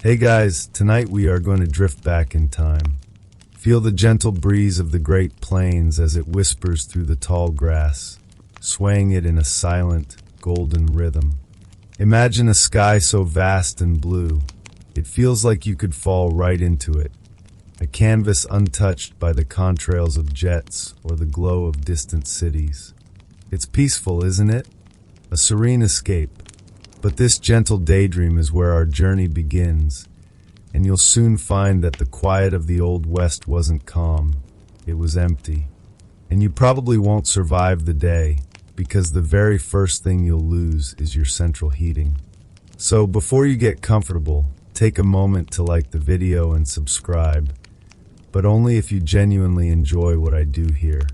Hey guys, tonight we are going to drift back in time. Feel the gentle breeze of the Great Plains as it whispers through the tall grass, swaying it in a silent, golden rhythm. Imagine a sky so vast and blue, it feels like you could fall right into it. A canvas untouched by the contrails of jets or the glow of distant cities. It's peaceful, isn't it? A serene escape. But this gentle daydream is where our journey begins, and you'll soon find that the quiet of the Old West wasn't calm, it was empty. And you probably won't survive the day, because the very first thing you'll lose is your central heating. So before you get comfortable, take a moment to like the video and subscribe, but only if you genuinely enjoy what I do here.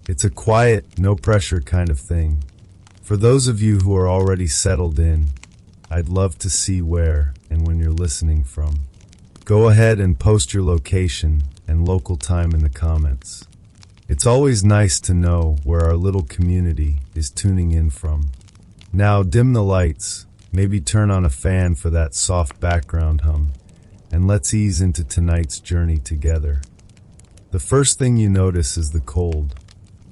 It's a quiet, no pressure kind of thing. For those of you who are already settled in, I'd love to see where and when you're listening from. Go ahead and post your location and local time in the comments. It's always nice to know where our little community is tuning in from. Now dim the lights, maybe turn on a fan for that soft background hum, and let's ease into tonight's journey together. The first thing you notice is the cold.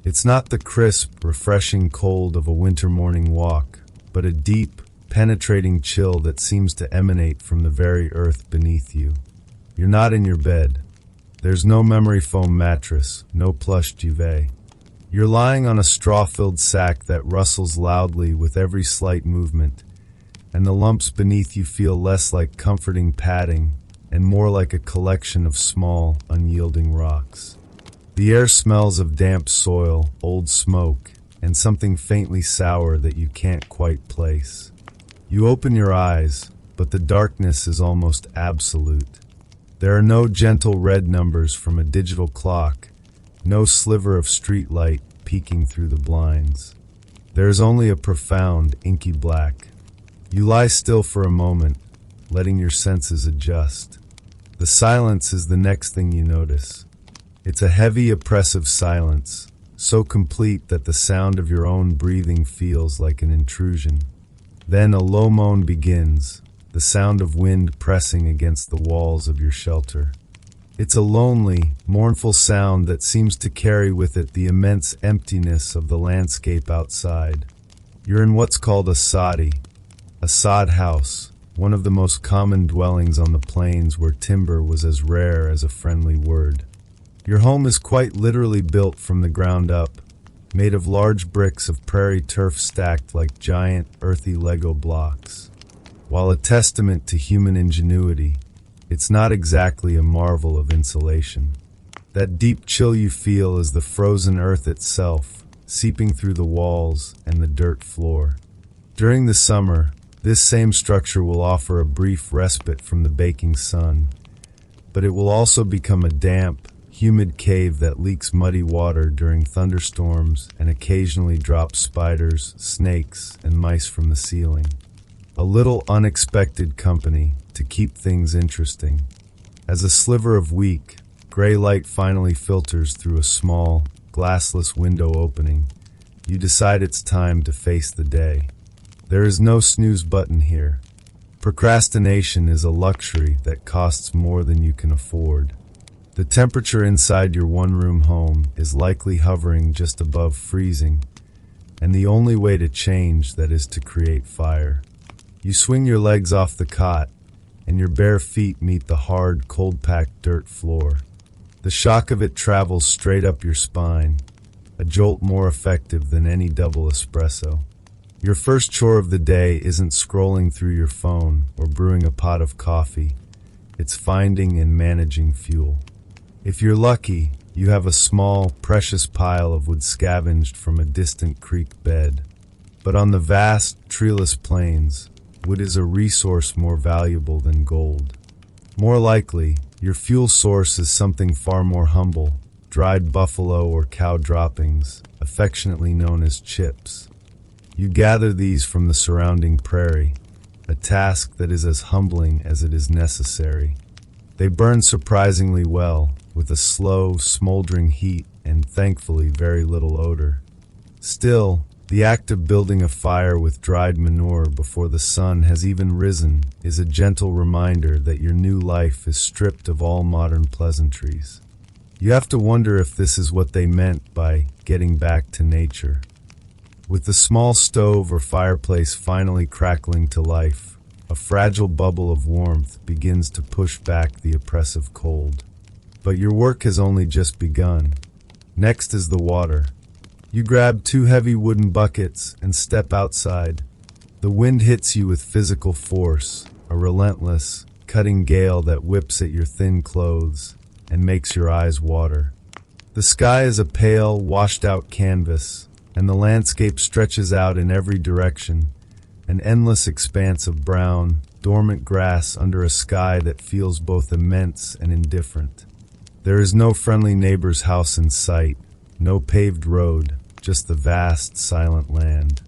It's not the crisp, refreshing cold of a winter morning walk, but a deep, penetrating chill that seems to emanate from the very earth beneath you. You're not in your bed. There's no memory foam mattress, no plush duvet. You're lying on a straw-filled sack that rustles loudly with every slight movement, and the lumps beneath you feel less like comforting padding and more like a collection of small, unyielding rocks. The air smells of damp soil, old smoke, and something faintly sour that you can't quite place. You open your eyes, but the darkness is almost absolute. There are no gentle red numbers from a digital clock, no sliver of street light peeking through the blinds. There is only a profound, inky black. You lie still for a moment, letting your senses adjust. The silence is the next thing you notice. It's a heavy, oppressive silence, so complete that the sound of your own breathing feels like an intrusion. Then a low moan begins, the sound of wind pressing against the walls of your shelter. It's a lonely, mournful sound that seems to carry with it the immense emptiness of the landscape outside. You're in what's called a soddy, a sod house, one of the most common dwellings on the plains where timber was as rare as a friendly word. Your home is quite literally built from the ground up, made of large bricks of prairie turf stacked like giant, earthy Lego blocks. While a testament to human ingenuity, it's not exactly a marvel of insulation. That deep chill you feel is the frozen earth itself, seeping through the walls and the dirt floor. During the summer, this same structure will offer a brief respite from the baking sun, but it will also become a damp, humid cave that leaks muddy water during thunderstorms and occasionally drops spiders, snakes, and mice from the ceiling. A little unexpected company to keep things interesting. As a sliver of weak, gray light finally filters through a small, glassless window opening, you decide it's time to face the day. There is no snooze button here. Procrastination is a luxury that costs more than you can afford. The temperature inside your one-room home is likely hovering just above freezing, and the only way to change that is to create fire. You swing your legs off the cot, and your bare feet meet the hard, cold-packed dirt floor. The shock of it travels straight up your spine, a jolt more effective than any double espresso. Your first chore of the day isn't scrolling through your phone or brewing a pot of coffee. It's finding and managing fuel. If you're lucky, you have a small, precious pile of wood scavenged from a distant creek bed. But on the vast, treeless plains, wood is a resource more valuable than gold. More likely, your fuel source is something far more humble, dried buffalo or cow droppings, affectionately known as chips. You gather these from the surrounding prairie, a task that is as humbling as it is necessary. They burn surprisingly well, with a slow, smoldering heat and thankfully very little odor. Still, The act of building a fire with dried manure before the sun has even risen is a gentle reminder that your new life is stripped of all modern pleasantries. You have to wonder if this is what they meant by getting back to nature. With the small stove or fireplace finally crackling to life, a fragile bubble of warmth begins to push back the oppressive cold. But your work has only just begun. Next is the water. You grab 2 heavy wooden buckets and step outside. The wind hits you with physical force, a relentless, cutting gale that whips at your thin clothes and makes your eyes water. The sky is a pale, washed-out canvas, and the landscape stretches out in every direction, an endless expanse of brown, dormant grass under a sky that feels both immense and indifferent. There is no friendly neighbor's house in sight, no paved road, just the vast, silent land.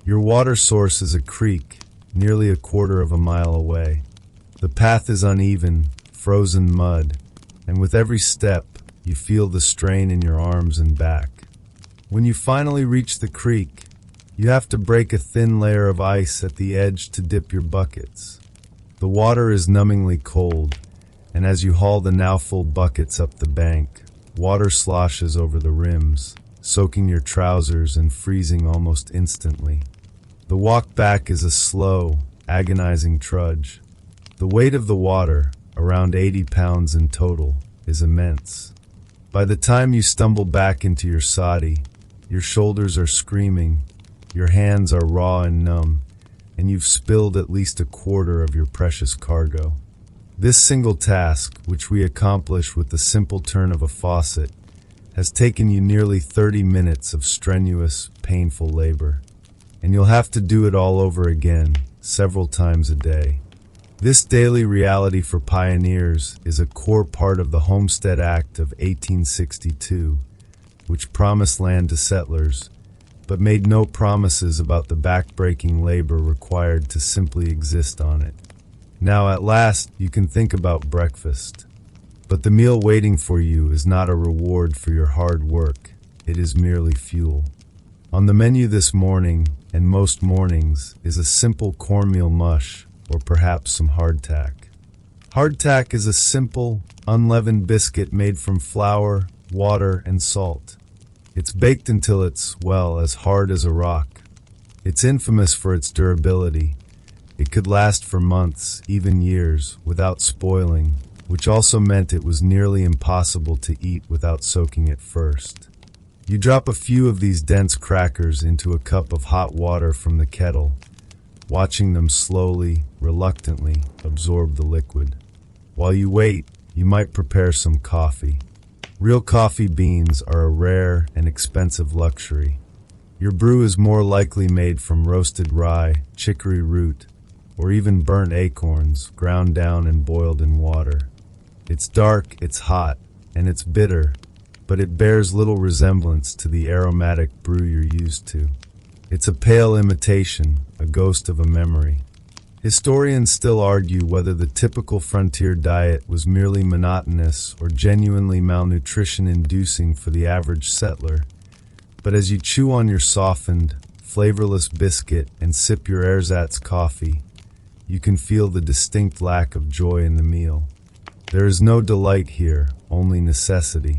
Your water source is a creek, nearly a quarter of a mile away. The path is uneven, frozen mud, and with every step, you feel the strain in your arms and back. When you finally reach the creek, you have to break a thin layer of ice at the edge to dip your buckets. The water is numbingly cold, and as you haul the now full buckets up the bank, water sloshes over the rims, soaking your trousers and freezing almost instantly. The walk back is a slow, agonizing trudge. The weight of the water, around 80 pounds in total, is immense. By the time you stumble back into your sadi, your shoulders are screaming, your hands are raw and numb, and you've spilled at least a quarter of your precious cargo. This single task, which we accomplish with the simple turn of a faucet, has taken you nearly 30 minutes of strenuous, painful labor. And you'll have to do it all over again, several times a day. This daily reality for pioneers is a core part of the Homestead Act of 1862, which promised land to settlers, but made no promises about the back-breaking labor required to simply exist on it. Now at last, you can think about breakfast. But the meal waiting for you is not a reward for your hard work. It is merely fuel. On the menu this morning, and most mornings, is a simple cornmeal mush, or perhaps some hardtack. Hardtack is a simple, unleavened biscuit made from flour, water, and salt. It's baked until it's, well, as hard as a rock. It's infamous for its durability. It could last for months, even years, without spoiling, which also meant it was nearly impossible to eat without soaking it first. You drop a few of these dense crackers into a cup of hot water from the kettle, watching them slowly, reluctantly absorb the liquid. While you wait, you might prepare some coffee. Real coffee beans are a rare and expensive luxury. Your brew is more likely made from roasted rye, chicory root, or even burnt acorns ground down and boiled in water. It's dark, it's hot, and it's bitter, but it bears little resemblance to the aromatic brew you're used to. It's a pale imitation, a ghost of a memory. Historians still argue whether the typical frontier diet was merely monotonous or genuinely malnutrition-inducing for the average settler. But as you chew on your softened, flavorless biscuit and sip your ersatz coffee, you can feel the distinct lack of joy in the meal. There is no delight here, only necessity.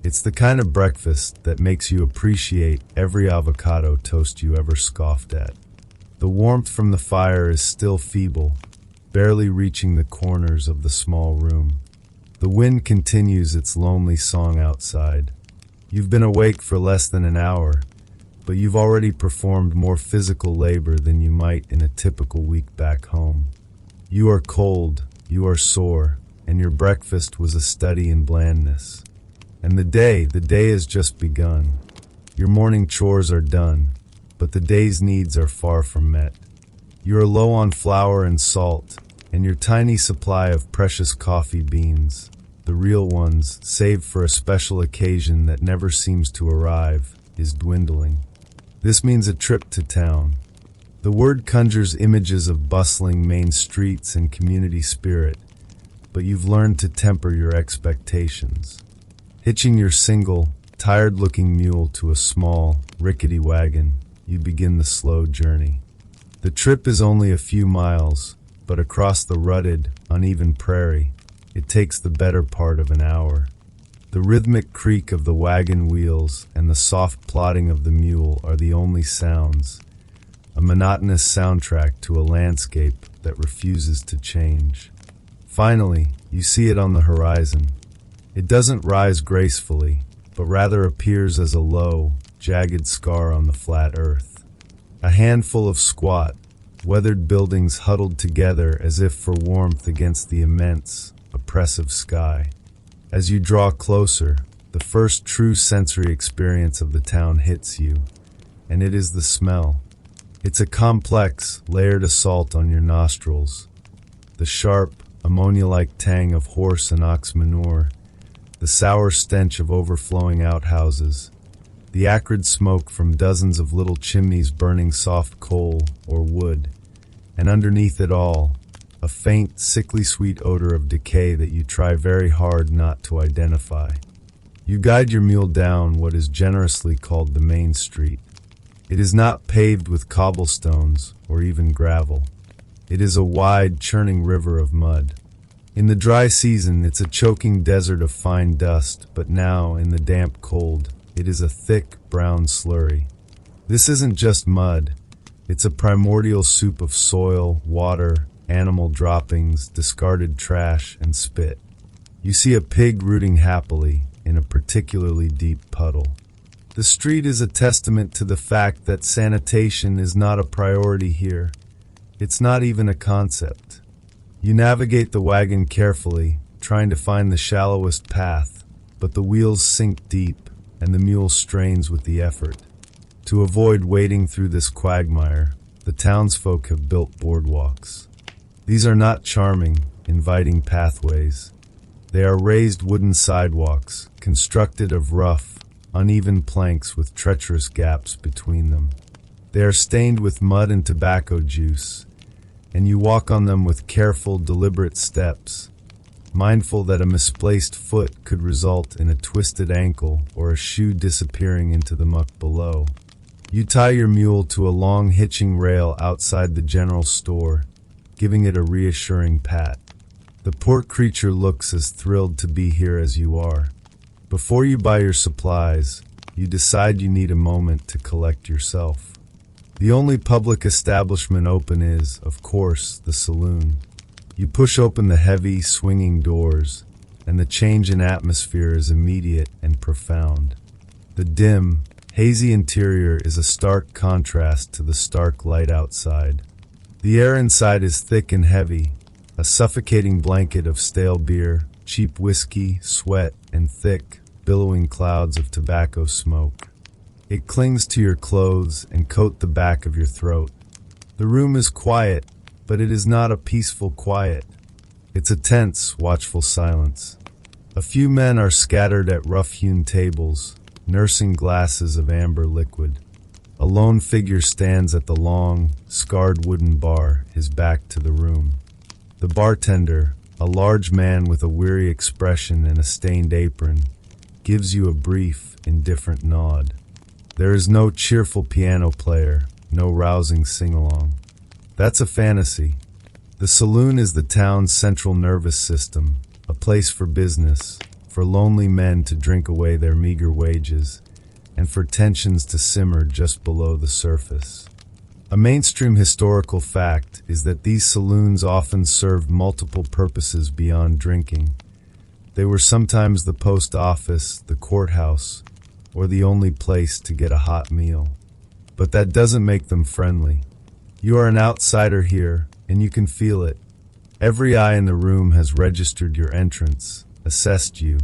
It's the kind of breakfast that makes you appreciate every avocado toast you ever scoffed at. The warmth from the fire is still feeble, barely reaching the corners of the small room. The wind continues its lonely song outside. You've been awake for less than an hour, but you've already performed more physical labor than you might in a typical week back home. You are cold, you are sore, and your breakfast was a study in blandness. And the day has just begun. Your morning chores are done, but the day's needs are far from met. You are low on flour and salt, and your tiny supply of precious coffee beans, the real ones, saved for a special occasion that never seems to arrive, is dwindling. This means a trip to town. The word conjures images of bustling main streets and community spirit, but you've learned to temper your expectations. Hitching your single, tired-looking mule to a small, rickety wagon, you begin the slow journey. The trip is only a few miles, but across the rutted, uneven prairie, it takes the better part of an hour. The rhythmic creak of the wagon wheels and the soft plodding of the mule are the only sounds, a monotonous soundtrack to a landscape that refuses to change. Finally, you see it on the horizon. It doesn't rise gracefully, but rather appears as a low, jagged scar on the flat earth. A handful of squat, weathered buildings huddled together as if for warmth against the immense, oppressive sky. As you draw closer, the first true sensory experience of the town hits you, and it is the smell. It's a complex, layered assault on your nostrils. The sharp, ammonia-like tang of horse and ox manure, the sour stench of overflowing outhouses, the acrid smoke from dozens of little chimneys burning soft coal or wood, and underneath it all, a faint, sickly sweet odor of decay that you try very hard not to identify. You guide your mule down what is generously called the main street. It is not paved with cobblestones or even gravel. It is a wide, churning river of mud. In the dry season, it's a choking desert of fine dust, but now, in the damp cold, it is a thick, brown slurry. This isn't just mud. It's a primordial soup of soil, water, animal droppings, discarded trash, and spit. You see a pig rooting happily in a particularly deep puddle. The street is a testament to the fact that sanitation is not a priority here. It's not even a concept. You navigate the wagon carefully, trying to find the shallowest path, but the wheels sink deep, and the mule strains with the effort. To avoid wading through this quagmire, the townsfolk have built boardwalks. These are not charming, inviting pathways. They are raised wooden sidewalks, constructed of rough, uneven planks with treacherous gaps between them. They are stained with mud and tobacco juice, and you walk on them with careful, deliberate steps, mindful that a misplaced foot could result in a twisted ankle or a shoe disappearing into the muck below. You tie your mule to a long hitching rail outside the general store, giving it a reassuring pat. The poor creature looks as thrilled to be here as you are. Before you buy your supplies, you decide you need a moment to collect yourself. The only public establishment open is, of course, the saloon. You push open the heavy, swinging doors, and the change in atmosphere is immediate and profound. The dim, hazy interior is a stark contrast to the stark light outside. The air inside is thick and heavy, a suffocating blanket of stale beer, cheap whiskey, sweat, and thick, billowing clouds of tobacco smoke. It clings to your clothes and coats the back of your throat. The room is quiet, but it is not a peaceful quiet. It's a tense, watchful silence. A few men are scattered at rough-hewn tables, nursing glasses of amber liquid. A lone figure stands at the long, scarred wooden bar, his back to the room. The bartender, a large man with a weary expression and a stained apron, gives you a brief, indifferent nod. There is no cheerful piano player, no rousing sing-along. That's a fantasy. The saloon is the town's central nervous system, a place for business, for lonely men to drink away their meager wages, and for tensions to simmer just below the surface. A mainstream historical fact is that these saloons often served multiple purposes beyond drinking. They were sometimes the post office, the courthouse, or the only place to get a hot meal. But that doesn't make them friendly. You are an outsider here, and you can feel it. Every eye in the room has registered your entrance, assessed you,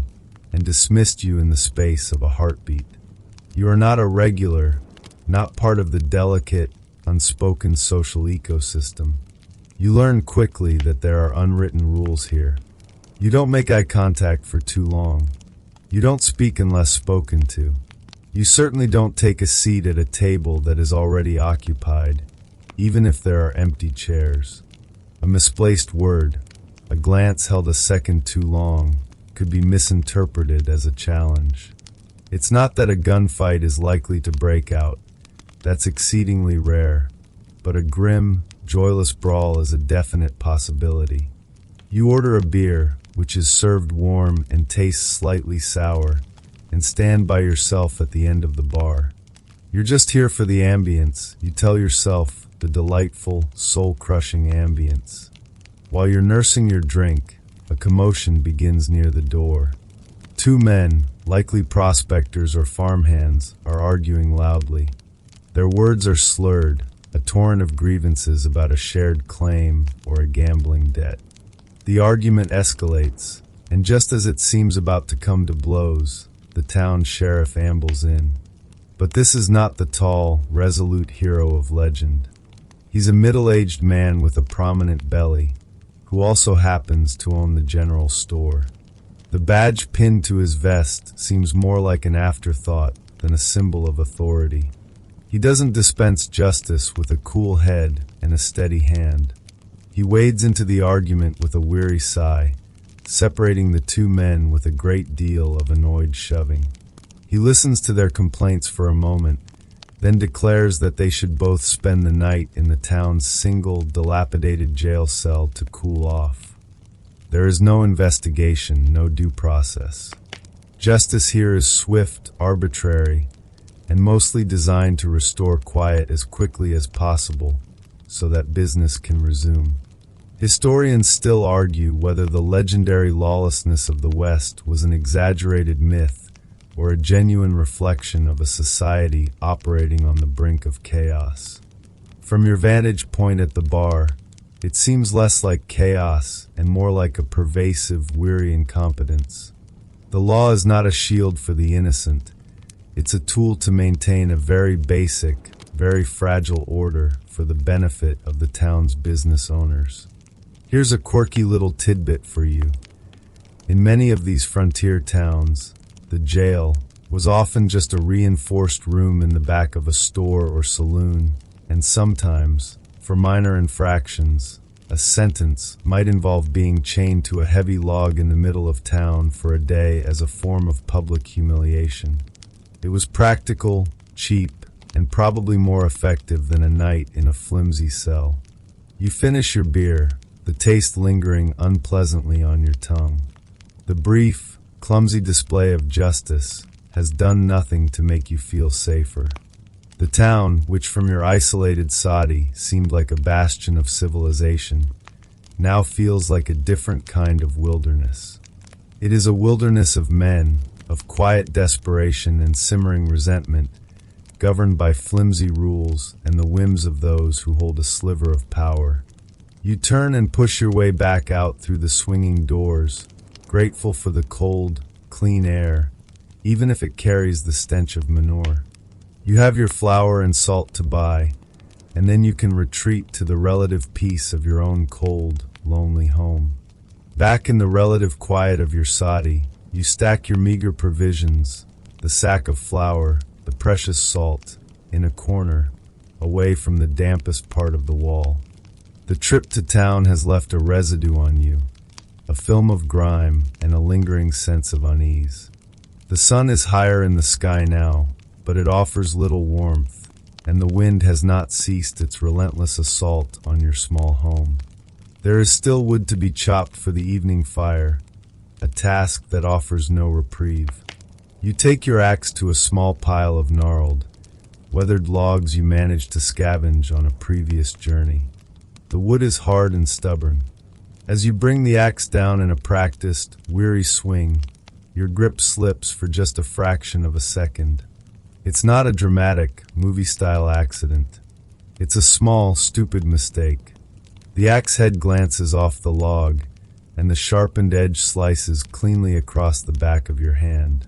and dismissed you in the space of a heartbeat. You are not a regular, not part of the delicate, unspoken social ecosystem. You learn quickly that there are unwritten rules here. You don't make eye contact for too long. You don't speak unless spoken to. You certainly don't take a seat at a table that is already occupied, even if there are empty chairs. A misplaced word, a glance held a second too long, could be misinterpreted as a challenge. It's not that a gunfight is likely to break out, That's exceedingly rare, but a grim, joyless brawl is a definite possibility. You order a beer, which is served warm and tastes slightly sour, and stand by yourself at the end of the bar. You're just here for the ambience, you tell yourself, the delightful, soul-crushing ambience. While you're nursing your drink, a commotion begins near the door. Two men, likely prospectors or farmhands, are arguing loudly. Their words are slurred, a torrent of grievances about a shared claim or a gambling debt. The argument escalates, and just as it seems about to come to blows, the town sheriff ambles in. But this is not the tall, resolute hero of legend. He's a middle-aged man with a prominent belly, who also happens to own the general store. The badge pinned to his vest seems more like an afterthought than a symbol of authority. He doesn't dispense justice with a cool head and a steady hand. He wades into the argument with a weary sigh, separating the two men with a great deal of annoyed shoving. He listens to their complaints for a moment, then declares that they should both spend the night in the town's single, dilapidated jail cell to cool off. There is no investigation, no due process. Justice here is swift, arbitrary, and mostly designed to restore quiet as quickly as possible so that business can resume. Historians still argue whether the legendary lawlessness of the West was an exaggerated myth or a genuine reflection of a society operating on the brink of chaos. From your vantage point at the bar, it seems less like chaos and more like a pervasive, weary incompetence. The law is not a shield for the innocent. It's a tool to maintain a very basic, very fragile order for the benefit of the town's business owners. Here's a quirky little tidbit for you. In many of these frontier towns, the jail was often just a reinforced room in the back of a store or saloon, and sometimes, for minor infractions, a sentence might involve being chained to a heavy log in the middle of town for a day as a form of public humiliation. It was practical, cheap, and probably more effective than a night in a flimsy cell. You finish your beer, the taste lingering unpleasantly on your tongue. The brief, clumsy display of justice has done nothing to make you feel safer. The town, which from your isolated soddy seemed like a bastion of civilization, now feels like a different kind of wilderness. It is a wilderness of men, of quiet desperation and simmering resentment, governed by flimsy rules and the whims of those who hold a sliver of power. You turn and push your way back out through the swinging doors, grateful for the cold, clean air, even if it carries the stench of manure. You have your flour and salt to buy, and then you can retreat to the relative peace of your own cold, lonely home. Back in the relative quiet of your soddy, you stack your meager provisions, the sack of flour, the precious salt, in a corner, away from the dampest part of the wall. The trip to town has left a residue on you, a film of grime and a lingering sense of unease. The sun is higher in the sky now, but it offers little warmth, and the wind has not ceased its relentless assault on your small home. There is still wood to be chopped for the evening fire, a task that offers no reprieve. You take your axe to a small pile of gnarled, weathered logs you managed to scavenge on a previous journey. The wood is hard and stubborn. As you bring the axe down in a practiced, weary swing, your grip slips for just a fraction of a second. It's not a dramatic, movie-style accident. It's a small, stupid mistake. The axe head glances off the log, and the sharpened edge slices cleanly across the back of your hand.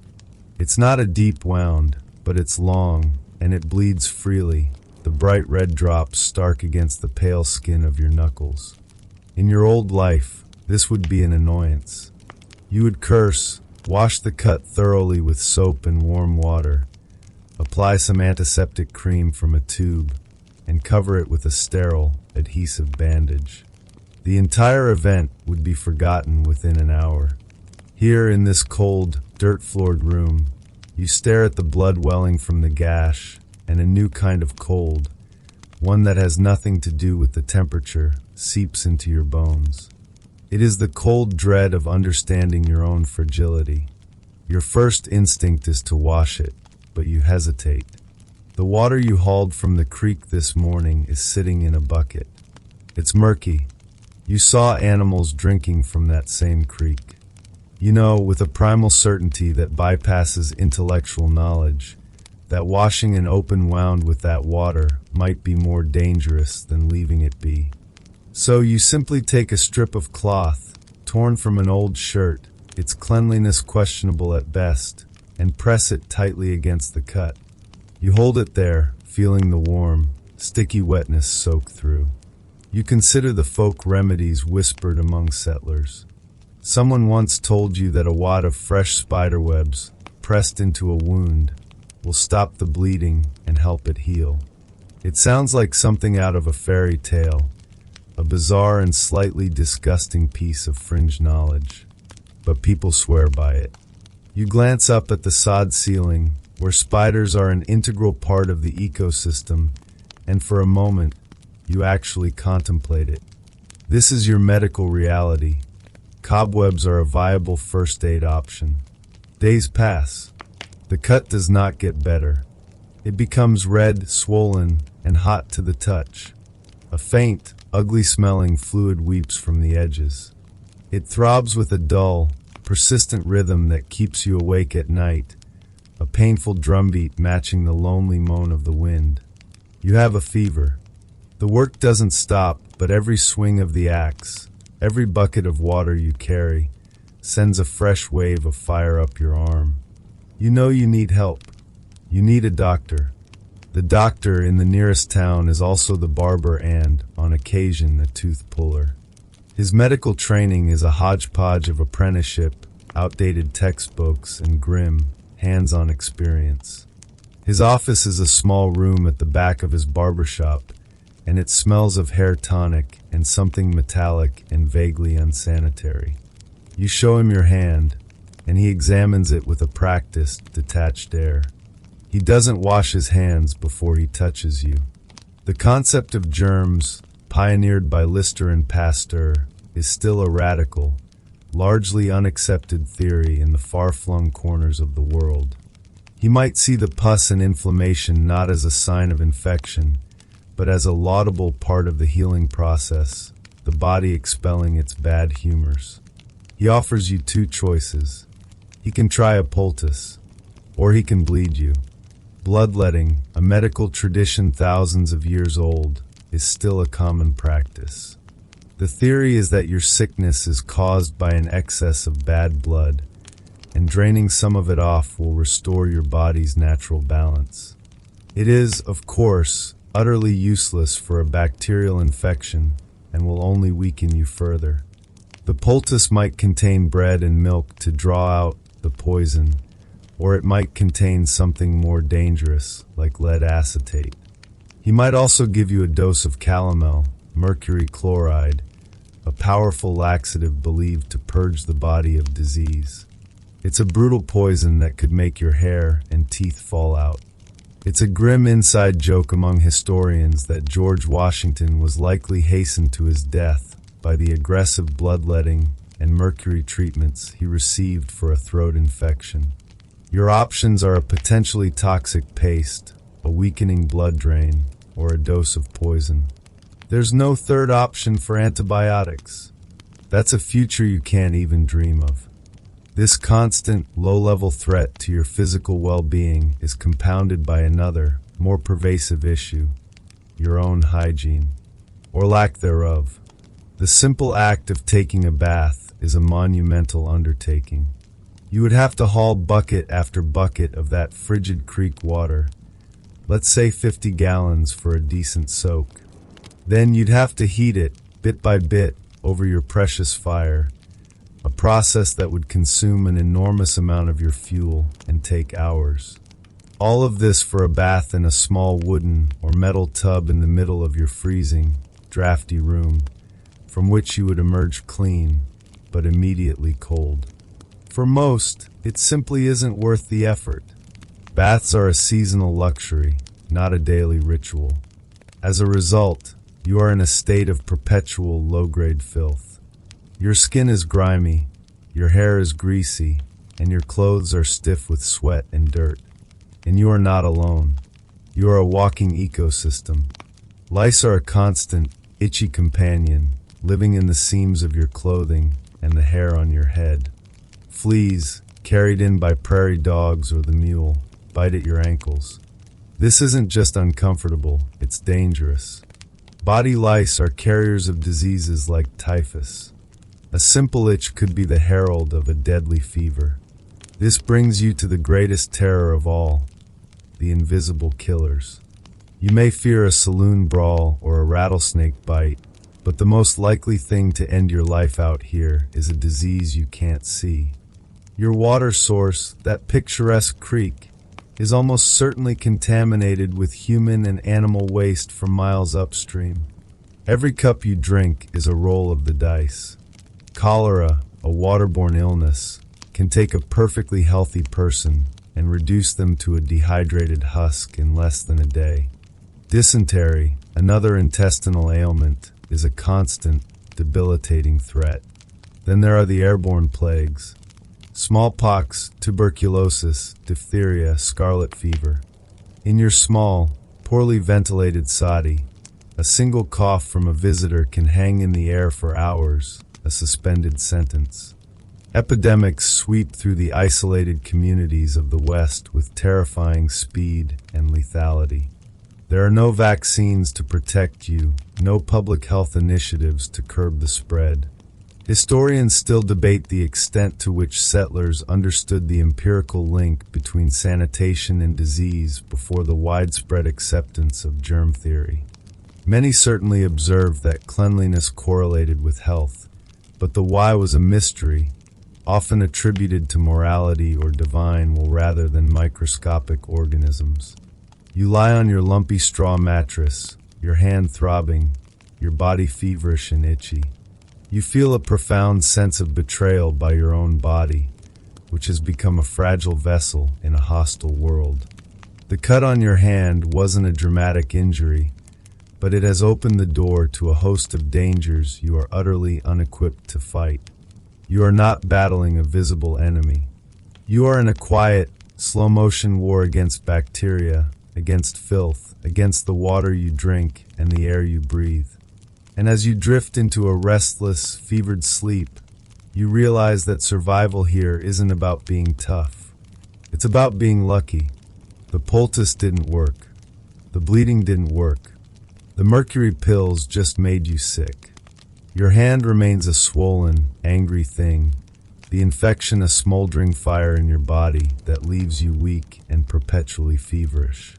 It's not a deep wound, but it's long, and it bleeds freely, the bright red drops stark against the pale skin of your knuckles. In your old life, this would be an annoyance. You would curse, wash the cut thoroughly with soap and warm water, apply some antiseptic cream from a tube, and cover it with a sterile, adhesive bandage. The entire event would be forgotten within an hour. Here in this cold, dirt-floored room, you stare at the blood welling from the gash, and a new kind of cold, one that has nothing to do with the temperature, seeps into your bones. It is the cold dread of understanding your own fragility. Your first instinct is to wash it, but you hesitate. The water you hauled from the creek this morning is sitting in a bucket. It's murky. You saw animals drinking from that same creek. You know, with a primal certainty that bypasses intellectual knowledge, that washing an open wound with that water might be more dangerous than leaving it be. So you simply take a strip of cloth, torn from an old shirt, its cleanliness questionable at best, and press it tightly against the cut. You hold it there, feeling the warm, sticky wetness soak through. You consider the folk remedies whispered among settlers. Someone once told you that a wad of fresh spiderwebs, pressed into a wound, will stop the bleeding and help it heal. It sounds like something out of a fairy tale, a bizarre and slightly disgusting piece of fringe knowledge, but people swear by it. You glance up at the sod ceiling, where spiders are an integral part of the ecosystem, and for a moment, you actually contemplate it. This is your medical reality. Cobwebs are a viable first aid option. Days pass. The cut does not get better. It becomes red, swollen, and hot to the touch. A faint, ugly-smelling fluid weeps from the edges. It throbs with a dull, persistent rhythm that keeps you awake at night, a painful drumbeat matching the lonely moan of the wind. You have a fever. The work doesn't stop, but every swing of the axe, every bucket of water you carry, sends a fresh wave of fire up your arm. You know you need help. You need a doctor. The doctor in the nearest town is also the barber and, on occasion, a tooth puller. His medical training is a hodgepodge of apprenticeship, outdated textbooks, and grim, hands-on experience. His office is a small room at the back of his barbershop, and it smells of hair tonic and something metallic and vaguely unsanitary. You show him your hand, and he examines it with a practiced, detached air. He doesn't wash his hands before he touches you. The concept of germs, pioneered by Lister and Pasteur, is still a radical, largely unaccepted theory in the far-flung corners of the world. He might see the pus and inflammation not as a sign of infection, but as a laudable part of the healing process, the body expelling its bad humors. He offers you two choices. He can try a poultice, or he can bleed you. Bloodletting, a medical tradition thousands of years old, is still a common practice. The theory is that your sickness is caused by an excess of bad blood, and draining some of it off will restore your body's natural balance. It is, of course, utterly useless for a bacterial infection and will only weaken you further. The poultice might contain bread and milk to draw out the poison, or it might contain something more dangerous, like lead acetate. He might also give you a dose of calomel, mercury chloride, a powerful laxative believed to purge the body of disease. It's a brutal poison that could make your hair and teeth fall out. It's a grim inside joke among historians that George Washington was likely hastened to his death by the aggressive bloodletting and mercury treatments he received for a throat infection. Your options are a potentially toxic paste, a weakening blood drain, or a dose of poison. There's no third option for antibiotics. That's a future you can't even dream of. This constant, low-level threat to your physical well-being is compounded by another, more pervasive issue: your own hygiene, or lack thereof. The simple act of taking a bath is a monumental undertaking. You would have to haul bucket after bucket of that frigid creek water, let's say 50 gallons for a decent soak. Then you'd have to heat it, bit by bit, over your precious fire, a process that would consume an enormous amount of your fuel and take hours. All of this for a bath in a small wooden or metal tub in the middle of your freezing, drafty room, from which you would emerge clean, but immediately cold. For most, it simply isn't worth the effort. Baths are a seasonal luxury, not a daily ritual. As a result, you are in a state of perpetual low-grade filth. Your skin is grimy, your hair is greasy, and your clothes are stiff with sweat and dirt. And you are not alone. You are a walking ecosystem. Lice are a constant, itchy companion, living in the seams of your clothing and the hair on your head. Fleas, carried in by prairie dogs or the mule, bite at your ankles. This isn't just uncomfortable, it's dangerous. Body lice are carriers of diseases like typhus. A simple itch could be the herald of a deadly fever. This brings you to the greatest terror of all, the invisible killers. You may fear a saloon brawl or a rattlesnake bite, but the most likely thing to end your life out here is a disease you can't see. Your water source, that picturesque creek, is almost certainly contaminated with human and animal waste from miles upstream. Every cup you drink is a roll of the dice. Cholera, a waterborne illness, can take a perfectly healthy person and reduce them to a dehydrated husk in less than a day. Dysentery, another intestinal ailment, is a constant, debilitating threat. Then there are the airborne plagues. Smallpox, tuberculosis, diphtheria, scarlet fever. In your small, poorly ventilated sati, a single cough from a visitor can hang in the air for hours, a suspended sentence. Epidemics sweep through the isolated communities of the West with terrifying speed and lethality. There are no vaccines to protect you, no public health initiatives to curb the spread. Historians still debate the extent to which settlers understood the empirical link between sanitation and disease before the widespread acceptance of germ theory. Many certainly observed that cleanliness correlated with health, but the why was a mystery, often attributed to morality or divine will rather than microscopic organisms. You lie on your lumpy straw mattress, your hand throbbing, your body feverish and itchy. You feel a profound sense of betrayal by your own body, which has become a fragile vessel in a hostile world. The cut on your hand wasn't a dramatic injury, but it has opened the door to a host of dangers you are utterly unequipped to fight. You are not battling a visible enemy. You are in a quiet, slow-motion war against bacteria, against filth, against the water you drink and the air you breathe. And as you drift into a restless, fevered sleep, you realize that survival here isn't about being tough. It's about being lucky. The poultice didn't work. The bleeding didn't work. The mercury pills just made you sick. Your hand remains a swollen, angry thing, the infection a smoldering fire in your body that leaves you weak and perpetually feverish.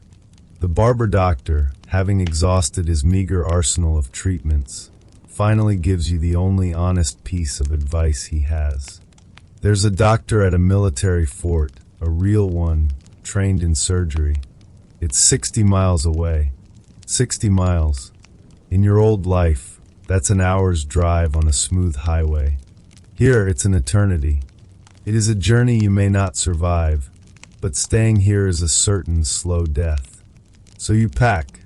The barber doctor, having exhausted his meager arsenal of treatments, finally gives you the only honest piece of advice he has. There's a doctor at a military fort, a real one, trained in surgery. It's 60 miles away. 60 miles. In your old life, that's an hour's drive on a smooth highway. Here, it's an eternity. It is a journey you may not survive, but staying here is a certain slow death. So you pack.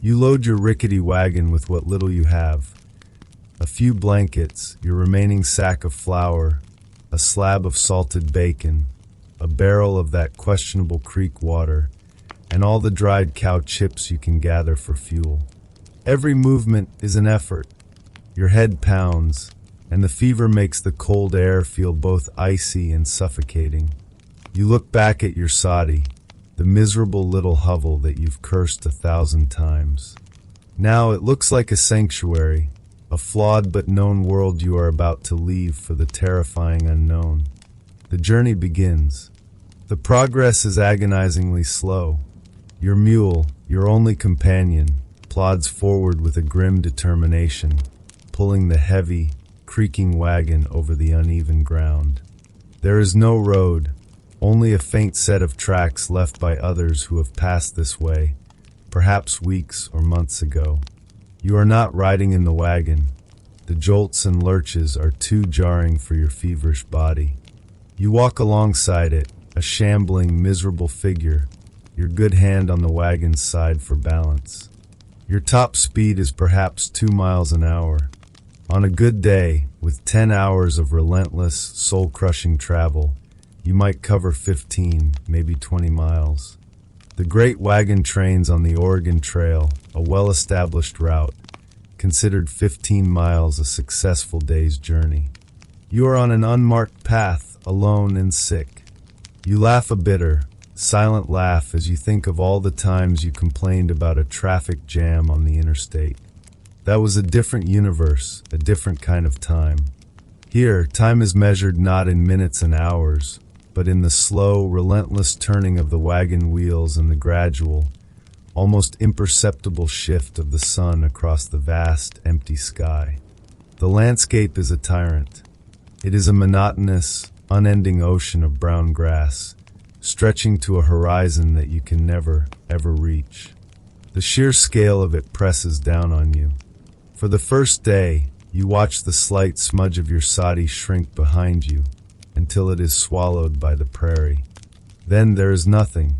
You load your rickety wagon with what little you have. A few blankets, your remaining sack of flour, a slab of salted bacon, a barrel of that questionable creek water, and all the dried cow chips you can gather for fuel. Every movement is an effort. Your head pounds, and the fever makes the cold air feel both icy and suffocating. You look back at your sati, the miserable little hovel that you've cursed 1,000 times. Now it looks like a sanctuary, a flawed but known world you are about to leave for the terrifying unknown. The journey begins. The progress is agonizingly slow. Your mule, your only companion, plods forward with a grim determination, pulling the heavy, creaking wagon over the uneven ground. There is no road, only a faint set of tracks left by others who have passed this way, perhaps weeks or months ago. You are not riding in the wagon. The jolts and lurches are too jarring for your feverish body. You walk alongside it, a shambling, miserable figure, your good hand on the wagon's side for balance. Your top speed is perhaps 2 miles an hour. On a good day, with 10 hours of relentless, soul-crushing travel, you might cover 15, maybe 20 miles. The great wagon trains on the Oregon Trail, a well-established route, considered 15 miles a successful day's journey. You are on an unmarked path, alone and sick. You laugh a bitter, silent laugh as you think of all the times you complained about a traffic jam on the interstate. That was a different universe, a different kind of time. Here, time is measured not in minutes and hours, but in the slow, relentless turning of the wagon wheels and the gradual, almost imperceptible shift of the sun across the vast, empty sky. The landscape is a tyrant. It is a monotonous, unending ocean of brown grass, stretching to a horizon that you can never, ever reach. The sheer scale of it presses down on you. For the first day, you watch the slight smudge of your sadi shrink behind you until it is swallowed by the prairie. Then there is nothing.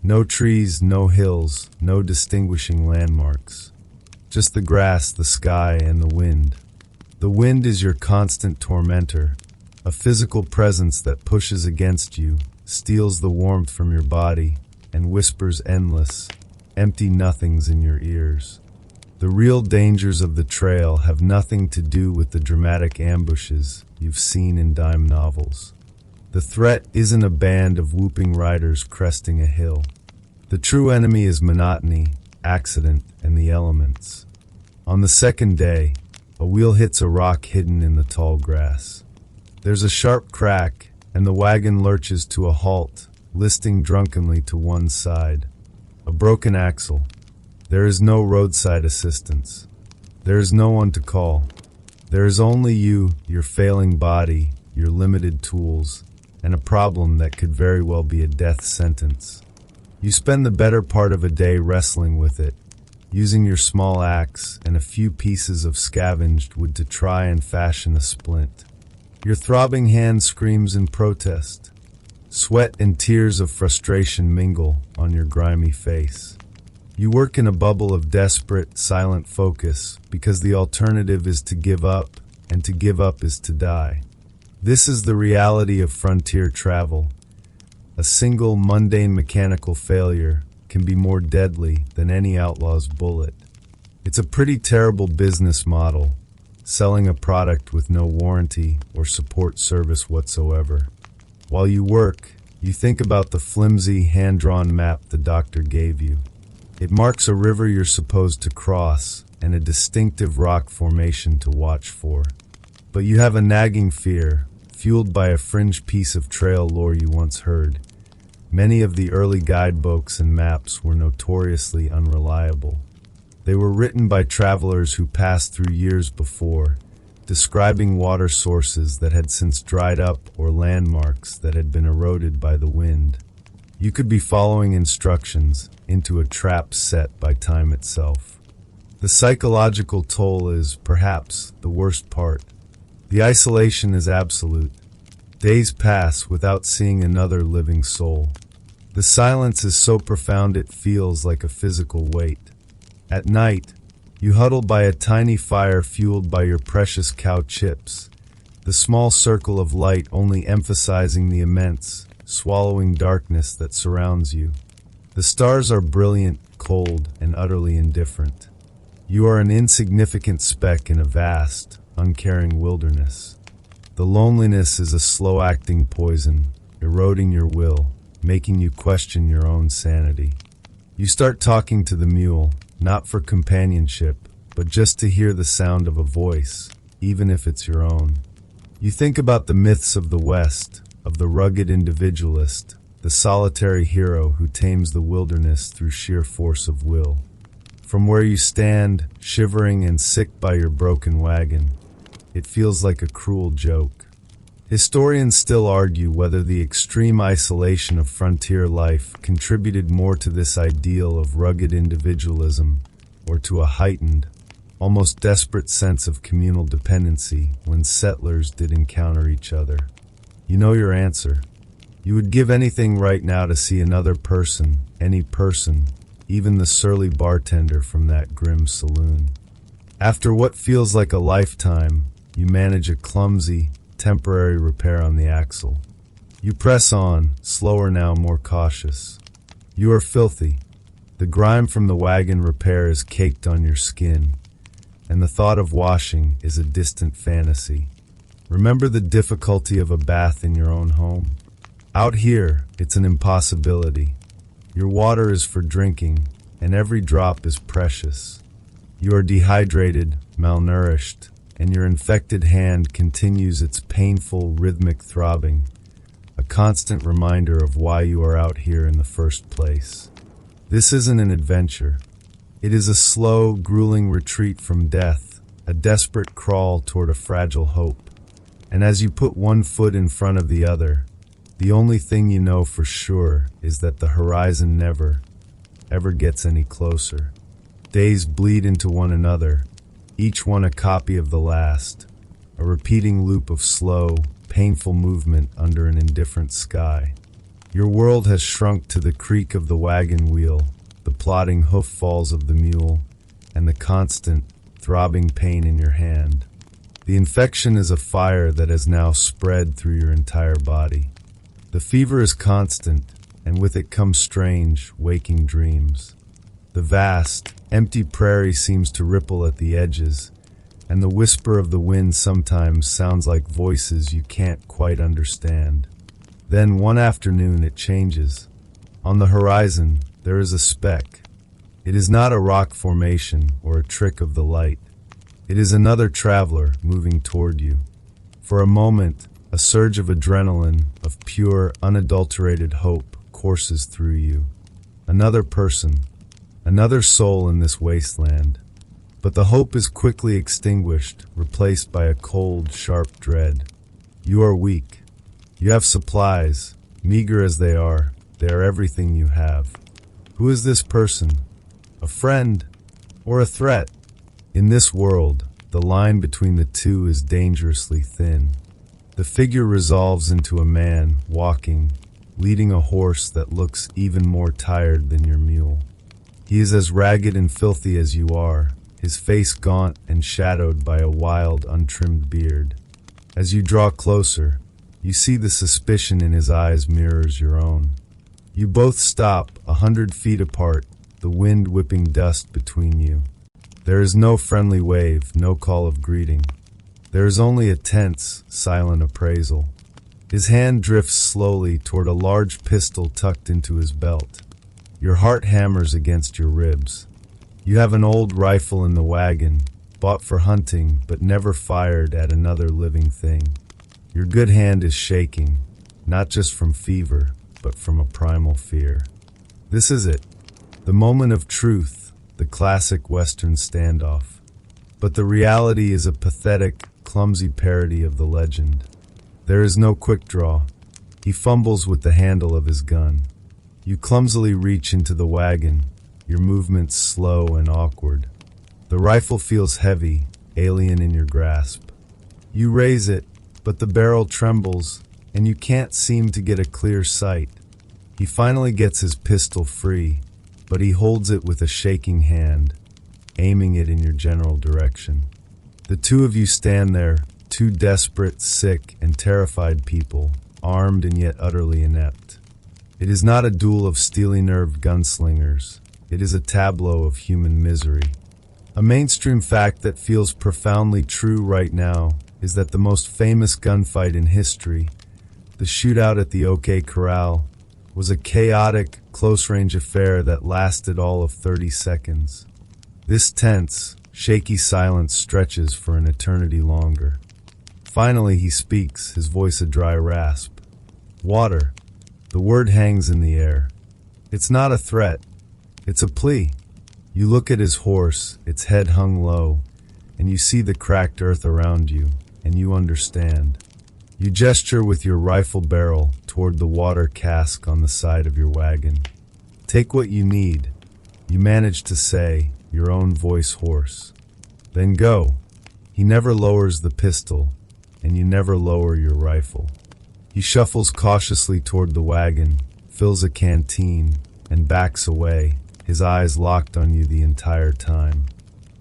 No trees, no hills, no distinguishing landmarks. Just the grass, the sky, and the wind. The wind is your constant tormentor, a physical presence that pushes against you, steals the warmth from your body, and whispers endless, empty nothings in your ears. The real dangers of the trail have nothing to do with the dramatic ambushes you've seen in dime novels. The threat isn't a band of whooping riders cresting a hill. The true enemy is monotony, accident, and the elements. On the second day, a wheel hits a rock hidden in the tall grass. There's a sharp crack, and the wagon lurches to a halt, listing drunkenly to one side. A broken axle. There is no roadside assistance. There is no one to call. There is only you, your failing body, your limited tools, and a problem that could very well be a death sentence. You spend the better part of a day wrestling with it, using your small axe and a few pieces of scavenged wood to try and fashion a splint. Your throbbing hand screams in protest. Sweat and tears of frustration mingle on your grimy face. You work in a bubble of desperate, silent focus because the alternative is to give up, and to give up is to die. This is the reality of frontier travel. A single, mundane mechanical failure can be more deadly than any outlaw's bullet. It's a pretty terrible business model, selling a product with no warranty or support service whatsoever. While you work, you think about the flimsy, hand-drawn map the doctor gave you. It marks a river you're supposed to cross and a distinctive rock formation to watch for. But you have a nagging fear, fueled by a fringe piece of trail lore you once heard. Many of the early guidebooks and maps were notoriously unreliable. They were written by travelers who passed through years before, describing water sources that had since dried up or landmarks that had been eroded by the wind. You could be following instructions into a trap set by time itself. The psychological toll is, perhaps, the worst part. The isolation is absolute. Days pass without seeing another living soul. The silence is so profound it feels like a physical weight. At night, you huddle by a tiny fire fueled by your precious cow chips, the small circle of light only emphasizing the immense, swallowing darkness that surrounds you. The stars are brilliant, cold, and utterly indifferent. You are an insignificant speck in a vast, uncaring wilderness. The loneliness is a slow-acting poison, eroding your will, making you question your own sanity. You start talking to the mule, not for companionship, but just to hear the sound of a voice, even if it's your own. You think about the myths of the West, of the rugged individualist, the solitary hero who tames the wilderness through sheer force of will. From where you stand, shivering and sick by your broken wagon, it feels like a cruel joke. Historians still argue whether the extreme isolation of frontier life contributed more to this ideal of rugged individualism or to a heightened, almost desperate sense of communal dependency when settlers did encounter each other. You know your answer. You would give anything right now to see another person, any person, even the surly bartender from that grim saloon. After what feels like a lifetime, you manage a clumsy, temporary repair on the axle. You press on, slower now, more cautious. You are filthy. The grime from the wagon repair is caked on your skin, and the thought of washing is a distant fantasy. Remember the difficulty of a bath in your own home? Out here, it's an impossibility. Your water is for drinking, and every drop is precious. You are dehydrated, malnourished, and your infected hand continues its painful, rhythmic throbbing, a constant reminder of why you are out here in the first place. This isn't an adventure. It is a slow, grueling retreat from death, a desperate crawl toward a fragile hope. And as you put one foot in front of the other, the only thing you know for sure is that the horizon never, ever gets any closer. Days bleed into one another, each one a copy of the last, a repeating loop of slow, painful movement under an indifferent sky. Your world has shrunk to the creak of the wagon wheel, the plodding hoof falls of the mule, and the constant, throbbing pain in your hand. The infection is a fire that has now spread through your entire body. The fever is constant, and with it come strange, waking dreams. The vast, empty prairie seems to ripple at the edges, and the whisper of the wind sometimes sounds like voices you can't quite understand. Then one afternoon it changes. On the horizon, there is a speck. It is not a rock formation or a trick of the light. It is another traveler moving toward you. For a moment, a surge of adrenaline, of pure, unadulterated hope courses through you. Another person, another soul in this wasteland. But the hope is quickly extinguished, replaced by a cold, sharp dread. You are weak. You have supplies, meager as they are everything you have. Who is this person? A friend or a threat? In this world, the line between the two is dangerously thin. The figure resolves into a man, walking, leading a horse that looks even more tired than your mule. He is as ragged and filthy as you are, his face gaunt and shadowed by a wild, untrimmed beard. As you draw closer, you see the suspicion in his eyes mirrors your own. You both stop, 100 feet apart, the wind whipping dust between you. There is no friendly wave, no call of greeting. There is only a tense, silent appraisal. His hand drifts slowly toward a large pistol tucked into his belt. Your heart hammers against your ribs. You have an old rifle in the wagon, bought for hunting but never fired at another living thing. Your good hand is shaking, not just from fever, but from a primal fear. This is it, the moment of truth, the classic Western standoff. But the reality is a pathetic, clumsy parody of the legend. There is no quick draw. He fumbles with the handle of his gun. You clumsily reach into the wagon, your movements slow and awkward. The rifle feels heavy, alien in your grasp. You raise it, but the barrel trembles, and you can't seem to get a clear sight. He finally gets his pistol free, but he holds it with a shaking hand, aiming it in your general direction. The two of you stand there, two desperate, sick, and terrified people, armed and yet utterly inept. It is not a duel of steely-nerved gunslingers. It is a tableau of human misery. A mainstream fact that feels profoundly true right now is that the most famous gunfight in history, the shootout at the OK Corral, was a chaotic, close-range affair that lasted all of 30 seconds. This tense, shaky silence stretches for an eternity longer. Finally he speaks, his voice a dry rasp. Water. The word hangs in the air. It's not a threat. It's a plea. You look at his horse, its head hung low, and you see the cracked earth around you, and you understand. You gesture with your rifle barrel toward the water cask on the side of your wagon. Take what you need, you manage to say, your own voice hoarse. Then go. He never lowers the pistol, and you never lower your rifle. He shuffles cautiously toward the wagon, fills a canteen, and backs away, his eyes locked on you the entire time.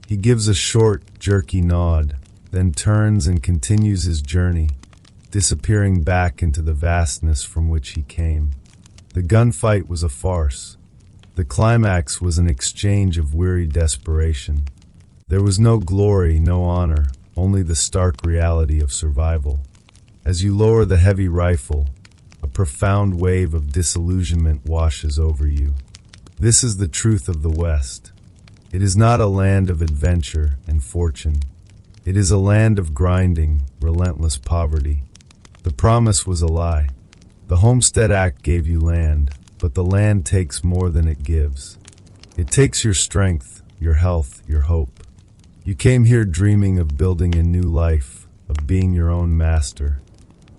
He gives a short, jerky nod, then turns and continues his journey, disappearing back into the vastness from which he came. The gunfight was a farce. The climax was an exchange of weary desperation. There was no glory, no honor, only the stark reality of survival. As you lower the heavy rifle, a profound wave of disillusionment washes over you. This is the truth of the West. It is not a land of adventure and fortune. It is a land of grinding, relentless poverty. The promise was a lie. The Homestead Act gave you land, but the land takes more than it gives. It takes your strength, your health, your hope. You came here dreaming of building a new life, of being your own master.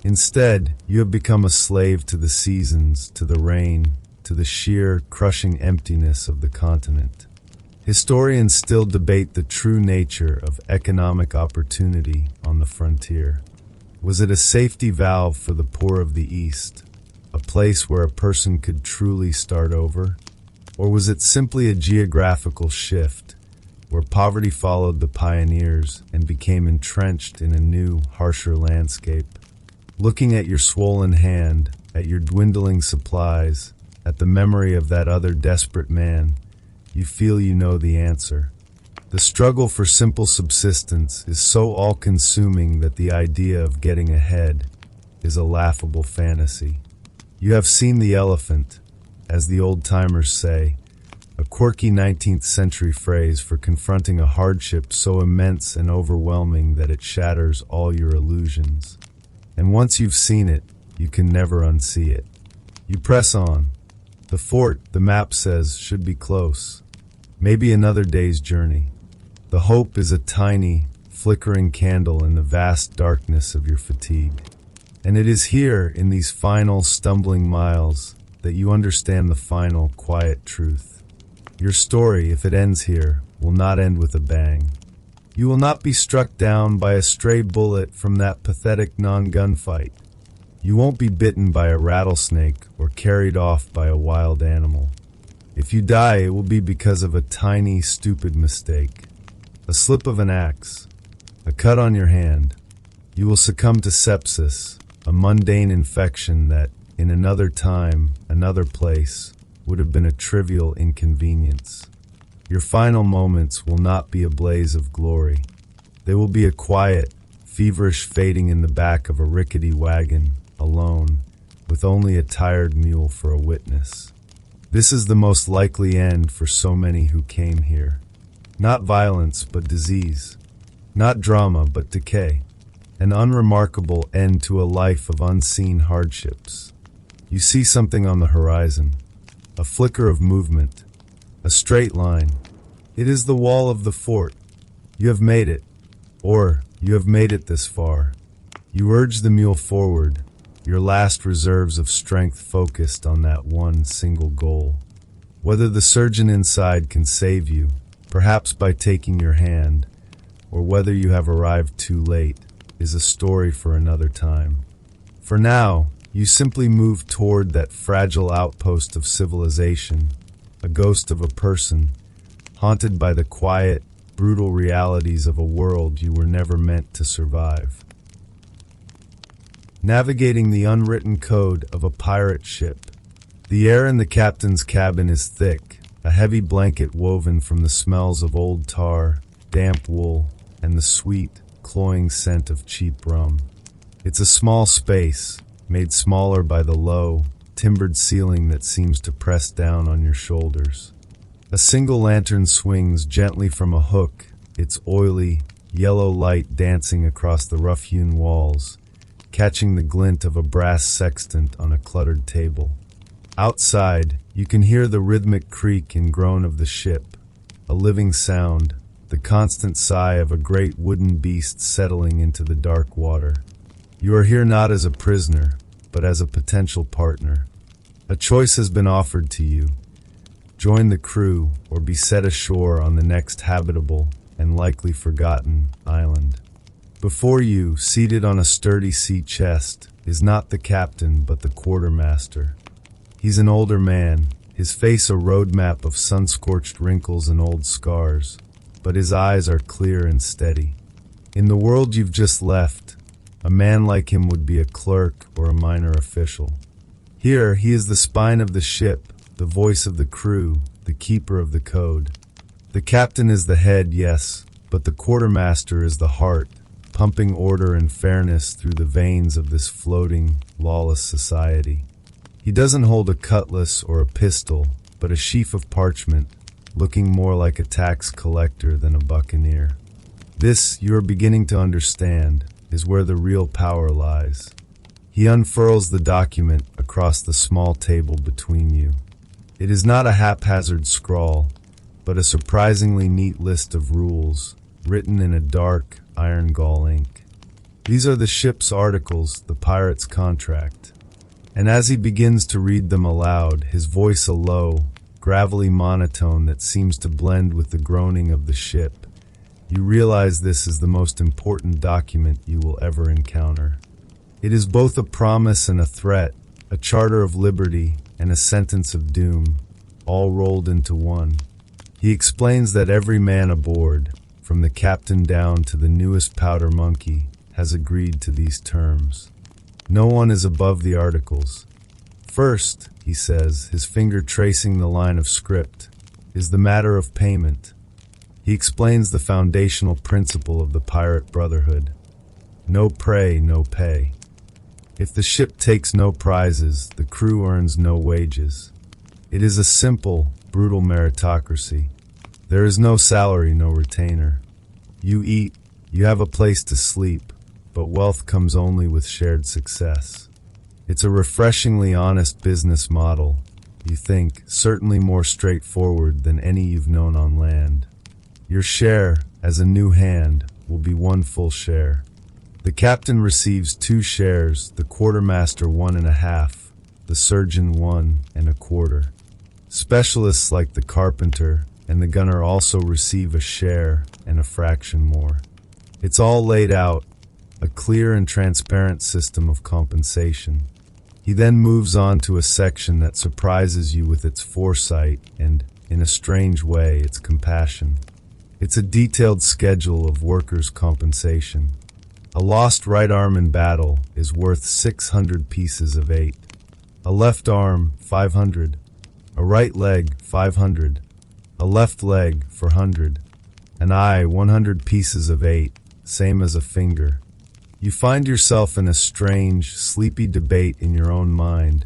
Instead, you have become a slave to the seasons, to the rain, to the sheer, crushing emptiness of the continent. Historians still debate the true nature of economic opportunity on the frontier. Was it a safety valve for the poor of the East, a place where a person could truly start over? Or was it simply a geographical shift, where poverty followed the pioneers and became entrenched in a new, harsher landscape? Looking at your swollen hand, at your dwindling supplies, at the memory of that other desperate man, you feel you know the answer. The struggle for simple subsistence is so all-consuming that the idea of getting ahead is a laughable fantasy. You have seen the elephant, as the old-timers say, a quirky 19th century phrase for confronting a hardship so immense and overwhelming that it shatters all your illusions. And once you've seen it, you can never unsee it. You press on. The fort, the map says, should be close. Maybe another day's journey. The hope is a tiny, flickering candle in the vast darkness of your fatigue. And it is here, in these final, stumbling miles, that you understand the final, quiet truth. Your story, if it ends here, will not end with a bang. You will not be struck down by a stray bullet from that pathetic non-gunfight. You won't be bitten by a rattlesnake or carried off by a wild animal. If you die, it will be because of a tiny, stupid mistake. A slip of an axe, a cut on your hand. You will succumb to sepsis, a mundane infection that, in another time, another place, would have been a trivial inconvenience. Your final moments will not be a blaze of glory. They will be a quiet, feverish fading in the back of a rickety wagon, alone, with only a tired mule for a witness. This is the most likely end for so many who came here. Not violence, but disease. Not drama, but decay. An unremarkable end to a life of unseen hardships. You see something on the horizon, a flicker of movement, a straight line. It is the wall of the fort. You have made it, or you have made it this far. You urge the mule forward, your last reserves of strength focused on that one single goal. Whether the surgeon inside can save you, perhaps by taking your hand, or whether you have arrived too late, is a story for another time. For now, you simply move toward that fragile outpost of civilization, a ghost of a person, haunted by the quiet, brutal realities of a world you were never meant to survive. Navigating the unwritten code of a pirate ship. The air in the captain's cabin is thick, a heavy blanket woven from the smells of old tar, damp wool, and the sweet, cloying scent of cheap rum. It's a small space, made smaller by the low, timbered ceiling that seems to press down on your shoulders. A single lantern swings gently from a hook, its oily, yellow light dancing across the rough-hewn walls, catching the glint of a brass sextant on a cluttered table. Outside, you can hear the rhythmic creak and groan of the ship, a living sound, the constant sigh of a great wooden beast settling into the dark water. You are here not as a prisoner, but as a potential partner. A choice has been offered to you. Join the crew or be set ashore on the next habitable and likely forgotten island. Before you, seated on a sturdy sea chest, is not the captain but the quartermaster. He's an older man, his face a roadmap of sun-scorched wrinkles and old scars, but his eyes are clear and steady. In the world you've just left, a man like him would be a clerk or a minor official. Here, he is the spine of the ship, the voice of the crew, the keeper of the code. The captain is the head, yes, but the quartermaster is the heart, pumping order and fairness through the veins of this floating, lawless society. He doesn't hold a cutlass or a pistol, but a sheaf of parchment, looking more like a tax collector than a buccaneer. This, you are beginning to understand, is where the real power lies. He unfurls the document across the small table between you. It is not a haphazard scrawl, but a surprisingly neat list of rules, written in a dark, iron gall ink. These are the ship's articles, the pirate's contract. And as he begins to read them aloud, his voice a low, gravelly monotone that seems to blend with the groaning of the ship, you realize this is the most important document you will ever encounter. It is both a promise and a threat, a charter of liberty and a sentence of doom, all rolled into one. He explains that every man aboard, from the captain down to the newest powder monkey, has agreed to these terms. No one is above the articles. First, he says, his finger tracing the line of script, is the matter of payment. He explains the foundational principle of the pirate brotherhood. No prey, no pay. If the ship takes no prizes, the crew earns no wages. It is a simple, brutal meritocracy. There is no salary, no retainer. You eat, you have a place to sleep, but wealth comes only with shared success. It's a refreshingly honest business model, you think, certainly more straightforward than any you've known on land. Your share, as a new hand, will be one full share. The captain receives 2 shares, the quartermaster 1.5, the surgeon 1.25. Specialists like the carpenter and the gunner also receive a share and a fraction more. It's all laid out, a clear and transparent system of compensation. He then moves on to a section that surprises you with its foresight and, in a strange way, its compassion. It's a detailed schedule of workers' compensation. A lost right arm in battle is worth 600 pieces of 8. A left arm, 500. A right leg, 500. A left leg, 400. An eye, 100 pieces of 8, same as a finger. You find yourself in a strange, sleepy debate in your own mind,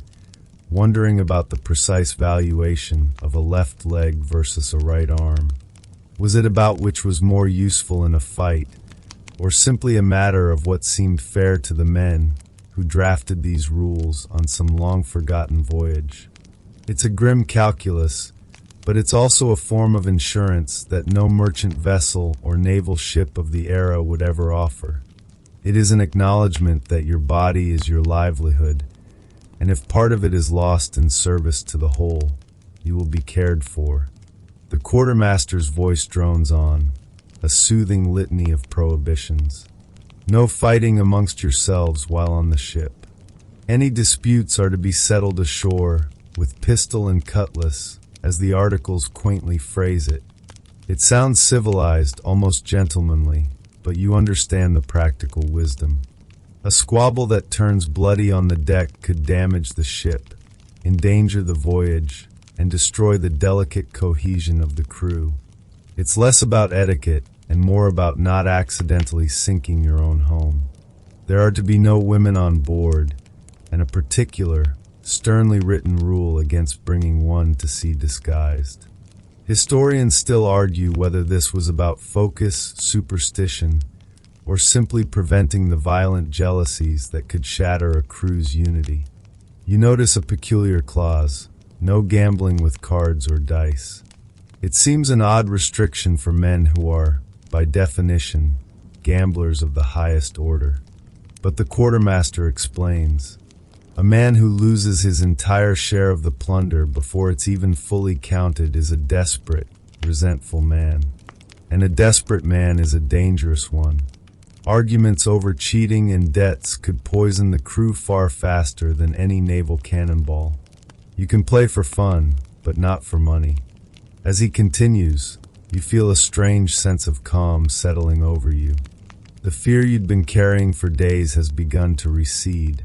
wondering about the precise valuation of a left leg versus a right arm. Was it about which was more useful in a fight, or simply a matter of what seemed fair to the men who drafted these rules on some long-forgotten voyage? It's a grim calculus, but it's also a form of insurance that no merchant vessel or naval ship of the era would ever offer. It is an acknowledgement that your body is your livelihood, and if part of it is lost in service to the whole, you will be cared for. The quartermaster's voice drones on, a soothing litany of prohibitions. No fighting amongst yourselves while on the ship. Any disputes are to be settled ashore with pistol and cutlass, as the articles quaintly phrase it. It sounds civilized, almost gentlemanly, but you understand the practical wisdom. A squabble that turns bloody on the deck could damage the ship, endanger the voyage, and destroy the delicate cohesion of the crew. It's less about etiquette and more about not accidentally sinking your own home. There are to be no women on board, and a particular, sternly written rule against bringing one to sea disguised. Historians still argue whether this was about focus, superstition, or simply preventing the violent jealousies that could shatter a crew's unity. You notice a peculiar clause, no gambling with cards or dice. It seems an odd restriction for men who are, by definition, gamblers of the highest order. But the quartermaster explains, a man who loses his entire share of the plunder before it's even fully counted is a desperate, resentful man. And a desperate man is a dangerous one. Arguments over cheating and debts could poison the crew far faster than any naval cannonball. You can play for fun, but not for money. As he continues, you feel a strange sense of calm settling over you. The fear you'd been carrying for days has begun to recede,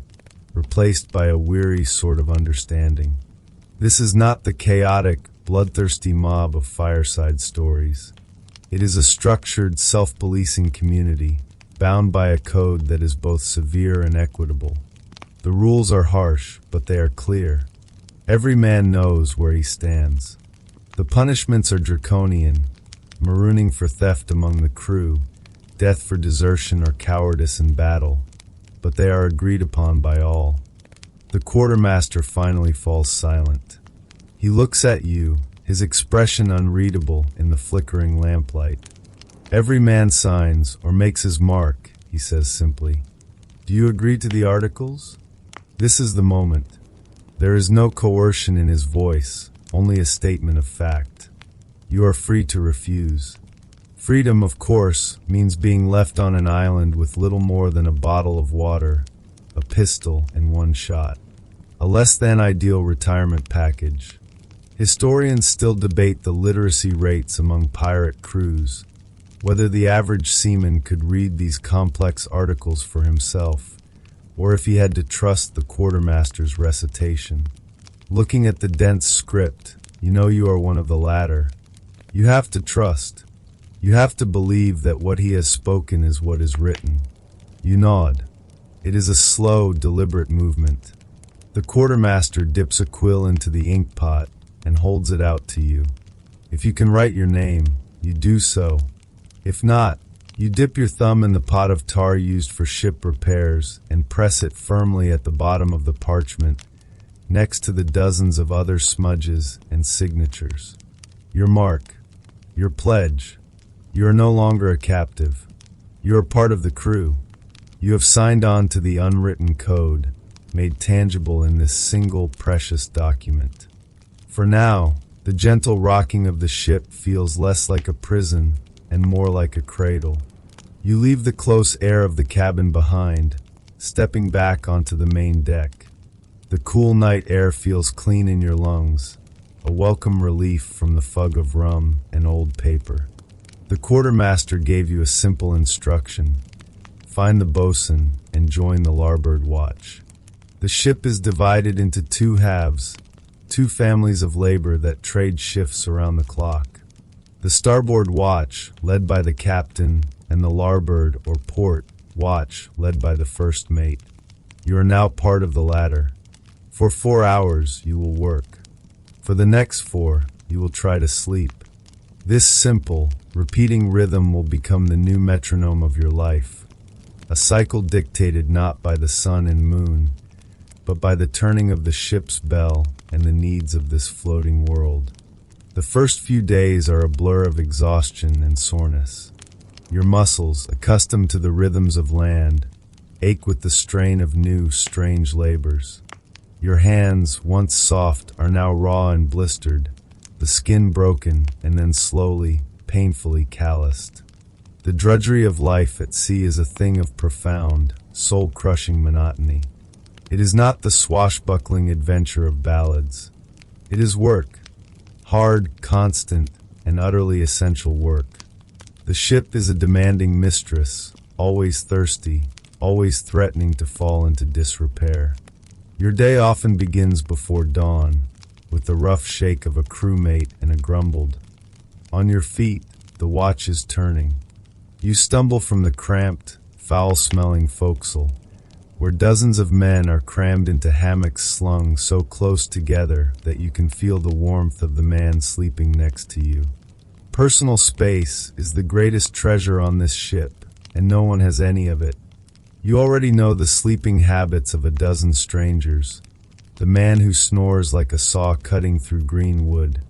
replaced by a weary sort of understanding. This is not the chaotic, bloodthirsty mob of fireside stories. It is a structured, self-policing community, bound by a code that is both severe and equitable. The rules are harsh, but they are clear. Every man knows where he stands. The punishments are draconian: marooning for theft among the crew, death for desertion or cowardice in battle, but they are agreed upon by all. The quartermaster finally falls silent. He looks at you, his expression unreadable in the flickering lamplight. "Every man signs or makes his mark," he says simply. "Do you agree to the articles?" This is the moment. There is no coercion in his voice, only a statement of fact. You are free to refuse. Freedom, of course, means being left on an island with little more than a bottle of water, a pistol, and one shot. A less than ideal retirement package. Historians still debate the literacy rates among pirate crews, whether the average seaman could read these complex articles for himself, or if he had to trust the quartermaster's recitation. Looking at the dense script, you know you are one of the latter. You have to trust. You have to believe that what he has spoken is what is written. You nod. It is a slow, deliberate movement. The quartermaster dips a quill into the ink pot and holds it out to you. If you can write your name, you do so. If not, you dip your thumb in the pot of tar used for ship repairs and press it firmly at the bottom of the parchment, next to the dozens of other smudges and signatures. Your mark. Your pledge. You are no longer a captive. You are part of the crew. You have signed on to the unwritten code, made tangible in this single precious document. For now, the gentle rocking of the ship feels less like a prison and more like a cradle. You leave the close air of the cabin behind, stepping back onto the main deck. The cool night air feels clean in your lungs, a welcome relief from the fug of rum and old paper. The quartermaster gave you a simple instruction: find the bosun and join the larboard watch. The ship is divided into two halves, two families of labor that trade shifts around the clock. The starboard watch, led by the captain, and the larboard or port watch, led by the first mate. You are now part of the latter. For 4 hours, you will work. For the next 4, you will try to sleep. This simple, repeating rhythm will become the new metronome of your life, a cycle dictated not by the sun and moon, but by the turning of the ship's bell and the needs of this floating world. The first few days are a blur of exhaustion and soreness. Your muscles, accustomed to the rhythms of land, ache with the strain of new, strange labors. Your hands, once soft, are now raw and blistered, the skin broken and then slowly, painfully calloused. The drudgery of life at sea is a thing of profound, soul-crushing monotony. It is not the swashbuckling adventure of ballads. It is work. Hard, constant, and utterly essential work. The ship is a demanding mistress, always thirsty, always threatening to fall into disrepair. Your day often begins before dawn, with the rough shake of a crewmate and a grumbled. On your feet, the watch is turning. You stumble from the cramped, foul-smelling forecastle, where dozens of men are crammed into hammocks slung so close together that you can feel the warmth of the man sleeping next to you. Personal space is the greatest treasure on this ship, and no one has any of it. You already know the sleeping habits of a dozen strangers: the man who snores like a saw cutting through green wood,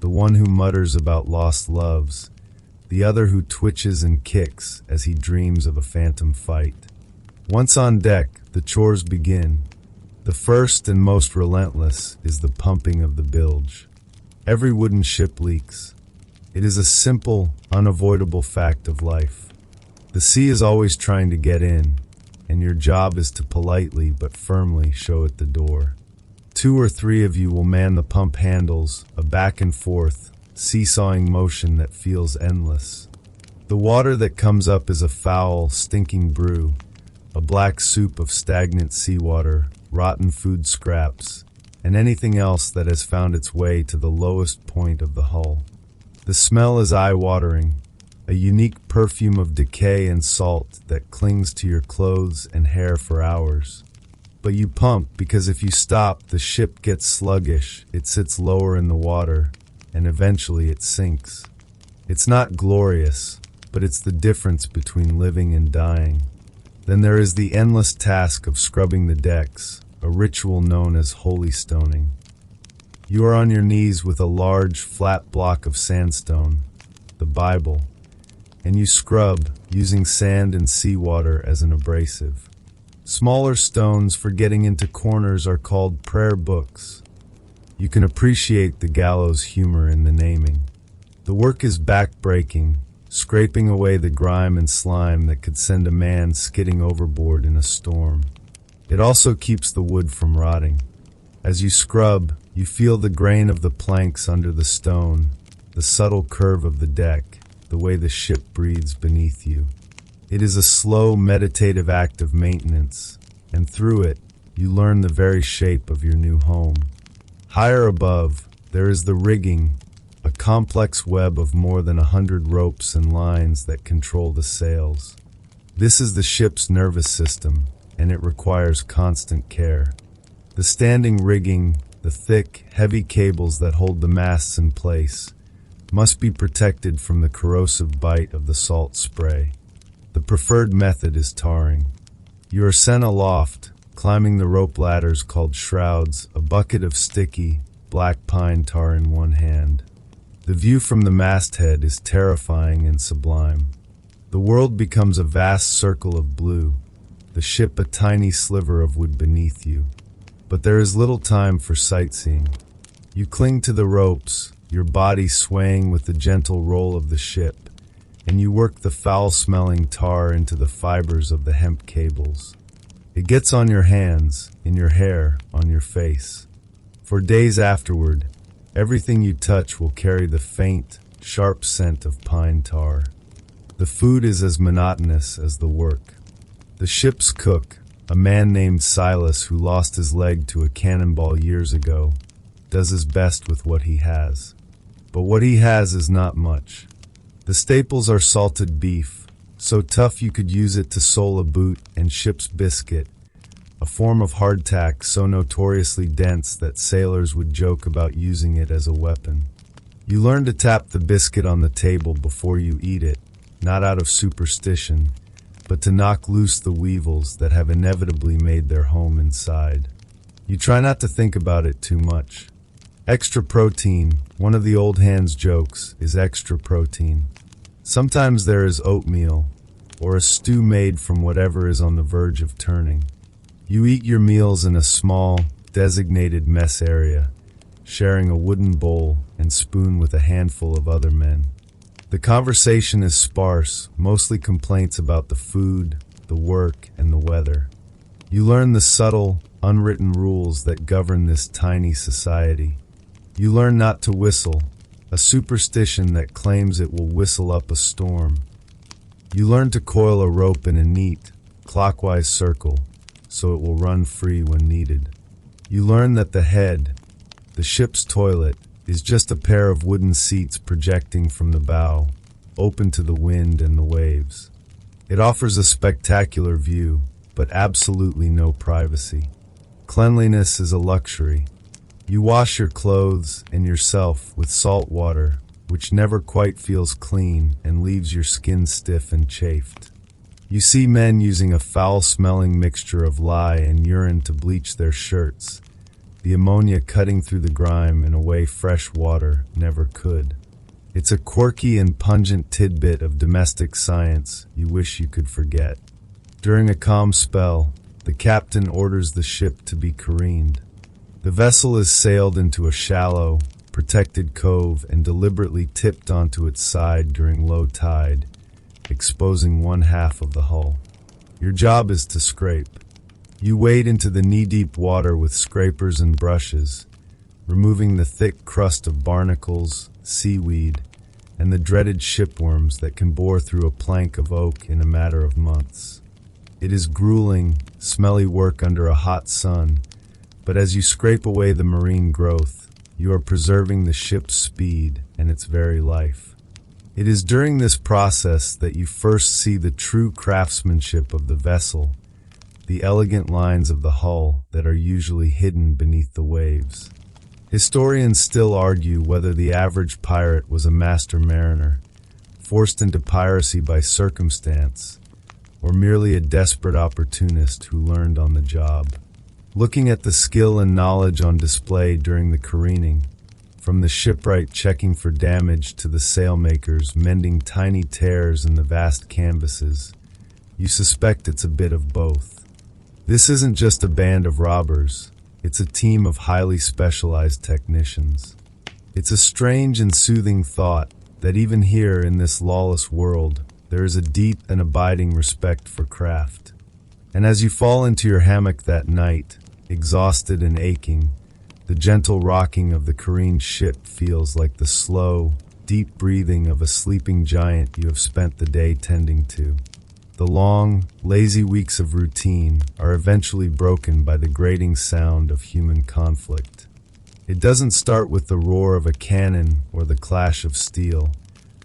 the one who mutters about lost loves, the other who twitches and kicks as he dreams of a phantom fight. Once on deck, the chores begin. The first and most relentless is the pumping of the bilge. Every wooden ship leaks. It is a simple, unavoidable fact of life. The sea is always trying to get in, and your job is to politely but firmly show it the door. 2 or 3 of you will man the pump handles, a back and forth, seesawing motion that feels endless. The water that comes up is a foul, stinking brew, a black soup of stagnant seawater, rotten food scraps, and anything else that has found its way to the lowest point of the hull. The smell is eye-watering, a unique perfume of decay and salt that clings to your clothes and hair for hours. But you pump because if you stop, the ship gets sluggish, it sits lower in the water, and eventually it sinks. It's not glorious, but it's the difference between living and dying. Then there is the endless task of scrubbing the decks, a ritual known as holy stoning. You are on your knees with a large, flat block of sandstone, the Bible, and you scrub, using sand and seawater as an abrasive. Smaller stones for getting into corners are called prayer books. You can appreciate the gallows humor in the naming. The work is back-breaking, scraping away the grime and slime that could send a man skidding overboard in a storm. It also keeps the wood from rotting. As you scrub, you feel the grain of the planks under the stone, the subtle curve of the deck, the way the ship breathes beneath you. It is a slow, meditative act of maintenance, and through it, you learn the very shape of your new home. Higher above, there is the rigging, a complex web of more than 100 ropes and lines that control the sails. This is the ship's nervous system, and it requires constant care. The standing rigging, the thick, heavy cables that hold the masts in place, must be protected from the corrosive bite of the salt spray. The preferred method is tarring. You are sent aloft, climbing the rope ladders called shrouds, a bucket of sticky, black pine tar in one hand. The view from the masthead is terrifying and sublime. The world becomes a vast circle of blue, the ship a tiny sliver of wood beneath you. But there is little time for sightseeing. You cling to the ropes, your body swaying with the gentle roll of the ship, and you work the foul-smelling tar into the fibers of the hemp cables. It gets on your hands, in your hair, on your face. For days afterward, everything you touch will carry the faint, sharp scent of pine tar. The food is as monotonous as the work. The ship's cook, a man named Silas who lost his leg to a cannonball years ago, does his best with what he has. But what he has is not much. The staples are salted beef, so tough you could use it to sole a boot, and ship's biscuit, a form of hardtack so notoriously dense that sailors would joke about using it as a weapon. You learn to tap the biscuit on the table before you eat it, not out of superstition, but to knock loose the weevils that have inevitably made their home inside. You try not to think about it too much. Extra protein, one of the old hands' jokes, is extra protein. Sometimes there is oatmeal, or a stew made from whatever is on the verge of turning. You eat your meals in a small, designated mess area, sharing a wooden bowl and spoon with a handful of other men. The conversation is sparse, mostly complaints about the food, the work, and the weather. You learn the subtle, unwritten rules that govern this tiny society. You learn not to whistle, a superstition that claims it will whistle up a storm. You learn to coil a rope in a neat, clockwise circle, so it will run free when needed. You learn that the head, the ship's toilet, is just a pair of wooden seats projecting from the bow, open to the wind and the waves. It offers a spectacular view, but absolutely no privacy. Cleanliness is a luxury. You wash your clothes and yourself with salt water, which never quite feels clean and leaves your skin stiff and chafed. You see men using a foul-smelling mixture of lye and urine to bleach their shirts, the ammonia cutting through the grime in a way fresh water never could. It's a quirky and pungent tidbit of domestic science you wish you could forget. During a calm spell, the captain orders the ship to be careened. The vessel is sailed into a shallow, protected cove and deliberately tipped onto its side during low tide, exposing one half of the hull. Your job is to scrape. You wade into the knee-deep water with scrapers and brushes, removing the thick crust of barnacles, seaweed, and the dreaded shipworms that can bore through a plank of oak in a matter of months. It is grueling, smelly work under a hot sun, but as you scrape away the marine growth, you are preserving the ship's speed and its very life. It is during this process that you first see the true craftsmanship of the vessel, the elegant lines of the hull that are usually hidden beneath the waves. Historians still argue whether the average pirate was a master mariner, forced into piracy by circumstance, or merely a desperate opportunist who learned on the job. Looking at the skill and knowledge on display during the careening, from the shipwright checking for damage to the sailmakers mending tiny tears in the vast canvases, you suspect it's a bit of both. This isn't just a band of robbers. It's a team of highly specialized technicians. It's a strange and soothing thought that even here in this lawless world, there is a deep and abiding respect for craft. And as you fall into your hammock that night, exhausted and aching, the gentle rocking of the careened ship feels like the slow, deep breathing of a sleeping giant you have spent the day tending to. The long, lazy weeks of routine are eventually broken by the grating sound of human conflict. It doesn't start with the roar of a cannon or the clash of steel,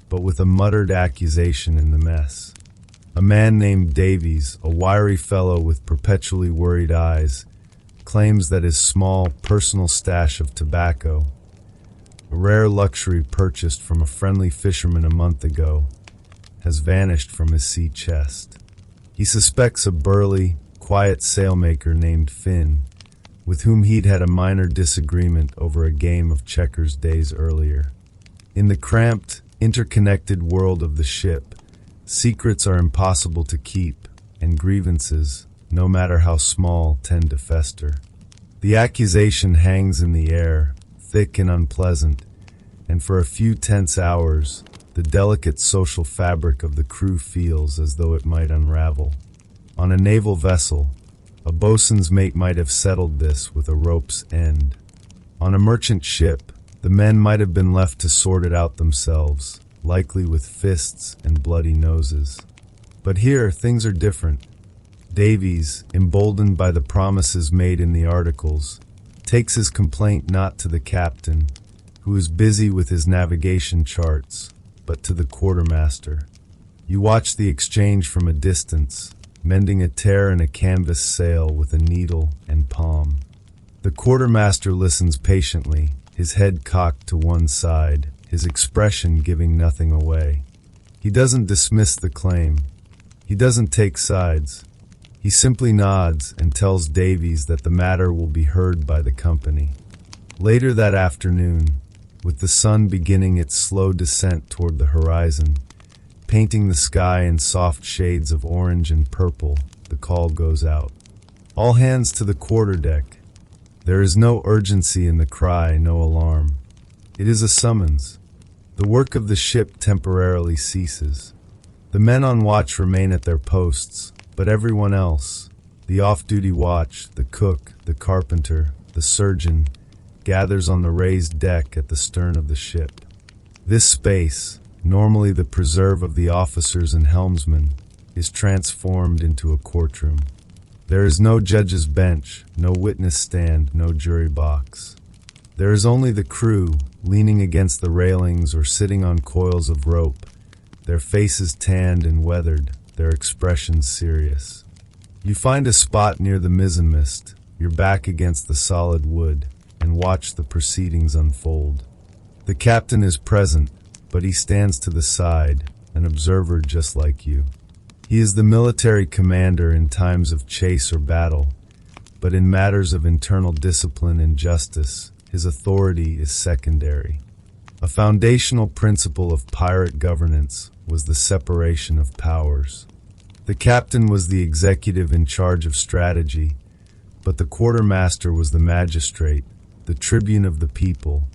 but with a muttered accusation in the mess. A man named Davies, a wiry fellow with perpetually worried eyes, claims that his small, personal stash of tobacco, a rare luxury purchased from a friendly fisherman a month ago, has vanished from his sea chest. He suspects a burly, quiet sailmaker named Finn, with whom he'd had a minor disagreement over a game of checkers days earlier. In the cramped, interconnected world of the ship, secrets are impossible to keep, and grievances, no matter how small, tend to fester. The accusation hangs in the air, thick and unpleasant, and for a few tense hours, the delicate social fabric of the crew feels as though it might unravel. On a naval vessel, a boatswain's mate might have settled this with a rope's end. On a merchant ship, the men might have been left to sort it out themselves, likely with fists and bloody noses. But here, things are different. Davies, emboldened by the promises made in the articles, takes his complaint not to the captain, who is busy with his navigation charts, but to the quartermaster. You watch the exchange from a distance, mending a tear in a canvas sail with a needle and palm. The quartermaster listens patiently, his head cocked to one side, his expression giving nothing away. He doesn't dismiss the claim. He doesn't take sides. He simply nods and tells Davies that the matter will be heard by the company. Later that afternoon, with the sun beginning its slow descent toward the horizon, painting the sky in soft shades of orange and purple, the call goes out. All hands to the quarterdeck. There is no urgency in the cry, no alarm. It is a summons. The work of the ship temporarily ceases. The men on watch remain at their posts, but everyone else, the off-duty watch, the cook, the carpenter, the surgeon, gathers on the raised deck at the stern of the ship. This space, normally the preserve of the officers and helmsmen, is transformed into a courtroom. There is no judge's bench, no witness stand, no jury box. There is only the crew, leaning against the railings or sitting on coils of rope, their faces tanned and weathered, their expressions serious. You find a spot near the mizzenmast, your back against the solid wood, and watch the proceedings unfold. The captain is present, but he stands to the side, an observer just like you. He is the military commander in times of chase or battle, but in matters of internal discipline and justice, his authority is secondary. A foundational principle of pirate governance was the separation of powers. The captain was the executive in charge of strategy, but the quartermaster was the magistrate, the tribune of the people,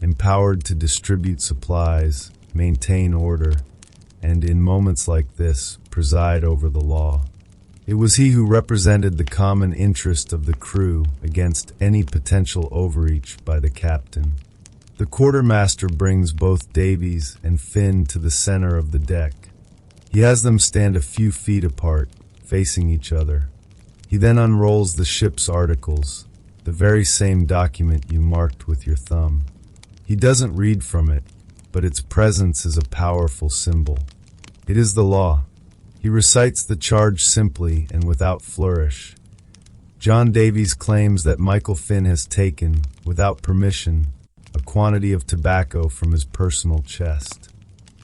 empowered to distribute supplies, maintain order, and in moments like this, preside over the law. It was he who represented the common interest of the crew against any potential overreach by the captain. The quartermaster brings both Davies and Finn to the center of the deck. He has them stand a few feet apart, facing each other. He then unrolls the ship's articles, the very same document you marked with your thumb. He doesn't read from it, but its presence is a powerful symbol. It is the law. He recites the charge simply and without flourish. John Davies claims that Michael Finn has taken, without permission, a quantity of tobacco from his personal chest.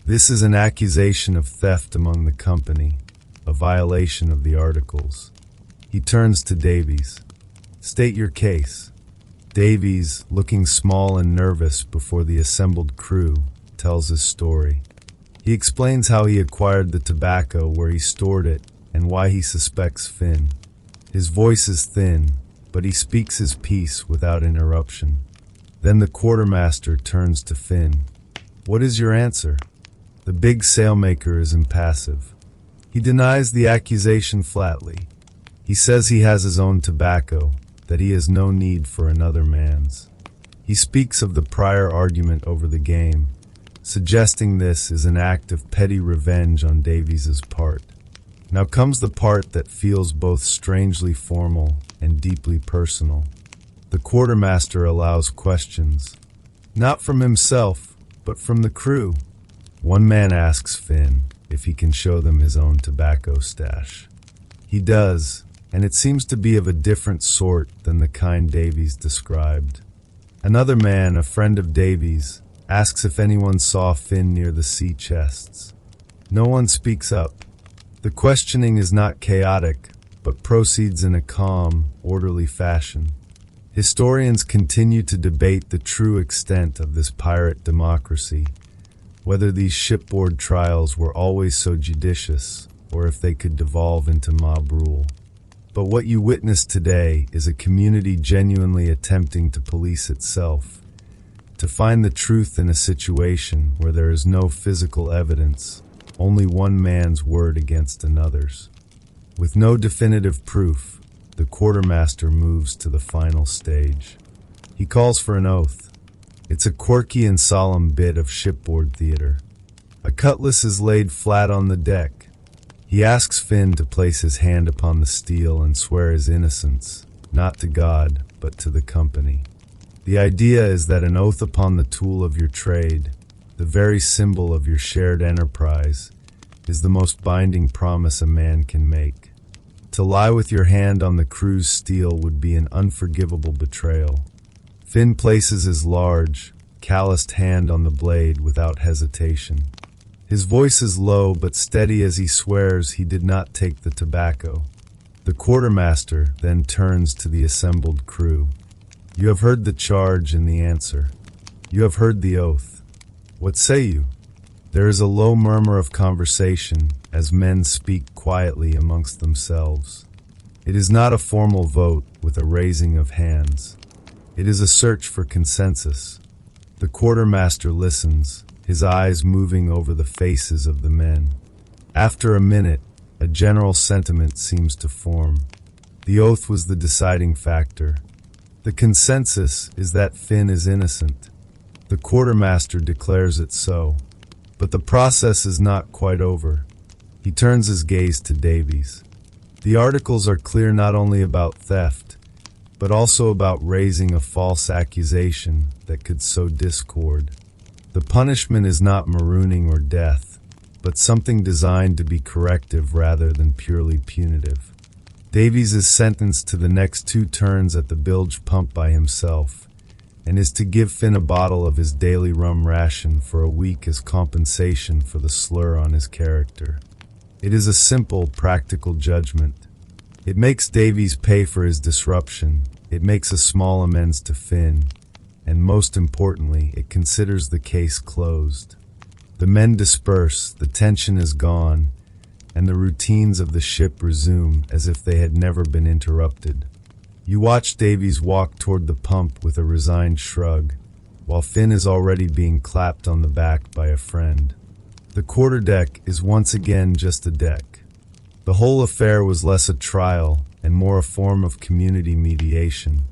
This is an accusation of theft among the company, a violation of the articles. He turns to Davies. State your case. Davies, looking small and nervous before the assembled crew, tells his story. He explains how he acquired the tobacco, where he stored it, and why he suspects Finn. His voice is thin, but he speaks his piece without interruption. Then the quartermaster turns to Finn. What is your answer? The big sailmaker is impassive. He denies the accusation flatly. He says he has his own tobacco, that he has no need for another man's. He speaks of the prior argument over the game, suggesting this is an act of petty revenge on Davies's part. Now comes the part that feels both strangely formal and deeply personal. The quartermaster allows questions, not from himself, but from the crew. One man asks Finn if he can show them his own tobacco stash. He does, and it seems to be of a different sort than the kind Davies described. Another man, a friend of Davies, asks if anyone saw Finn near the sea chests. No one speaks up. The questioning is not chaotic, but proceeds in a calm, orderly fashion. Historians continue to debate the true extent of this pirate democracy, whether these shipboard trials were always so judicious, or if they could devolve into mob rule. But what you witness today is a community genuinely attempting to police itself, to find the truth in a situation where there is no physical evidence, only one man's word against another's. With no definitive proof, the quartermaster moves to the final stage. He calls for an oath. It's a quirky and solemn bit of shipboard theater. A cutlass is laid flat on the deck. He asks Finn to place his hand upon the steel and swear his innocence, not to God, but to the company. The idea is that an oath upon the tool of your trade, the very symbol of your shared enterprise, is the most binding promise a man can make. To lie with your hand on the crew's steel would be an unforgivable betrayal. Finn places his large, calloused hand on the blade without hesitation. His voice is low but steady as he swears he did not take the tobacco. The quartermaster then turns to the assembled crew. You have heard the charge and the answer. You have heard the oath. What say you? There is a low murmur of conversation as men speak quietly amongst themselves. It is not a formal vote with a raising of hands. It is a search for consensus. The quartermaster listens, his eyes moving over the faces of the men. After a minute, a general sentiment seems to form. The oath was the deciding factor. The consensus is that Finn is innocent. The quartermaster declares it so. But the process is not quite over. He turns his gaze to Davies. The articles are clear not only about theft, but also about raising a false accusation that could sow discord. The punishment is not marooning or death, but something designed to be corrective rather than purely punitive. Davies is sentenced to the next 2 turns at the bilge pump by himself, and is to give Finn a bottle of his daily rum ration for a week as compensation for the slur on his character. It is a simple, practical judgment. It makes Davies pay for his disruption, it makes a small amends to Finn, and most importantly, it considers the case closed. The men disperse, the tension is gone, and the routines of the ship resume as if they had never been interrupted. You watch Davies walk toward the pump with a resigned shrug, while Finn is already being clapped on the back by a friend. The quarterdeck is once again just a deck. The whole affair was less a trial and more a form of community mediation,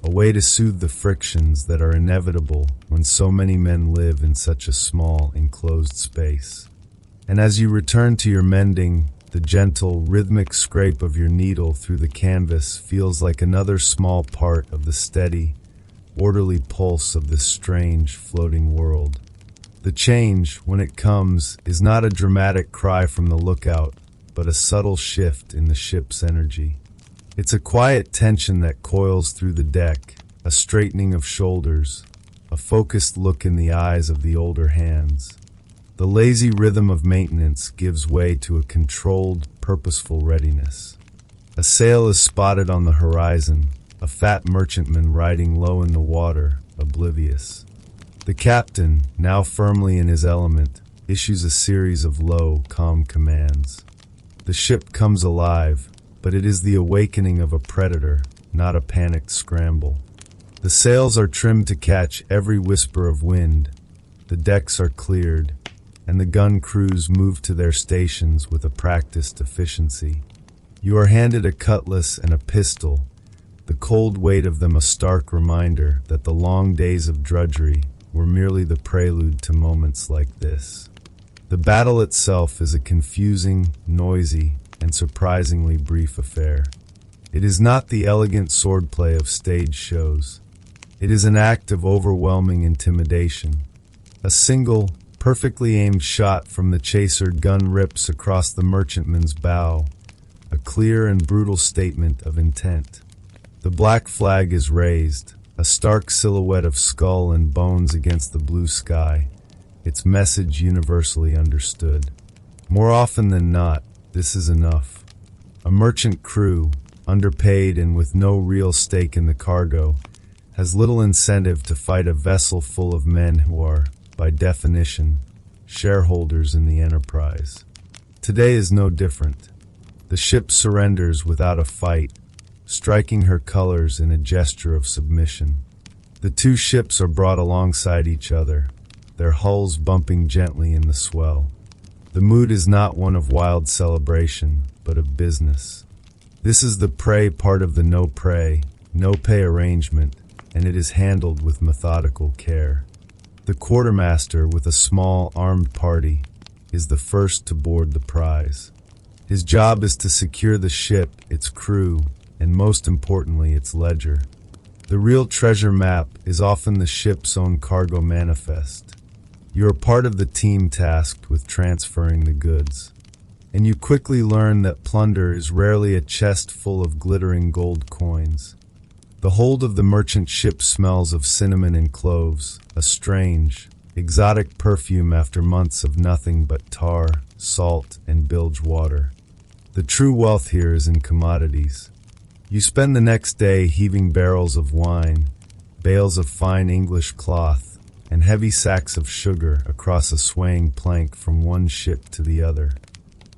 a way to soothe the frictions that are inevitable when so many men live in such a small, enclosed space. And as you return to your mending, the gentle, rhythmic scrape of your needle through the canvas feels like another small part of the steady, orderly pulse of this strange, floating world. The change, when it comes, is not a dramatic cry from the lookout, but a subtle shift in the ship's energy. It's a quiet tension that coils through the deck, a straightening of shoulders, a focused look in the eyes of the older hands. The lazy rhythm of maintenance gives way to a controlled, purposeful readiness. A sail is spotted on the horizon, a fat merchantman riding low in the water, oblivious. The captain, now firmly in his element, issues a series of low, calm commands. The ship comes alive, but it is the awakening of a predator, not a panicked scramble. The sails are trimmed to catch every whisper of wind, the decks are cleared, and the gun crews move to their stations with a practiced efficiency. You are handed a cutlass and a pistol, the cold weight of them a stark reminder that the long days of drudgery were merely the prelude to moments like this. The battle itself is a confusing, noisy, and surprisingly brief affair. It is not the elegant swordplay of stage shows. It is an act of overwhelming intimidation. A single, perfectly aimed shot from the chaser gun rips across the merchantman's bow, a clear and brutal statement of intent. The black flag is raised, a stark silhouette of skull and bones against the blue sky, its message universally understood. More often than not, this is enough. A merchant crew, underpaid and with no real stake in the cargo, has little incentive to fight a vessel full of men who are, by definition, shareholders in the enterprise. Today is no different. The ship surrenders without a fight, striking her colors in a gesture of submission. The two ships are brought alongside each other, their hulls bumping gently in the swell. The mood is not one of wild celebration, but of business. This is the prey part of the no-pay arrangement, and it is handled with methodical care. The quartermaster, with a small, armed party, is the first to board the prize. His job is to secure the ship, its crew, and most importantly, its ledger. The real treasure map is often the ship's own cargo manifest. You are part of the team tasked with transferring the goods, and you quickly learn that plunder is rarely a chest full of glittering gold coins. The hold of the merchant ship smells of cinnamon and cloves, a strange, exotic perfume after months of nothing but tar, salt, and bilge water. The true wealth here is in commodities. You spend the next day heaving barrels of wine, bales of fine English cloth, and heavy sacks of sugar across a swaying plank from one ship to the other.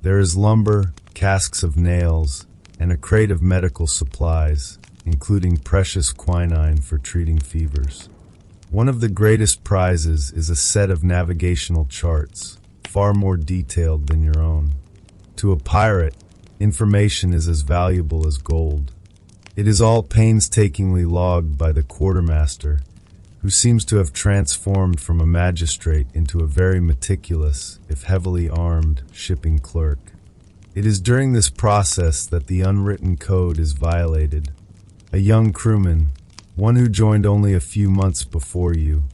There is lumber, casks of nails, and a crate of medical supplies, including precious quinine for treating fevers. One of the greatest prizes is a set of navigational charts, far more detailed than your own. To a pirate, information is as valuable as gold. It is all painstakingly logged by the quartermaster, who seems to have transformed from a magistrate into a very meticulous, if heavily armed, shipping clerk. It is during this process that the unwritten code is violated. A young crewman, one who joined only a few months before you,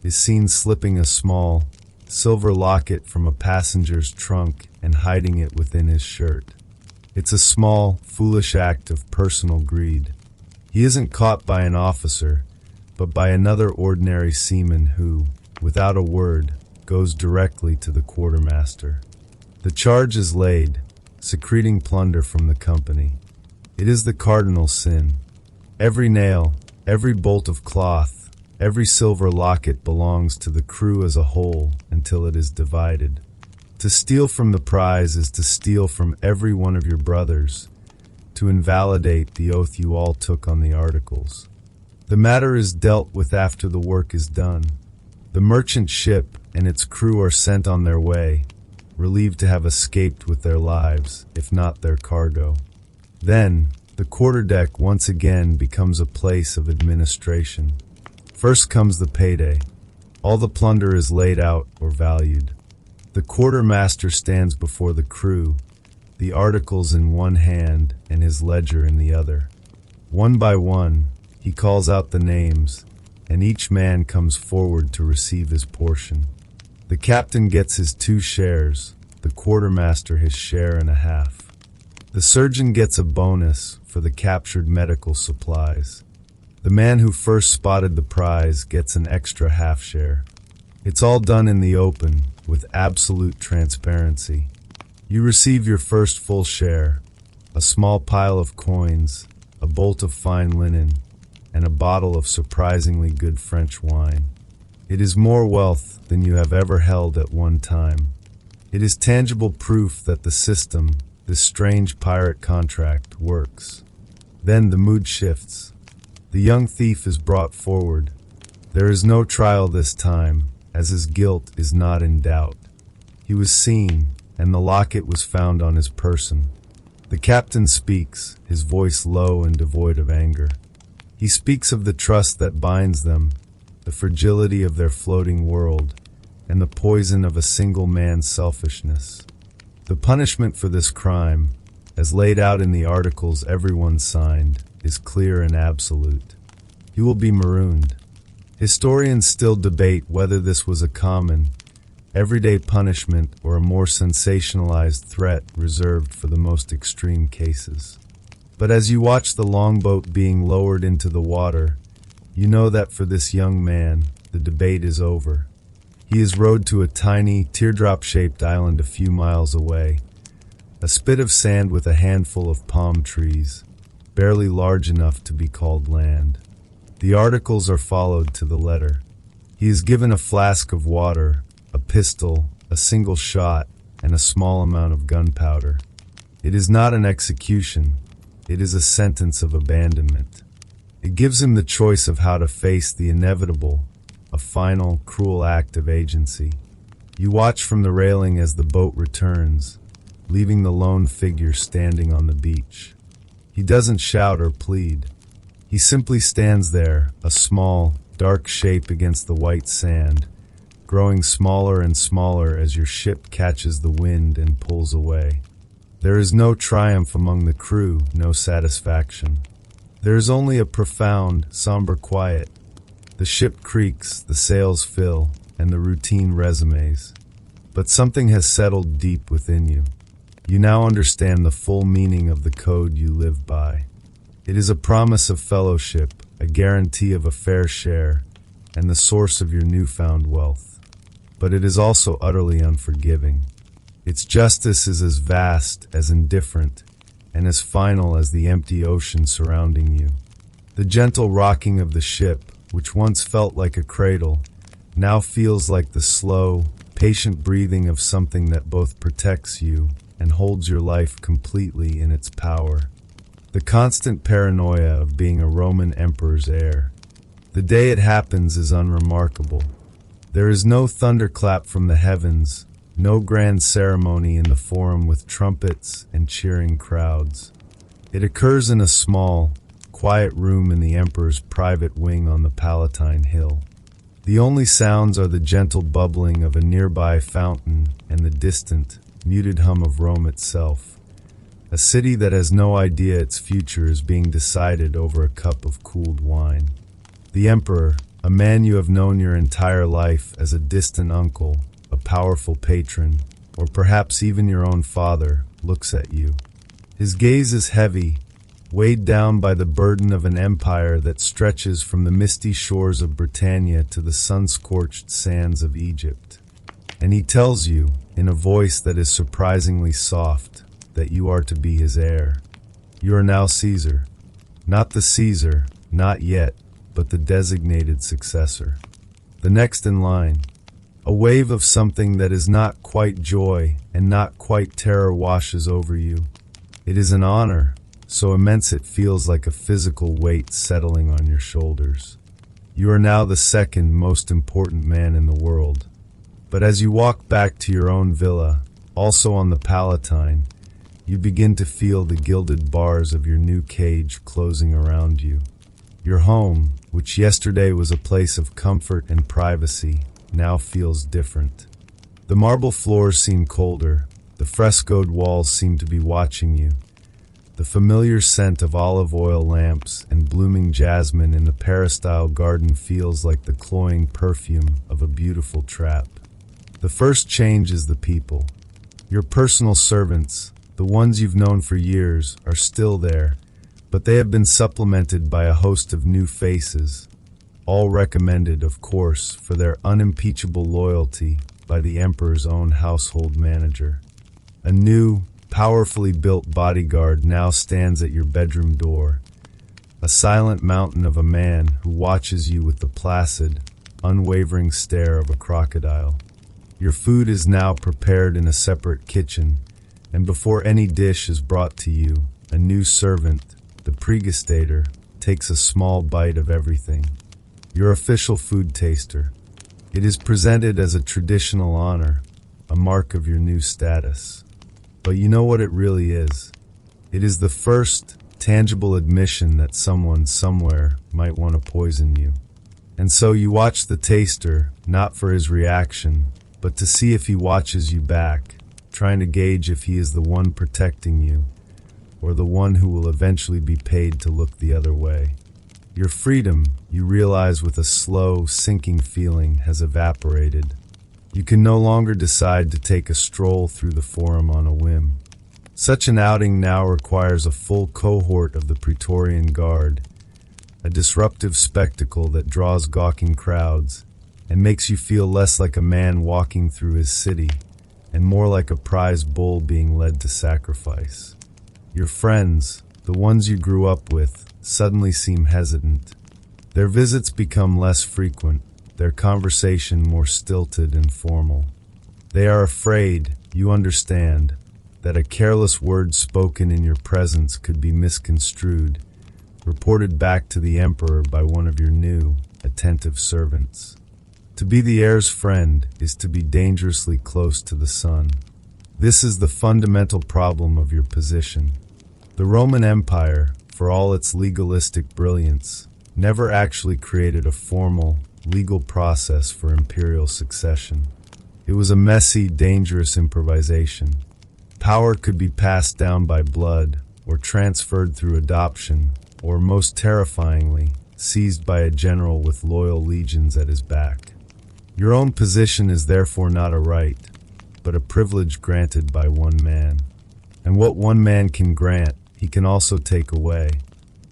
is seen slipping a small, silver locket from a passenger's trunk and hiding it within his shirt. It's a small, foolish act of personal greed. He isn't caught by an officer, but by another ordinary seaman who, without a word, goes directly to the quartermaster. The charge is laid, secreting plunder from the company. It is the cardinal sin. Every nail, every bolt of cloth, every silver locket belongs to the crew as a whole until it is divided. To steal from the prize is to steal from every one of your brothers, to invalidate the oath you all took on the articles. The matter is dealt with after the work is done. The merchant ship, and its crew are sent on their way, relieved to have escaped with their lives, if not their cargo. Then, the quarterdeck once again becomes a place of administration. First comes the payday. All the plunder is laid out or valued. The quartermaster stands before the crew, the articles in one hand and his ledger in the other. One by one, he calls out the names, and each man comes forward to receive his portion. The captain gets his 2 shares, the quartermaster his share and a half. The surgeon gets a bonus for the captured medical supplies. The man who first spotted the prize gets an extra half share. It's all done in the open, with absolute transparency. You receive your first full share, a small pile of coins, a bolt of fine linen, and a bottle of surprisingly good French wine. It is more wealth than you have ever held at one time. It is tangible proof that the system, this strange pirate contract, works. Then the mood shifts. The young thief is brought forward. There is no trial this time, as his guilt is not in doubt. He was seen, and the locket was found on his person. The captain speaks, his voice low and devoid of anger. He speaks of the trust that binds them, the fragility of their floating world, and the poison of a single man's selfishness. The punishment for this crime, as laid out in the articles everyone signed, is clear and absolute. He will be marooned. Historians still debate whether this was a common, everyday punishment or a more sensationalized threat reserved for the most extreme cases. But as you watch the longboat being lowered into the water, you know that for this young man, the debate is over. He is rowed to a tiny, teardrop-shaped island a few miles away, a spit of sand with a handful of palm trees, barely large enough to be called land. The articles are followed to the letter. He is given a flask of water, a pistol, a single shot, and a small amount of gunpowder. It is not an execution. It is a sentence of abandonment. It gives him the choice of how to face the inevitable, a final, cruel act of agency. You watch from the railing as the boat returns, leaving the lone figure standing on the beach. He doesn't shout or plead. He simply stands there, a small, dark shape against the white sand, growing smaller and smaller as your ship catches the wind and pulls away. There is no triumph among the crew, no satisfaction. There is only a profound, somber quiet. The ship creaks, the sails fill, and the routine resumes. But something has settled deep within you. You now understand the full meaning of the code you live by. It is a promise of fellowship, a guarantee of a fair share, and the source of your newfound wealth. But it is also utterly unforgiving. Its justice is as vast, as indifferent, and as final as the empty ocean surrounding you. The gentle rocking of the ship, which once felt like a cradle, now feels like the slow, patient breathing of something that both protects you and holds your life completely in its power. The constant paranoia of being a Roman emperor's heir. The day it happens is unremarkable. There is no thunderclap from the heavens, no grand ceremony in the forum with trumpets and cheering crowds. It occurs in a small, quiet room in the emperor's private wing on the Palatine Hill. The only sounds are the gentle bubbling of a nearby fountain and the distant, muted hum of Rome itself. A city that has no idea its future is being decided over a cup of cooled wine. The emperor, a man you have known your entire life as a distant uncle, a powerful patron, or perhaps even your own father, looks at you. His gaze is heavy, weighed down by the burden of an empire that stretches from the misty shores of Britannia to the sun-scorched sands of Egypt. And he tells you, in a voice that is surprisingly soft, that you are to be his heir. You are now Caesar. Not the Caesar, not yet, but the designated successor. The next in line. A wave of something that is not quite joy and not quite terror washes over you. It is an honor, so immense it feels like a physical weight settling on your shoulders. You are now the second most important man in the world. But as you walk back to your own villa, also on the Palatine, you begin to feel the gilded bars of your new cage closing around you. Your home, which yesterday was a place of comfort and privacy, now feels different. The marble floors seem colder, the frescoed walls seem to be watching you. The familiar scent of olive oil lamps and blooming jasmine in the peristyle garden feels like the cloying perfume of a beautiful trap. The first change is the people. Your personal servants, the ones you've known for years, are still there, but they have been supplemented by a host of new faces, all recommended, of course, for their unimpeachable loyalty by the Emperor's own household manager. A new, powerfully built bodyguard now stands at your bedroom door, a silent mountain of a man who watches you with the placid, unwavering stare of a crocodile. Your food is now prepared in a separate kitchen, and before any dish is brought to you, a new servant, the pregustator, takes a small bite of everything. Your official food taster. It is presented as a traditional honor, a mark of your new status. But you know what it really is? It is the first tangible admission that someone somewhere might want to poison you. And so you watch the taster, not for his reaction, but to see if he watches you back, trying to gauge if he is the one protecting you, or the one who will eventually be paid to look the other way. Your freedom, you realize with a slow, sinking feeling, has evaporated. You can no longer decide to take a stroll through the forum on a whim. Such an outing now requires a full cohort of the Praetorian Guard, a disruptive spectacle that draws gawking crowds and makes you feel less like a man walking through his city and more like a prize bull being led to sacrifice. Your friends, the ones you grew up with, suddenly seem hesitant. Their visits become less frequent, their conversation more stilted and formal. They are afraid, you understand, that a careless word spoken in your presence could be misconstrued, reported back to the Emperor by one of your new, attentive servants. To be the heir's friend is to be dangerously close to the sun. This is the fundamental problem of your position. The Roman Empire, for all its legalistic brilliance, never actually created a formal, legal process for imperial succession. It was a messy, dangerous improvisation. Power could be passed down by blood, or transferred through adoption, or, most terrifyingly, seized by a general with loyal legions at his back. Your own position is therefore not a right, but a privilege granted by one man. And what one man can grant, he can also take away.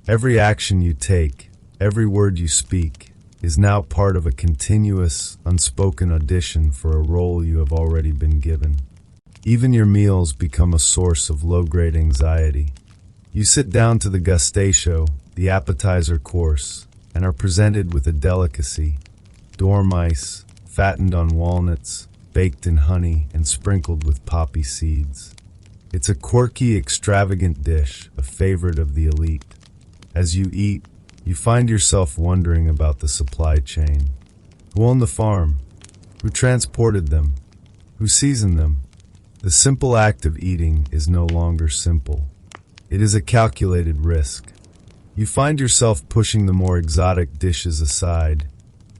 Every action you take, every word you speak, is now part of a continuous, unspoken audition for a role you have already been given. Even your meals become a source of low-grade anxiety. You sit down to the gustatio, the appetizer course, and are presented with a delicacy, dormice, fattened on walnuts, baked in honey, and sprinkled with poppy seeds. It's a quirky, extravagant dish, a favorite of the elite. As you eat, you find yourself wondering about the supply chain. Who owned the farm? Who transported them? Who seasoned them? The simple act of eating is no longer simple. It is a calculated risk. You find yourself pushing the more exotic dishes aside,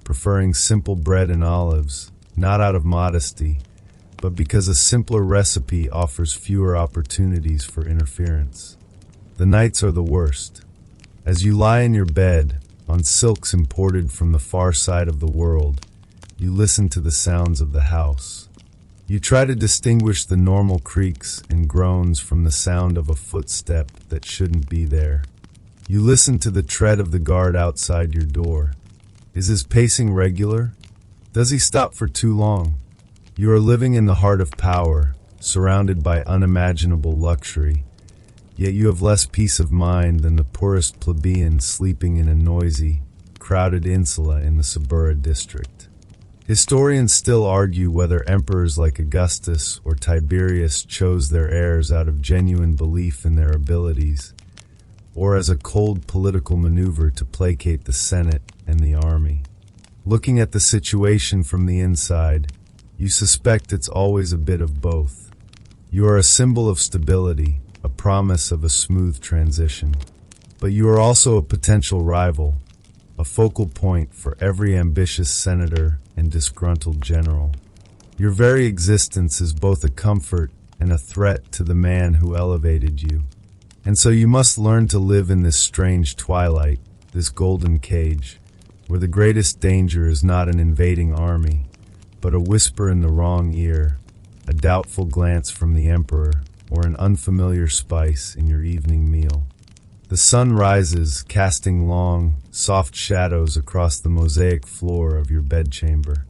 preferring simple bread and olives, not out of modesty, but because a simpler recipe offers fewer opportunities for interference. The nights are the worst. As you lie in your bed, on silks imported from the far side of the world, you listen to the sounds of the house. You try to distinguish the normal creaks and groans from the sound of a footstep that shouldn't be there. You listen to the tread of the guard outside your door. Is his pacing regular? Does he stop for too long? You are living in the heart of power, surrounded by unimaginable luxury, yet you have less peace of mind than the poorest plebeian sleeping in a noisy, crowded insula in the Suburra district. Historians still argue whether emperors like Augustus or Tiberius chose their heirs out of genuine belief in their abilities, or as a cold political maneuver to placate the Senate and the army. Looking at the situation from the inside, You suspect it's always a bit of both. You are a symbol of stability, a promise of a smooth transition. But you are also a potential rival, a focal point for every ambitious senator and disgruntled general. Your very existence is both a comfort and a threat to the man who elevated you. And so you must learn to live in this strange twilight, this golden cage, where the greatest danger is not an invading army, but a whisper in the wrong ear, a doubtful glance from the emperor, or an unfamiliar spice in your evening meal. The sun rises, casting long, soft shadows across the mosaic floor of your bedchamber.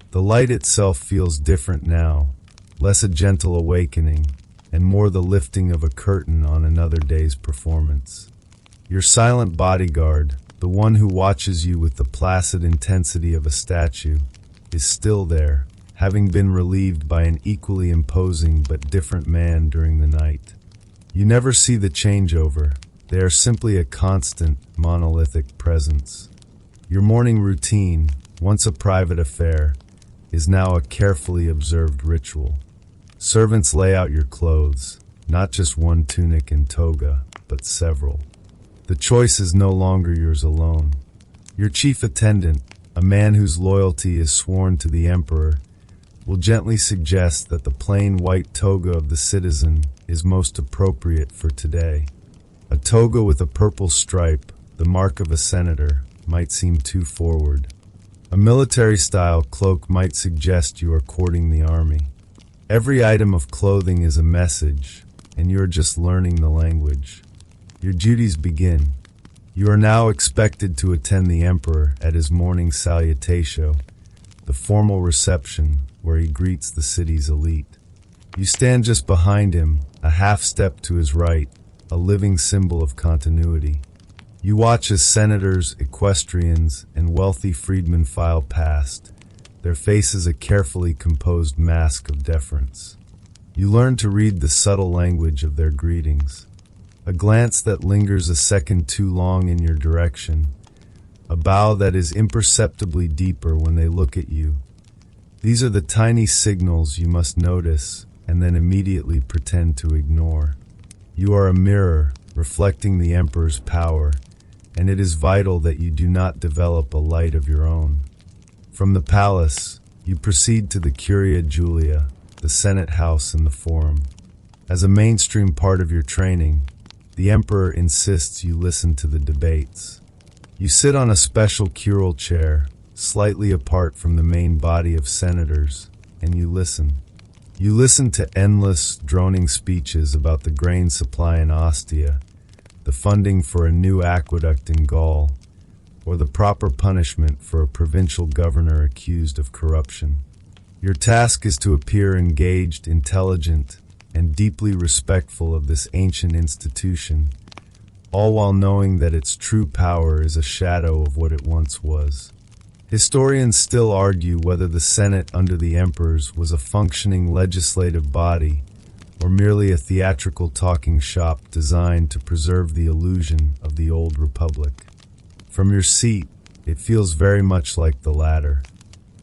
The light itself feels different now, less a gentle awakening, and more the lifting of a curtain on another day's performance. Your silent bodyguard, the one who watches you with the placid intensity of a statue, is still there, having been relieved by an equally imposing but different man during the night. You never see the changeover. They are simply a constant, monolithic presence. Your morning routine, once a private affair, is now a carefully observed ritual. Servants lay out your clothes, not just one tunic and toga, but several. The choice is no longer yours alone. Your chief attendant, a man whose loyalty is sworn to the emperor, will gently suggest that the plain white toga of the citizen is most appropriate for today. A toga with a purple stripe, the mark of a senator, might seem too forward. A military-style cloak might suggest you are courting the army. Every item of clothing is a message, and you are just learning the language. Your duties begin. You are now expected to attend the emperor at his morning salutatio, the formal reception where he greets the city's elite. You stand just behind him, a half step to his right, a living symbol of continuity. You watch as senators, equestrians, and wealthy freedmen file past, their faces a carefully composed mask of deference. You learn to read the subtle language of their greetings, a glance that lingers a second too long in your direction, a bow that is imperceptibly deeper when they look at you. These are the tiny signals you must notice and then immediately pretend to ignore. You are a mirror, reflecting the emperor's power, and it is vital that you do not develop a light of your own. From the palace, you proceed to the Curia Julia, the Senate House and the Forum. As a mainstream part of your training, the emperor insists you listen to the debates. You sit on a special curule chair, slightly apart from the main body of senators, and you listen. You listen to endless, droning speeches about the grain supply in Ostia, the funding for a new aqueduct in Gaul, or the proper punishment for a provincial governor accused of corruption. Your task is to appear engaged, intelligent, and deeply respectful of this ancient institution, all while knowing that its true power is a shadow of what it once was. Historians still argue whether the Senate under the emperors was a functioning legislative body or merely a theatrical talking shop designed to preserve the illusion of the old republic. From your seat, it feels very much like the latter.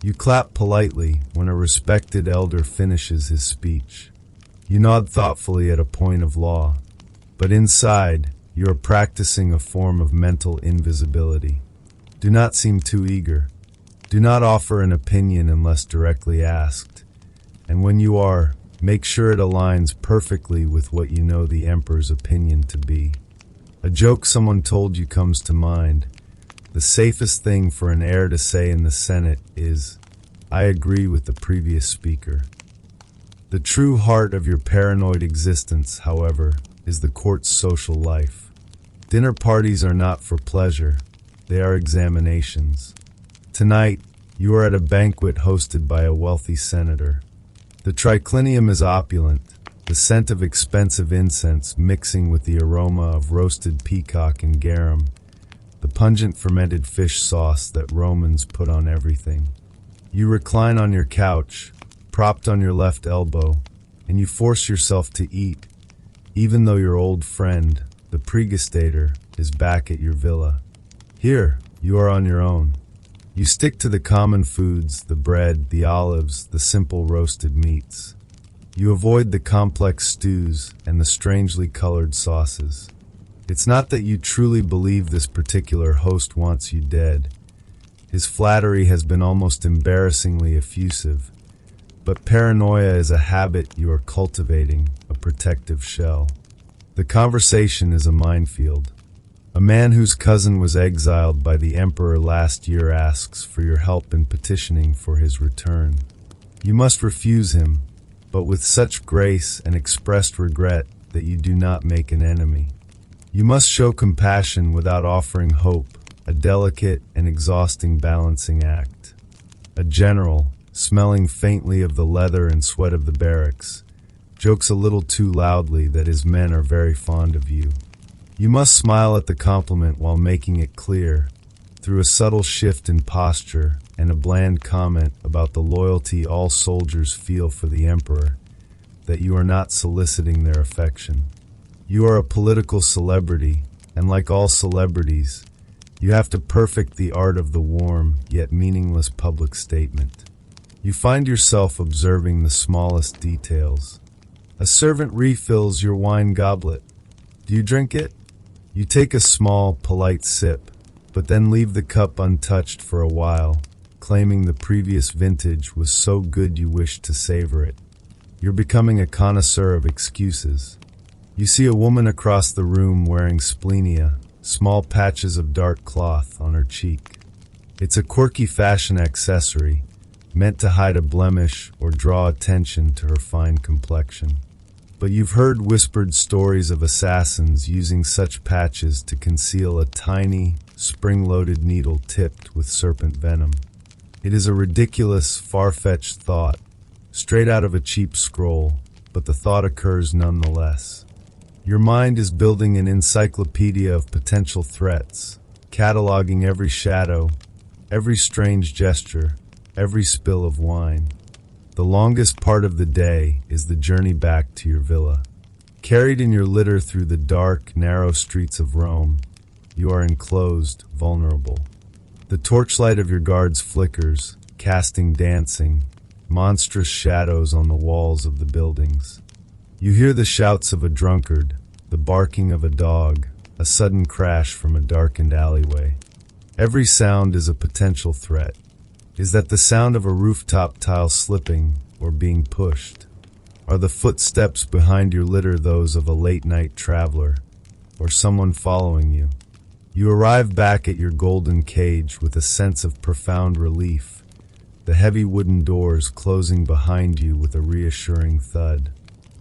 You clap politely when a respected elder finishes his speech. You nod thoughtfully at a point of law, but inside, you are practicing a form of mental invisibility. Do not seem too eager. Do not offer an opinion unless directly asked. And when you are, make sure it aligns perfectly with what you know the emperor's opinion to be. A joke someone told you comes to mind. The safest thing for an heir to say in the Senate is, "I agree with the previous speaker." The true heart of your paranoid existence, however, is the court's social life. Dinner parties are not for pleasure, they are examinations. Tonight, you are at a banquet hosted by a wealthy senator. The triclinium is opulent, the scent of expensive incense mixing with the aroma of roasted peacock and garum, the pungent fermented fish sauce that Romans put on everything. You recline on your couch, propped on your left elbow, and you force yourself to eat, even though your old friend, the pregustator, is back at your villa. Here, you are on your own. You stick to the common foods, the bread, the olives, the simple roasted meats. You avoid the complex stews and the strangely colored sauces. It's not that you truly believe this particular host wants you dead. His flattery has been almost embarrassingly effusive, but paranoia is a habit you are cultivating, a protective shell. The conversation is a minefield. A man whose cousin was exiled by the emperor last year asks for your help in petitioning for his return. You must refuse him, but with such grace and expressed regret that you do not make an enemy. You must show compassion without offering hope, a delicate and exhausting balancing act. A general, smelling faintly of the leather and sweat of the barracks, jokes a little too loudly that his men are very fond of you. You must smile at the compliment while making it clear, through a subtle shift in posture and a bland comment about the loyalty all soldiers feel for the emperor, that you are not soliciting their affection. You are a political celebrity, and like all celebrities, you have to perfect the art of the warm yet meaningless public statement. You find yourself observing the smallest details. A servant refills your wine goblet. Do you drink it? You take a small, polite sip, but then leave the cup untouched for a while, claiming the previous vintage was so good you wish to savor it. You're becoming a connoisseur of excuses. You see a woman across the room wearing splenia, small patches of dark cloth on her cheek. It's a quirky fashion accessory, meant to hide a blemish or draw attention to her fine complexion. But you've heard whispered stories of assassins using such patches to conceal a tiny, spring-loaded needle tipped with serpent venom. It is a ridiculous, far-fetched thought, straight out of a cheap scroll, but the thought occurs nonetheless. Your mind is building an encyclopedia of potential threats, cataloging every shadow, every strange gesture, every spill of wine. The longest part of the day is the journey back to your villa. Carried in your litter through the dark, narrow streets of Rome, you are enclosed, vulnerable. The torchlight of your guards flickers, casting dancing, monstrous shadows on the walls of the buildings. You hear the shouts of a drunkard, the barking of a dog, a sudden crash from a darkened alleyway. Every sound is a potential threat. Is that the sound of a rooftop tile slipping or being pushed? Are the footsteps behind your litter those of a late-night traveler or someone following you? You arrive back at your golden cage with a sense of profound relief, the heavy wooden doors closing behind you with a reassuring thud.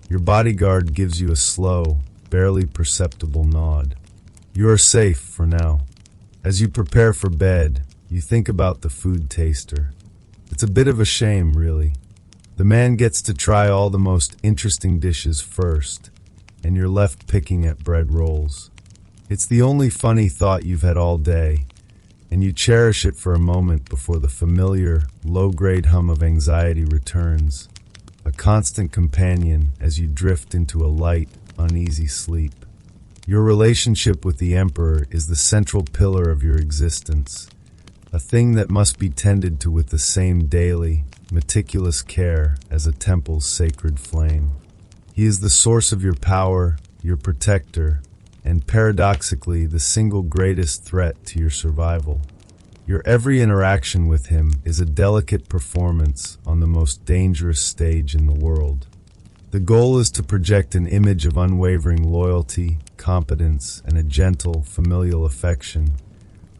Your bodyguard gives you a slow, barely perceptible nod. You are safe for now. As you prepare for bed, you think about the food taster. It's a bit of a shame, really. The man gets to try all the most interesting dishes first, and you're left picking at bread rolls. It's the only funny thought you've had all day, and you cherish it for a moment before the familiar, low-grade hum of anxiety returns, a constant companion as you drift into a light, uneasy sleep. Your relationship with the Emperor is the central pillar of your existence, a thing that must be tended to with the same daily, meticulous care as a temple's sacred flame. He is the source of your power, your protector, and paradoxically the single greatest threat to your survival. Your every interaction with him is a delicate performance on the most dangerous stage in the world. The goal is to project an image of unwavering loyalty, competence, and a gentle, familial affection,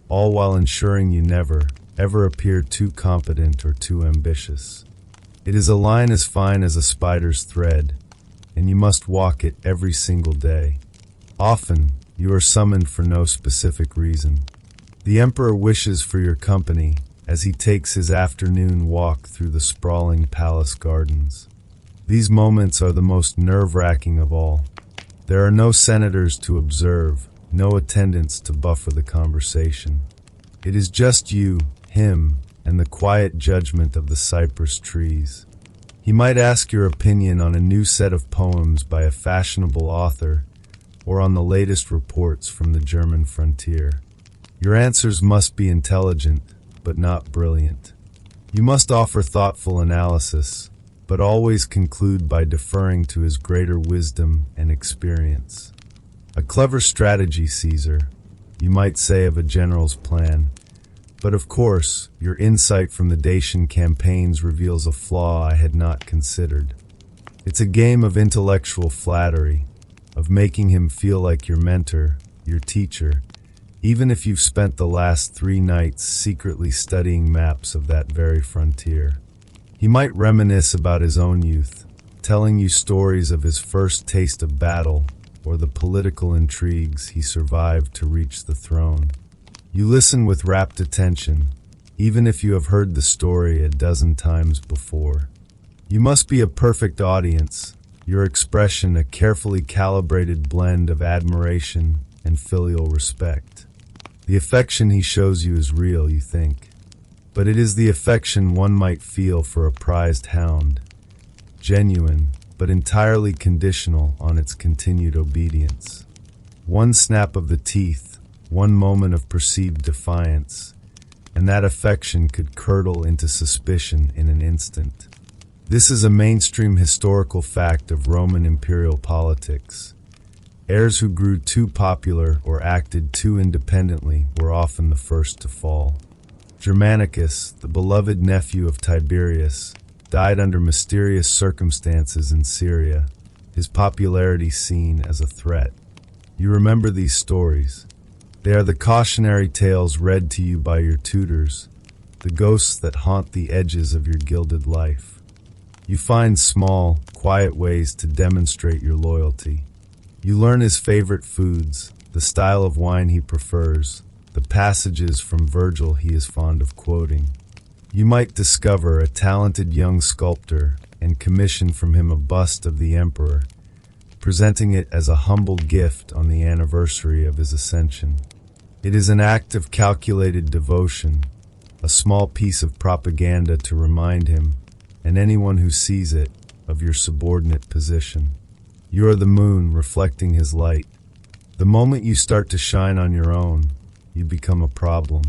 all while ensuring you never, ever appear too competent or too ambitious. It is a line as fine as a spider's thread, and you must walk it every single day. Often, you are summoned for no specific reason. The Emperor wishes for your company as he takes his afternoon walk through the sprawling palace gardens. These moments are the most nerve-wracking of all. There are no senators to observe, no attendants to buffer the conversation. It is just you, him, and the quiet judgment of the cypress trees. He might ask your opinion on a new set of poems by a fashionable author, or on the latest reports from the German frontier. Your answers must be intelligent, but not brilliant. You must offer thoughtful analysis, but always conclude by deferring to his greater wisdom and experience. A clever strategy, Caesar, you might say of a general's plan, but of course, your insight from the Dacian campaigns reveals a flaw I had not considered. It's a game of intellectual flattery, of making him feel like your mentor, your teacher, even if you've spent the last 3 nights secretly studying maps of that very frontier. He might reminisce about his own youth, telling you stories of his first taste of battle or the political intrigues he survived to reach the throne. You listen with rapt attention, even if you have heard the story a dozen times before. You must be a perfect audience, your expression a carefully calibrated blend of admiration and filial respect. The affection he shows you is real, you think, but it is the affection one might feel for a prized hound, genuine, but entirely conditional on its continued obedience. One snap of the teeth, one moment of perceived defiance, and that affection could curdle into suspicion in an instant. This is a mainstream historical fact of Roman imperial politics. Heirs who grew too popular or acted too independently were often the first to fall. Germanicus, the beloved nephew of Tiberius, died under mysterious circumstances in Syria, his popularity seen as a threat. You remember these stories. They are the cautionary tales read to you by your tutors, the ghosts that haunt the edges of your gilded life. You find small, quiet ways to demonstrate your loyalty. You learn his favorite foods, the style of wine he prefers, the passages from Virgil he is fond of quoting. You might discover a talented young sculptor and commission from him a bust of the emperor, presenting it as a humble gift on the anniversary of his ascension. It is an act of calculated devotion, a small piece of propaganda to remind him, and anyone who sees it, of your subordinate position. You are the moon reflecting his light. The moment you start to shine on your own, you become a problem.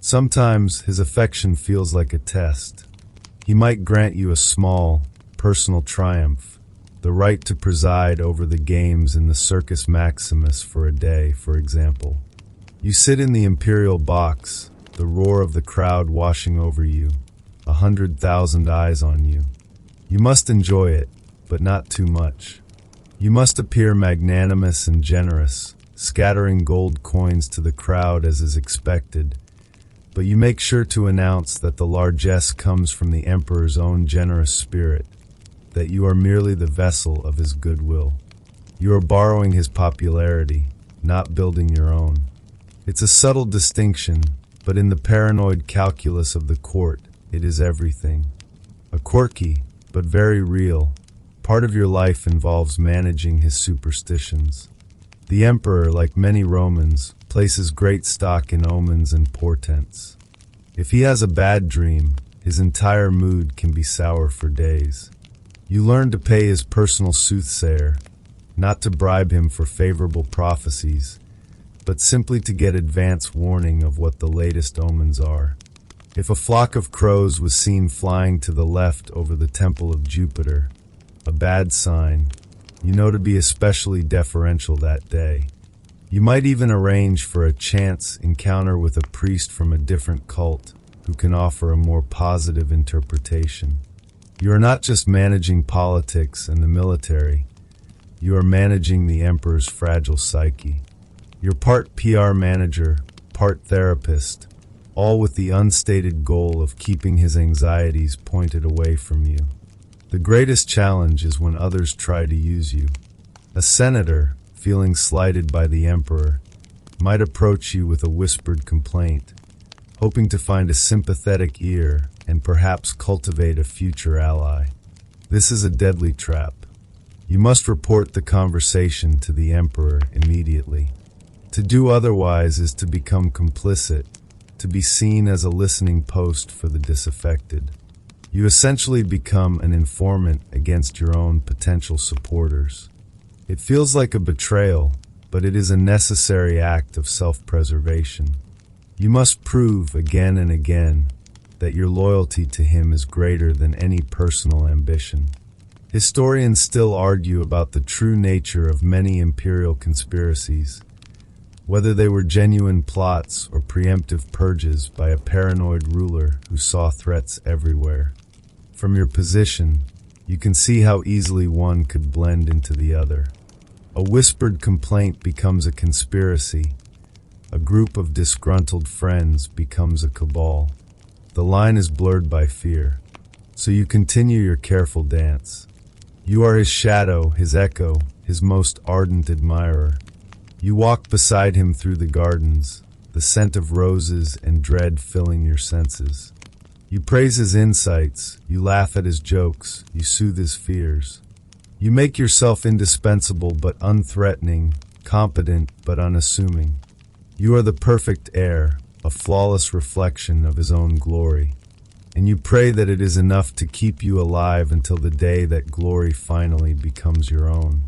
Sometimes his affection feels like a test. He might grant you a small, personal triumph, the right to preside over the games in the Circus Maximus for a day, for example. You sit in the imperial box, the roar of the crowd washing over you, 100,000 eyes on you. You must enjoy it, but not too much. You must appear magnanimous and generous, scattering gold coins to the crowd as is expected, but you make sure to announce that the largesse comes from the emperor's own generous spirit, that you are merely the vessel of his goodwill. You are borrowing his popularity, not building your own. It's a subtle distinction, but in the paranoid calculus of the court, it is everything. A quirky, but very real, part of your life involves managing his superstitions. The emperor, like many Romans, places great stock in omens and portents. If he has a bad dream, his entire mood can be sour for days. You learn to pay his personal soothsayer, not to bribe him for favorable prophecies, but simply to get advance warning of what the latest omens are. If a flock of crows was seen flying to the left over the temple of Jupiter, a bad sign, you know to be especially deferential that day. You might even arrange for a chance encounter with a priest from a different cult who can offer a more positive interpretation. You are not just managing politics and the military, you are managing the emperor's fragile psyche. You're part PR manager, part therapist, all with the unstated goal of keeping his anxieties pointed away from you. The greatest challenge is when others try to use you. A senator, feeling slighted by the emperor, might approach you with a whispered complaint, hoping to find a sympathetic ear and perhaps cultivate a future ally. This is a deadly trap. You must report the conversation to the emperor immediately. To do otherwise is to become complicit, to be seen as a listening post for the disaffected. You essentially become an informant against your own potential supporters. It feels like a betrayal, but it is a necessary act of self-preservation. You must prove again and again that your loyalty to him is greater than any personal ambition. Historians still argue about the true nature of many imperial conspiracies, whether they were genuine plots or preemptive purges by a paranoid ruler who saw threats everywhere. From your position, you can see how easily one could blend into the other. A whispered complaint becomes a conspiracy. A group of disgruntled friends becomes a cabal. The line is blurred by fear, so you continue your careful dance. You are his shadow, his echo, his most ardent admirer. You walk beside him through the gardens, the scent of roses and dread filling your senses. You praise his insights, you laugh at his jokes, you soothe his fears. You make yourself indispensable but unthreatening, competent but unassuming. You are the perfect heir, a flawless reflection of his own glory. And you pray that it is enough to keep you alive until the day that glory finally becomes your own.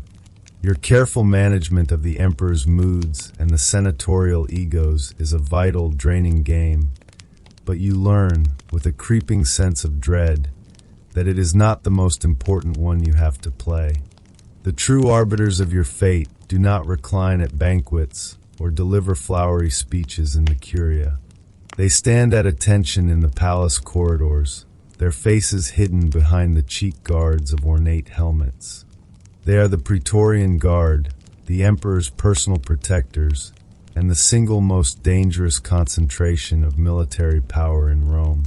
Your careful management of the emperor's moods and the senatorial egos is a vital, draining game, but you learn, with a creeping sense of dread, that it is not the most important one you have to play. The true arbiters of your fate do not recline at banquets or deliver flowery speeches in the curia. They stand at attention in the palace corridors, their faces hidden behind the cheek guards of ornate helmets. They are the Praetorian Guard, the emperor's personal protectors, and the single most dangerous concentration of military power in Rome.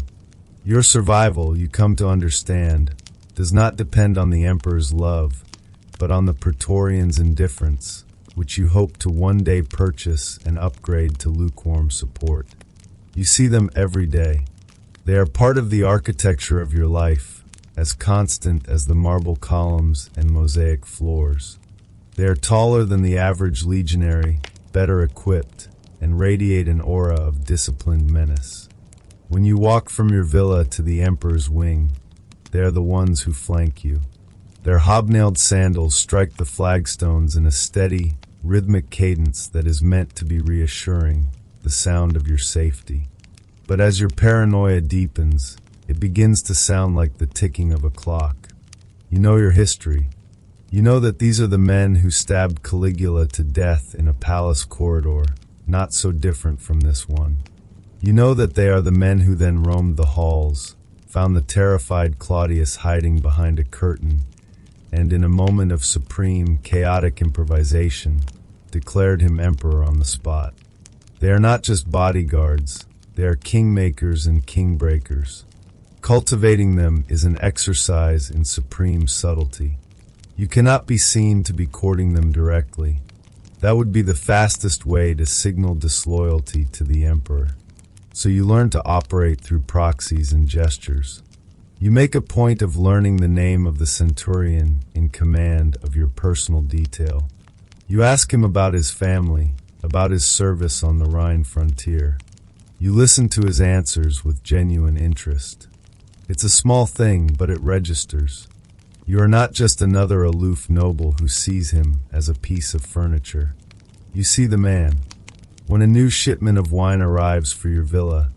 Your survival, you come to understand, does not depend on the emperor's love, but on the Praetorians' indifference, which you hope to one day purchase and upgrade to lukewarm support. You see them every day. They are part of the architecture of your life, as constant as the marble columns and mosaic floors. They are taller than the average legionary, better equipped, and radiate an aura of disciplined menace. When you walk from your villa to the emperor's wing, they are the ones who flank you. Their hobnailed sandals strike the flagstones in a steady, rhythmic cadence that is meant to be reassuring, the sound of your safety. But as your paranoia deepens, it begins to sound like the ticking of a clock. You know your history. You know that these are the men who stabbed Caligula to death in a palace corridor, not so different from this one. You know that they are the men who then roamed the halls, found the terrified Claudius hiding behind a curtain, and in a moment of supreme, chaotic improvisation, declared him emperor on the spot. They are not just bodyguards, they are kingmakers and kingbreakers. Cultivating them is an exercise in supreme subtlety. You cannot be seen to be courting them directly. That would be the fastest way to signal disloyalty to the emperor. So you learn to operate through proxies and gestures. You make a point of learning the name of the centurion in command of your personal detail. You ask him about his family, about his service on the Rhine frontier. You listen to his answers with genuine interest. It's a small thing, but it registers. You are not just another aloof noble who sees him as a piece of furniture. You see the man. When a new shipment of wine arrives for your villa,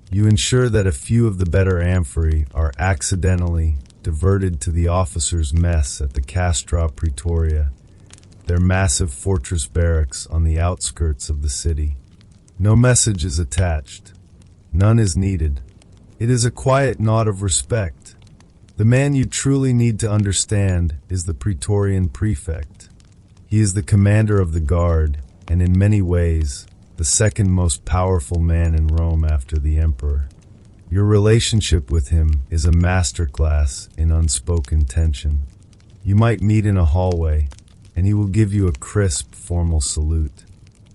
you ensure that a few of the better amphorae are accidentally diverted to the officers' mess at the Castra Praetoria, their massive fortress barracks on the outskirts of the city. No message is attached. None is needed. It is a quiet nod of respect. The man you truly need to understand is the Praetorian prefect. He is the commander of the guard, and in many ways, the second most powerful man in Rome after the emperor. Your relationship with him is a masterclass in unspoken tension. You might meet in a hallway, and he will give you a crisp, formal salute.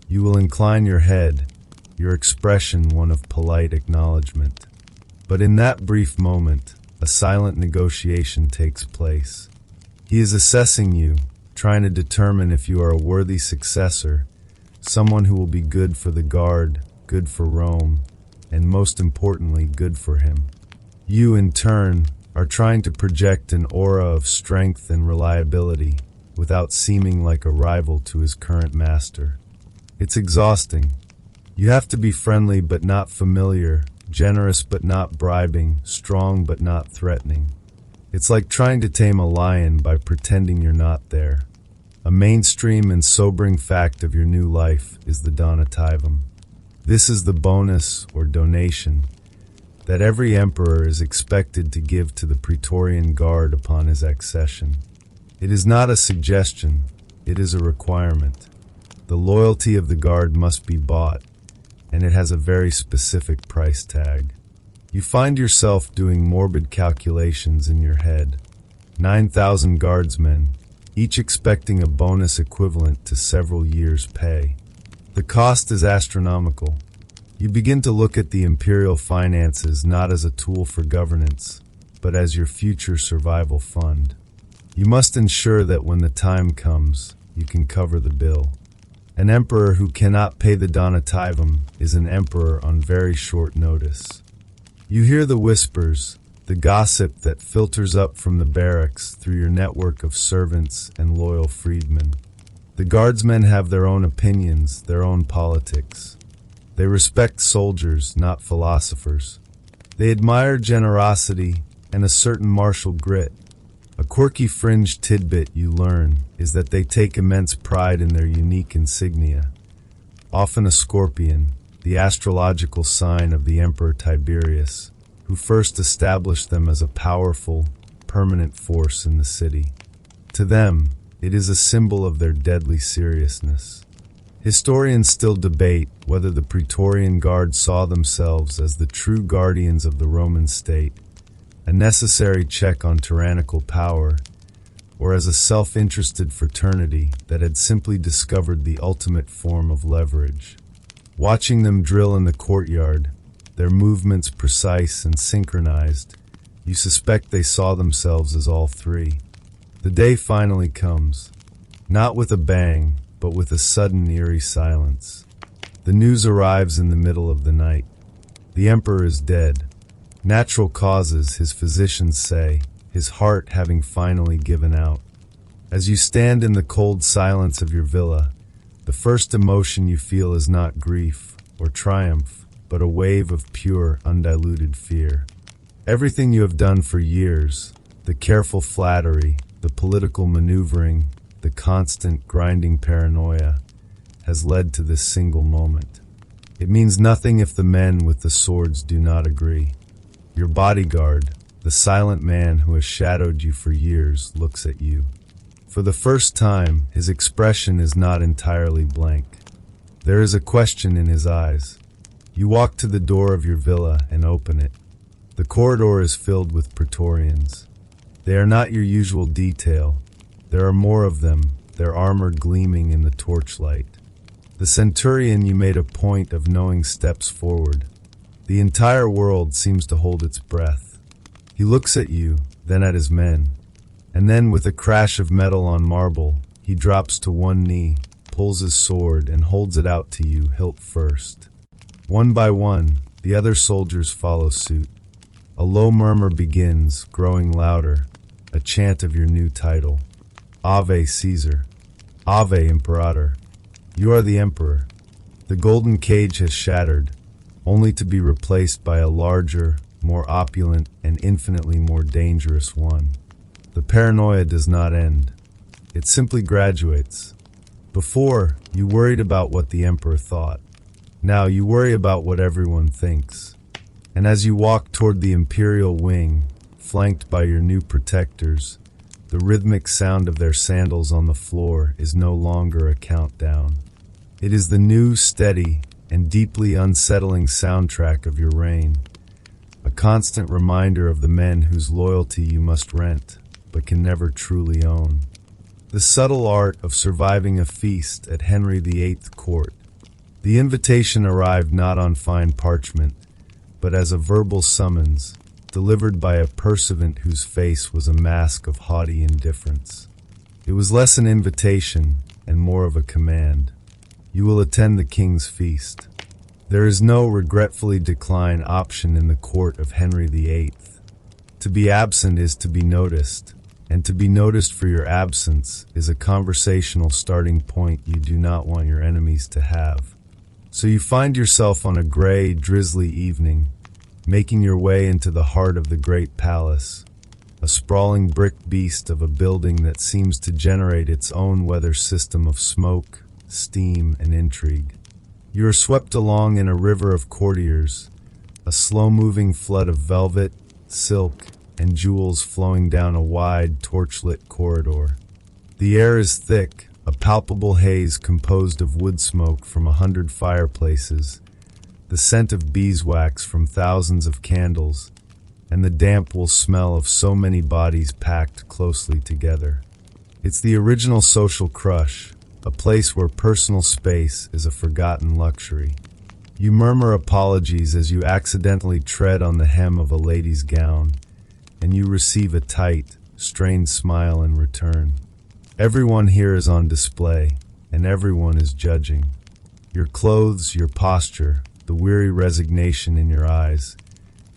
You will incline your head, your expression one of polite acknowledgement. But in that brief moment, a silent negotiation takes place. He is assessing you, trying to determine if you are a worthy successor, someone who will be good for the guard, good for Rome, and most importantly, good for him. You, in turn, are trying to project an aura of strength and reliability without seeming like a rival to his current master. It's exhausting. You have to be friendly but not familiar, generous but not bribing, strong but not threatening. It's like trying to tame a lion by pretending you're not there. A mainstream and sobering fact of your new life is the donativum. This is the bonus or donation that every emperor is expected to give to the Praetorian Guard upon his accession. It is not a suggestion, it is a requirement. The loyalty of the Guard must be bought, and it has a very specific price tag. You find yourself doing morbid calculations in your head. 9,000 guardsmen, each expecting a bonus equivalent to several years' pay. The cost is astronomical. You begin to look at the imperial finances not as a tool for governance, but as your future survival fund. You must ensure that when the time comes, you can cover the bill. An emperor who cannot pay the donativum is an emperor on very short notice. You hear the whispers, the gossip that filters up from the barracks through your network of servants and loyal freedmen. The guardsmen have their own opinions, their own politics. They respect soldiers, not philosophers. They admire generosity and a certain martial grit. A quirky fringe tidbit you learn is that they take immense pride in their unique insignia. Often a scorpion, the astrological sign of the Emperor Tiberius, who first established them as a powerful, permanent force in the city. To them, it is a symbol of their deadly seriousness. Historians still debate whether the Praetorian Guard saw themselves as the true guardians of the Roman state, a necessary check on tyrannical power, or as a self-interested fraternity that had simply discovered the ultimate form of leverage. Watching them drill in the courtyard, their movements precise and synchronized, you suspect they saw themselves as all three. The day finally comes, not with a bang, but with a sudden eerie silence. The news arrives in the middle of the night. The emperor is dead. Natural causes, his physicians say, his heart having finally given out. As you stand in the cold silence of your villa, the first emotion you feel is not grief or triumph, but a wave of pure, undiluted fear. Everything you have done for years, the careful flattery, the political maneuvering, the constant grinding paranoia, has led to this single moment. It means nothing if the men with the swords do not agree. Your bodyguard, the silent man who has shadowed you for years, looks at you. For the first time, his expression is not entirely blank. There is a question in his eyes. You walk to the door of your villa and open it. The corridor is filled with Praetorians. They are not your usual detail. There are more of them, their armor gleaming in the torchlight. The centurion you made a point of knowing steps forward. The entire world seems to hold its breath. He looks at you, then at his men, and then with a crash of metal on marble, he drops to one knee, pulls his sword, and holds it out to you, hilt first. One by one, the other soldiers follow suit. A low murmur begins, growing louder, a chant of your new title. Ave Caesar. Ave Imperator. You are the emperor. The golden cage has shattered, only to be replaced by a larger, more opulent, and infinitely more dangerous one. The paranoia does not end. It simply graduates. Before, you worried about what the emperor thought. Now you worry about what everyone thinks. And as you walk toward the imperial wing, flanked by your new protectors, the rhythmic sound of their sandals on the floor is no longer a countdown. It is the new, steady, and deeply unsettling soundtrack of your reign, a constant reminder of the men whose loyalty you must rent, but can never truly own. The subtle art of surviving a feast at Henry VIII court. The invitation arrived not on fine parchment, but as a verbal summons, delivered by a pursuivant whose face was a mask of haughty indifference. It was less an invitation and more of a command. You will attend the king's feast. There is no regretfully decline option in the court of Henry VIII. To be absent is to be noticed, and to be noticed for your absence is a conversational starting point you do not want your enemies to have. So you find yourself on a gray, drizzly evening, making your way into the heart of the great palace, a sprawling brick beast of a building that seems to generate its own weather system of smoke, steam, and intrigue. You are swept along in a river of courtiers, a slow-moving flood of velvet, silk, and jewels flowing down a wide, torchlit corridor. The air is thick, a palpable haze composed of wood smoke from 100 fireplaces, the scent of beeswax from thousands of candles, and the damp wool smell of so many bodies packed closely together. It's the original social crush, a place where personal space is a forgotten luxury. You murmur apologies as you accidentally tread on the hem of a lady's gown, and you receive a tight, strained smile in return. Everyone here is on display, and everyone is judging. Your clothes, your posture, the weary resignation in your eyes,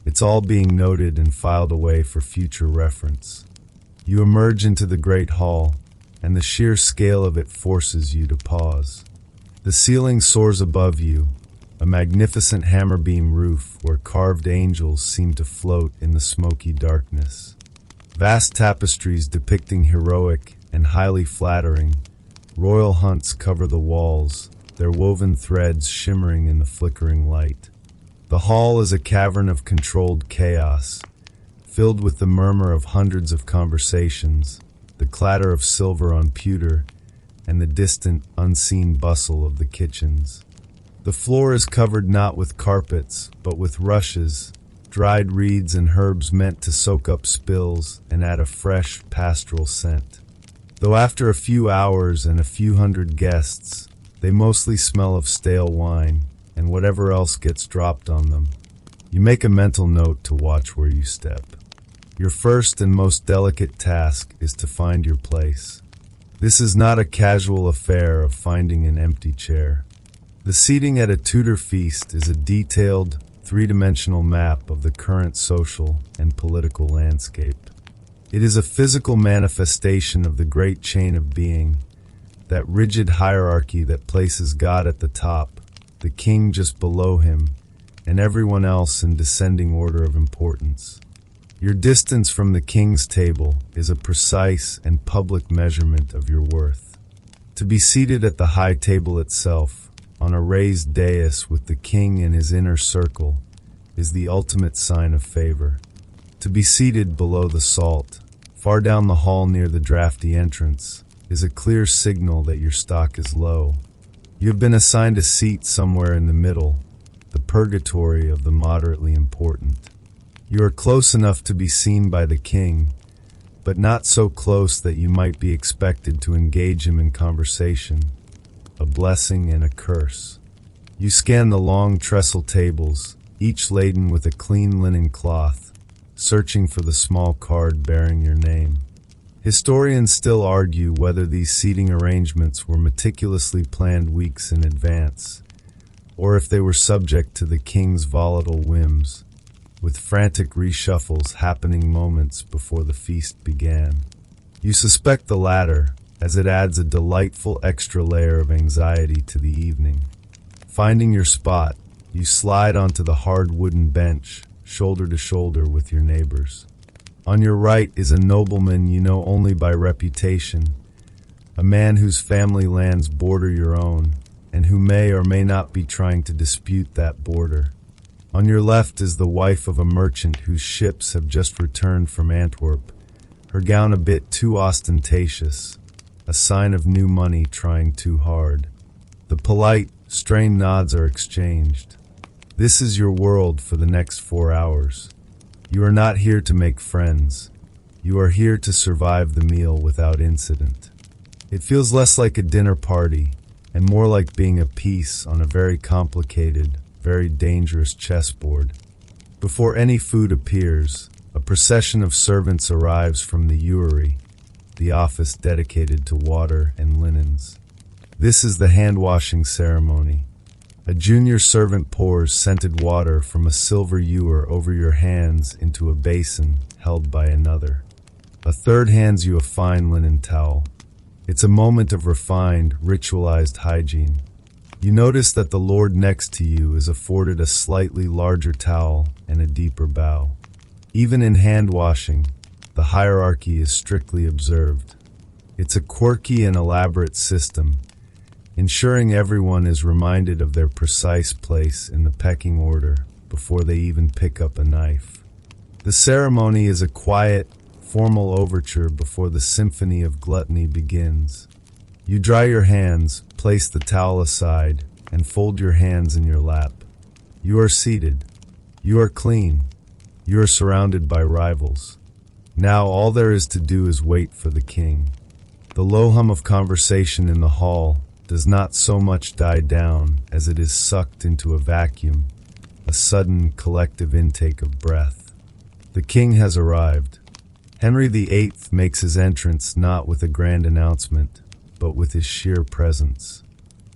it's all being noted and filed away for future reference. You emerge into the great hall, and the sheer scale of it forces you to pause. The ceiling soars above you, a magnificent hammer-beam roof where carved angels seem to float in the smoky darkness. Vast tapestries depicting heroic and highly flattering royal hunts cover the walls, their woven threads shimmering in the flickering light. The hall is a cavern of controlled chaos, filled with the murmur of hundreds of conversations, the clatter of silver on pewter, and the distant, unseen bustle of the kitchens. The floor is covered not with carpets, but with rushes, dried reeds and herbs meant to soak up spills and add a fresh, pastoral scent. Though after a few hours and a few hundred guests, they mostly smell of stale wine and whatever else gets dropped on them. You make a mental note to watch where you step. Your first and most delicate task is to find your place. This is not a casual affair of finding an empty chair. The seating at a Tudor feast is a detailed, three-dimensional map of the current social and political landscape. It is a physical manifestation of the great chain of being, that rigid hierarchy that places God at the top, the king just below him, and everyone else in descending order of importance. Your distance from the king's table is a precise and public measurement of your worth. To be seated at the high table itself, on a raised dais with the king and his inner circle, is the ultimate sign of favor. To be seated below the salt, far down the hall near the drafty entrance, is a clear signal that your stock is low. You have been assigned a seat somewhere in the middle, the purgatory of the moderately important. You are close enough to be seen by the king, but not so close that you might be expected to engage him in conversation, a blessing and a curse. You scan the long trestle tables, each laden with a clean linen cloth, searching for the small card bearing your name. Historians still argue whether these seating arrangements were meticulously planned weeks in advance, or if they were subject to the king's volatile whims, with frantic reshuffles happening moments before the feast began. You suspect the latter, as it adds a delightful extra layer of anxiety to the evening. Finding your spot, you slide onto the hard wooden bench, shoulder to shoulder with your neighbors. On your right is a nobleman you know only by reputation, a man whose family lands border your own, and who may or may not be trying to dispute that border. On your left is the wife of a merchant whose ships have just returned from Antwerp, her gown a bit too ostentatious, a sign of new money trying too hard. The polite, strained nods are exchanged. This is your world for the next 4 hours. You are not here to make friends. You are here to survive the meal without incident. It feels less like a dinner party and more like being a piece on a very complicated, very dangerous chessboard. Before any food appears, a procession of servants arrives from the ewery, the office dedicated to water and linens. This is the hand-washing ceremony. A junior servant pours scented water from a silver ewer over your hands into a basin held by another. A third hands you a fine linen towel. It's a moment of refined, ritualized hygiene. You notice that the lord next to you is afforded a slightly larger towel and a deeper bow. Even in hand washing, the hierarchy is strictly observed. It's a quirky and elaborate system, ensuring everyone is reminded of their precise place in the pecking order before they even pick up a knife. The ceremony is a quiet, formal overture before the symphony of gluttony begins. You dry your hands, place the towel aside, and fold your hands in your lap. You are seated. You are clean. You are surrounded by rivals. Now all there is to do is wait for the king. The low hum of conversation in the hall does not so much die down as it is sucked into a vacuum, a sudden collective intake of breath. The king has arrived. Henry VIII makes his entrance not with a grand announcement, but with his sheer presence.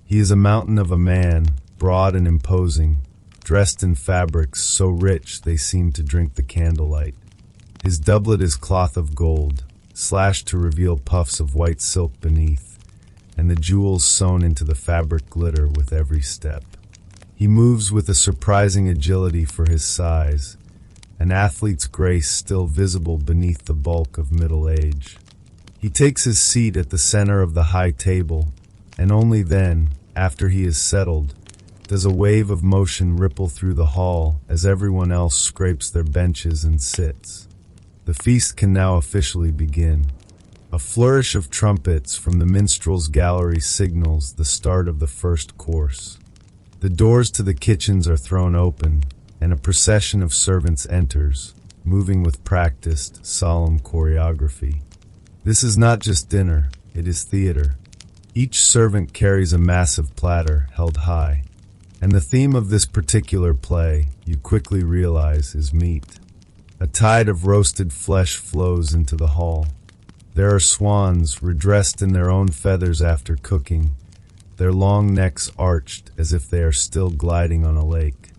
He is a mountain of a man, broad and imposing, dressed in fabrics so rich they seem to drink the candlelight. His doublet is cloth of gold, slashed to reveal puffs of white silk beneath, and the jewels sewn into the fabric glitter with every step. He moves with a surprising agility for his size, an athlete's grace still visible beneath the bulk of middle age. He takes his seat at the center of the high table, and only then, after he is settled, does a wave of motion ripple through the hall as everyone else scrapes their benches and sits. The feast can now officially begin. A flourish of trumpets from the minstrel's gallery signals the start of the first course. The doors to the kitchens are thrown open, and a procession of servants enters, moving with practiced, solemn choreography. This is not just dinner, it is theater. Each servant carries a massive platter held high, and the theme of this particular play, you quickly realize, is meat. A tide of roasted flesh flows into the hall. There are swans, redressed in their own feathers after cooking, their long necks arched as if they are still gliding on a lake.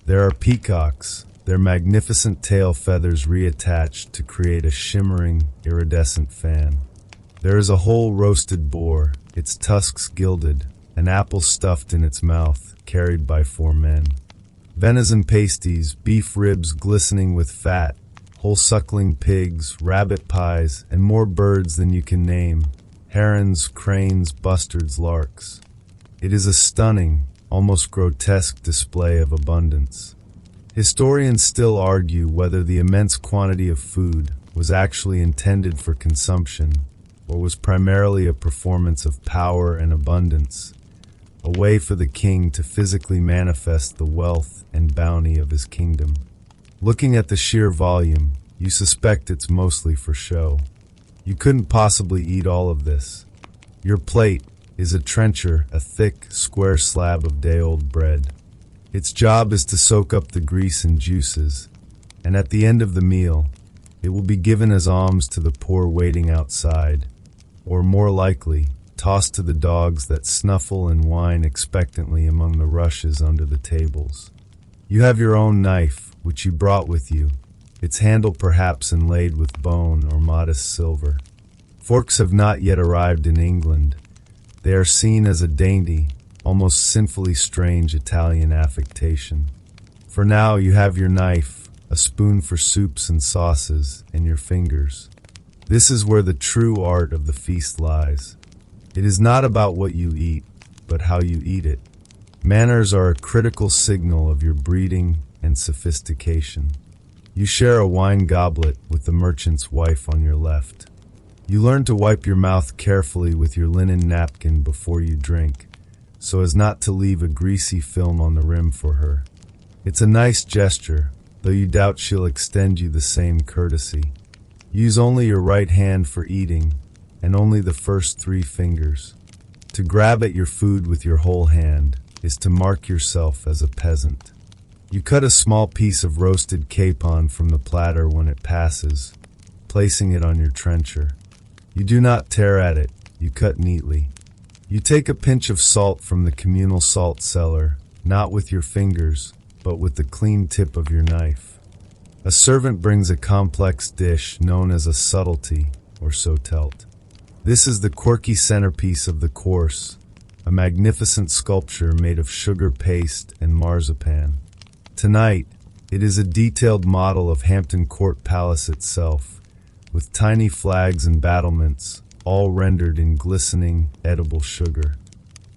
There are peacocks, their magnificent tail feathers reattached to create a shimmering, iridescent fan. There is a whole roasted boar, its tusks gilded, an apple stuffed in its mouth, carried by 4 men. Venison pasties, beef ribs glistening with fat, whole suckling pigs, rabbit pies, and more birds than you can name, herons, cranes, bustards, larks. It is a stunning, almost grotesque display of abundance. Historians still argue whether the immense quantity of food was actually intended for consumption or was primarily a performance of power and abundance, a way for the king to physically manifest the wealth and bounty of his kingdom. Looking at the sheer volume, you suspect it's mostly for show. You couldn't possibly eat all of this. Your plate is a trencher, a thick, square slab of day-old bread. Its job is to soak up the grease and juices, and at the end of the meal, it will be given as alms to the poor waiting outside, or more likely, tossed to the dogs that snuffle and whine expectantly among the rushes under the tables. You have your own knife, which you brought with you, its handle perhaps inlaid with bone or modest silver. Forks have not yet arrived in England. They are seen as a dainty, almost sinfully strange Italian affectation. For now you have your knife, a spoon for soups and sauces, and your fingers. This is where the true art of the feast lies. It is not about what you eat, but how you eat it. Manners are a critical signal of your breeding and sophistication. You share a wine goblet with the merchant's wife on your left. You learn to wipe your mouth carefully with your linen napkin before you drink, so as not to leave a greasy film on the rim for her. It's a nice gesture, though you doubt she'll extend you the same courtesy. Use only your right hand for eating, and only the first 3 fingers. To grab at your food with your whole hand is to mark yourself as a peasant. You cut a small piece of roasted capon from the platter when it passes, placing it on your trencher. You do not tear at it, you cut neatly. You take a pinch of salt from the communal salt cellar, not with your fingers, but with the clean tip of your knife. A servant brings a complex dish known as a subtlety, or sautelt. This is the quirky centerpiece of the course, a magnificent sculpture made of sugar paste and marzipan. Tonight, it is a detailed model of Hampton Court Palace itself, with tiny flags and battlements, all rendered in glistening, edible sugar.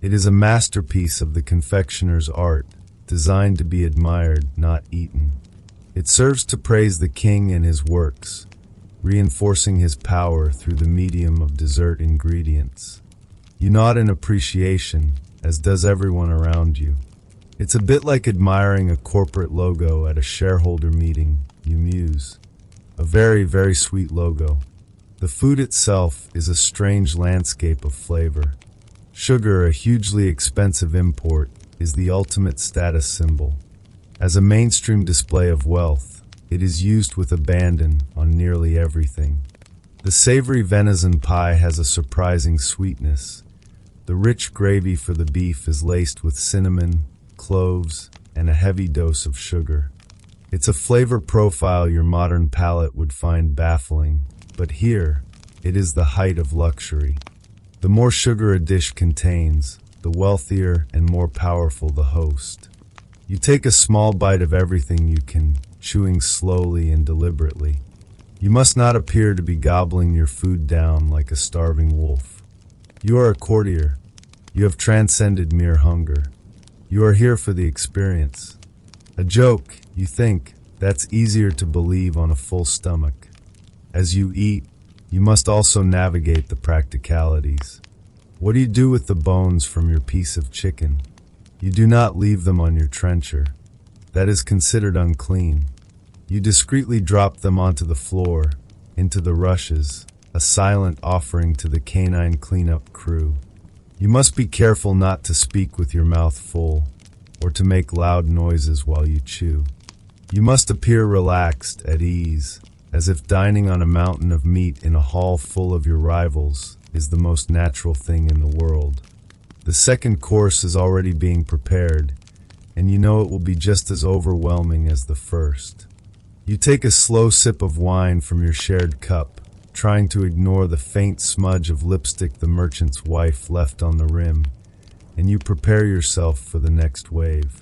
It is a masterpiece of the confectioner's art, designed to be admired, not eaten. It serves to praise the king and his works, reinforcing his power through the medium of dessert ingredients. You nod in appreciation, as does everyone around you. It's a bit like admiring a corporate logo at a shareholder meeting, you muse. A very, very sweet logo. The food itself is a strange landscape of flavor. Sugar, a hugely expensive import, is the ultimate status symbol. As a mainstream display of wealth, it is used with abandon on nearly everything. The savory venison pie has a surprising sweetness. The rich gravy for the beef is laced with cinnamon, cloves, and a heavy dose of sugar. It's a flavor profile your modern palate would find baffling, but here, it is the height of luxury. The more sugar a dish contains, the wealthier and more powerful the host. You take a small bite of everything you can, chewing slowly and deliberately. You must not appear to be gobbling your food down like a starving wolf. You are a courtier. You have transcended mere hunger. You are here for the experience. A joke, you think, that's easier to believe on a full stomach. As you eat, you must also navigate the practicalities. What do you do with the bones from your piece of chicken? You do not leave them on your trencher. That is considered unclean. You discreetly drop them onto the floor, into the rushes, a silent offering to the canine cleanup crew. You must be careful not to speak with your mouth full, or to make loud noises while you chew. You must appear relaxed, at ease, as if dining on a mountain of meat in a hall full of your rivals is the most natural thing in the world. The second course is already being prepared, and you know it will be just as overwhelming as the first. You take a slow sip of wine from your shared cup, trying to ignore the faint smudge of lipstick the merchant's wife left on the rim, and you prepare yourself for the next wave.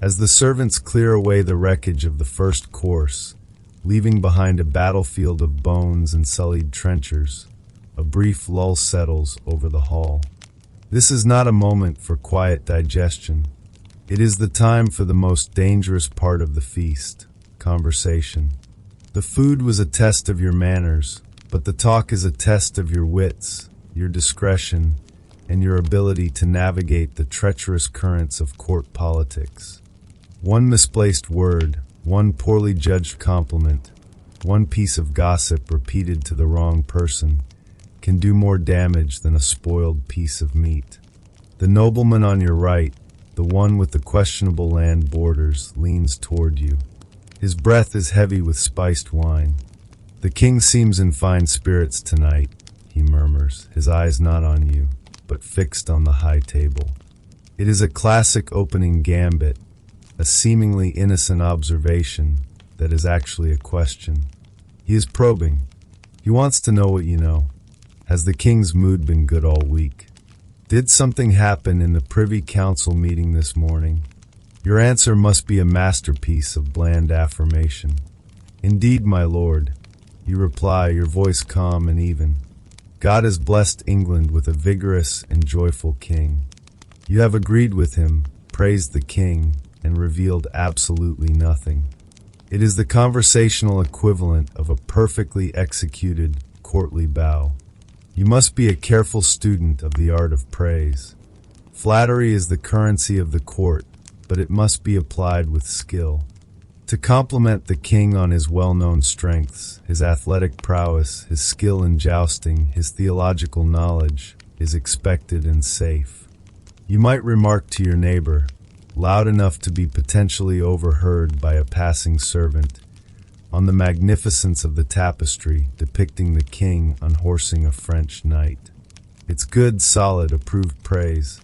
As the servants clear away the wreckage of the first course, leaving behind a battlefield of bones and sullied trenchers, a brief lull settles over the hall. This is not a moment for quiet digestion. It is the time for the most dangerous part of the feast, conversation. The food was a test of your manners, but the talk is a test of your wits, your discretion, and your ability to navigate the treacherous currents of court politics. One misplaced word, one poorly judged compliment, one piece of gossip repeated to the wrong person can do more damage than a spoiled piece of meat. The nobleman on your right, the one with the questionable land borders, leans toward you. His breath is heavy with spiced wine. "The king seems in fine spirits tonight," he murmurs, his eyes not on you, but fixed on the high table. It is a classic opening gambit, a seemingly innocent observation that is actually a question. He is probing. He wants to know what you know. Has the king's mood been good all week? Did something happen in the Privy Council meeting this morning? Your answer must be a masterpiece of bland affirmation. "Indeed, my lord," you reply, your voice calm and even. "God has blessed England with a vigorous and joyful king." You have agreed with him, praised the king, and revealed absolutely nothing. It is the conversational equivalent of a perfectly executed courtly bow. You must be a careful student of the art of praise. Flattery is the currency of the court, but it must be applied with skill. To compliment the king on his well-known strengths, his athletic prowess, his skill in jousting, his theological knowledge, is expected and safe. You might remark to your neighbor, loud enough to be potentially overheard by a passing servant, on the magnificence of the tapestry depicting the king unhorsing a French knight. It's good, solid, approved praise.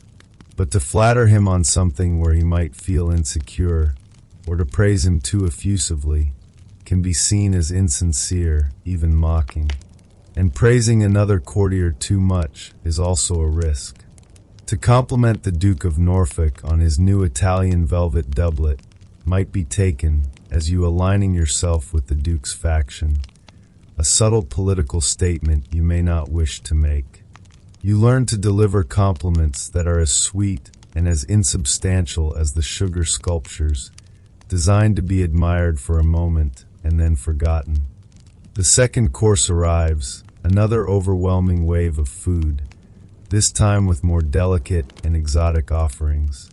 But to flatter him on something where he might feel insecure, or to praise him too effusively, can be seen as insincere, even mocking. And praising another courtier too much is also a risk. To compliment the Duke of Norfolk on his new Italian velvet doublet might be taken as you aligning yourself with the Duke's faction, a subtle political statement you may not wish to make. You learn to deliver compliments that are as sweet and as insubstantial as the sugar sculptures, designed to be admired for a moment and then forgotten. The second course arrives, another overwhelming wave of food, this time with more delicate and exotic offerings.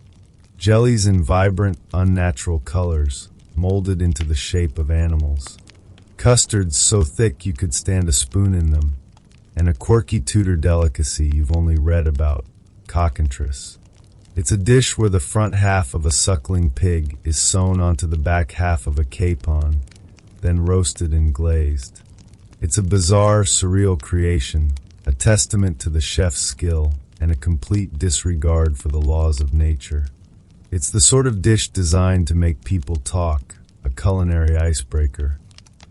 Jellies in vibrant, unnatural colors, molded into the shape of animals. Custards so thick you could stand a spoon in them, and a quirky Tudor delicacy you've only read about, cockantrice. It's a dish where the front half of a suckling pig is sewn onto the back half of a capon, then roasted and glazed. It's a bizarre, surreal creation, a testament to the chef's skill and a complete disregard for the laws of nature. It's the sort of dish designed to make people talk, a culinary icebreaker.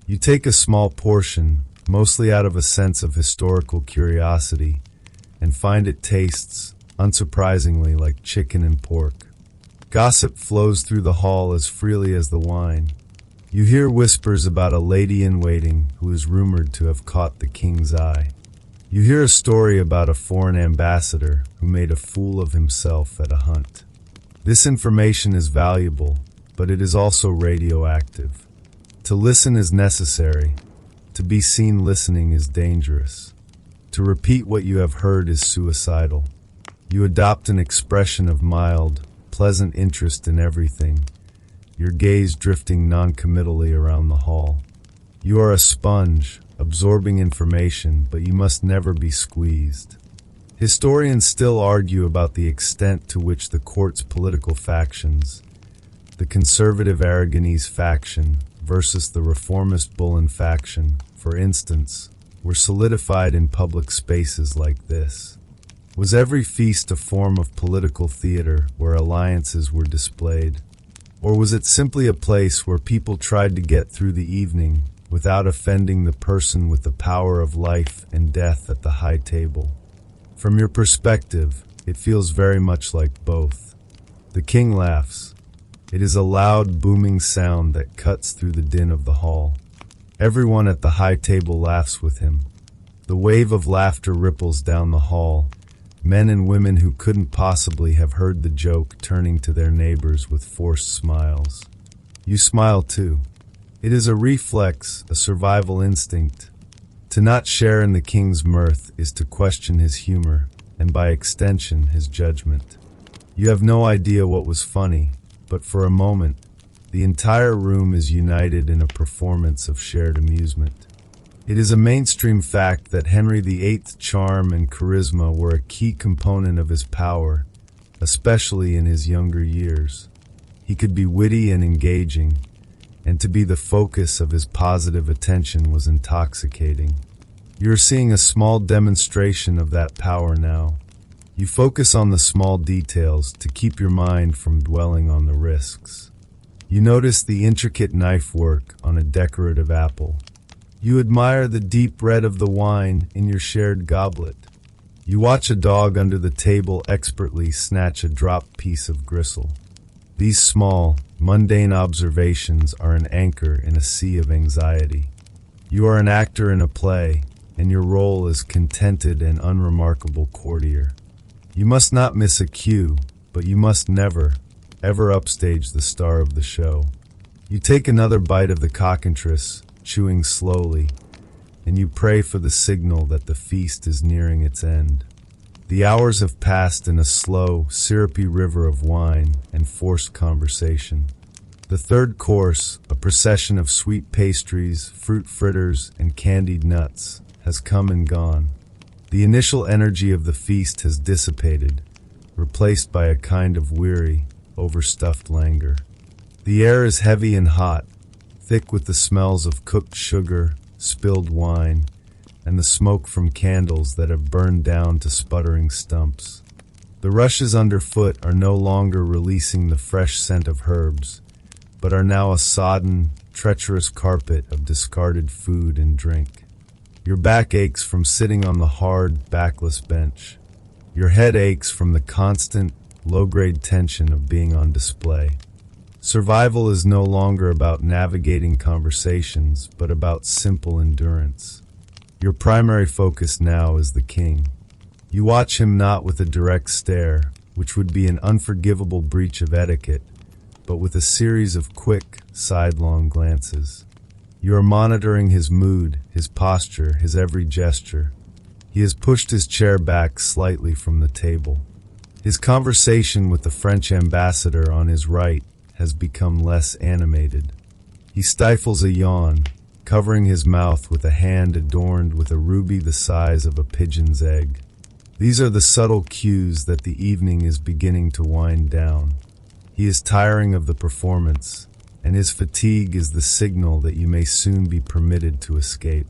You take a small portion, mostly out of a sense of historical curiosity, and find it tastes, unsurprisingly, like chicken and pork. Gossip flows through the hall as freely as the wine. You hear whispers about a lady-in-waiting who is rumored to have caught the king's eye. You hear a story about a foreign ambassador who made a fool of himself at a hunt. This information is valuable, but it is also radioactive. To listen is necessary. To be seen listening is dangerous. To repeat what you have heard is suicidal. You adopt an expression of mild, pleasant interest in everything, your gaze drifting non-committally around the hall. You are a sponge, absorbing information, but you must never be squeezed. Historians still argue about the extent to which the court's political factions, the conservative Aragonese faction versus the reformist Bullen faction, for instance, were solidified in public spaces like this. Was every feast a form of political theater where alliances were displayed? Or was it simply a place where people tried to get through the evening without offending the person with the power of life and death at the high table? From your perspective, it feels very much like both. The king laughs. It is a loud, booming sound that cuts through the din of the hall. Everyone at the high table laughs with him. The wave of laughter ripples down the hall, men and women who couldn't possibly have heard the joke turning to their neighbors with forced smiles. You smile too. It is a reflex, a survival instinct. To not share in the king's mirth is to question his humor, and by extension, his judgment. You have no idea what was funny, but for a moment, the entire room is united in a performance of shared amusement. It is a mainstream fact that Henry VIII's charm and charisma were a key component of his power, especially in his younger years. He could be witty and engaging, and to be the focus of his positive attention was intoxicating. You're seeing a small demonstration of that power now. You focus on the small details to keep your mind from dwelling on the risks. You notice the intricate knife work on a decorative apple. You admire the deep red of the wine in your shared goblet. You watch a dog under the table expertly snatch a dropped piece of gristle. These small, mundane observations are an anchor in a sea of anxiety. You are an actor in a play, and your role is contented and unremarkable courtier. You must not miss a cue, but you must never, ever upstage the star of the show. You take another bite of the cockantrice, chewing slowly, and you pray for the signal that the feast is nearing its end. The hours have passed in a slow, syrupy river of wine and forced conversation. The third course, a procession of sweet pastries, fruit fritters, and candied nuts, has come and gone. The initial energy of the feast has dissipated, replaced by a kind of weary, overstuffed languor. The air is heavy and hot, thick with the smells of cooked sugar, spilled wine, and the smoke from candles that have burned down to sputtering stumps. The rushes underfoot are no longer releasing the fresh scent of herbs, but are now a sodden, treacherous carpet of discarded food and drink. Your back aches from sitting on the hard, backless bench. Your head aches from the constant, low-grade tension of being on display. Survival is no longer about navigating conversations, but about simple endurance. Your primary focus now is the king. You watch him not with a direct stare, which would be an unforgivable breach of etiquette, but with a series of quick, sidelong glances. You are monitoring his mood, his posture, his every gesture. He has pushed his chair back slightly from the table. His conversation with the French ambassador on his right has become less animated. He stifles a yawn, covering his mouth with a hand adorned with a ruby the size of a pigeon's egg. These are the subtle cues that the evening is beginning to wind down. He is tiring of the performance, and his fatigue is the signal that you may soon be permitted to escape.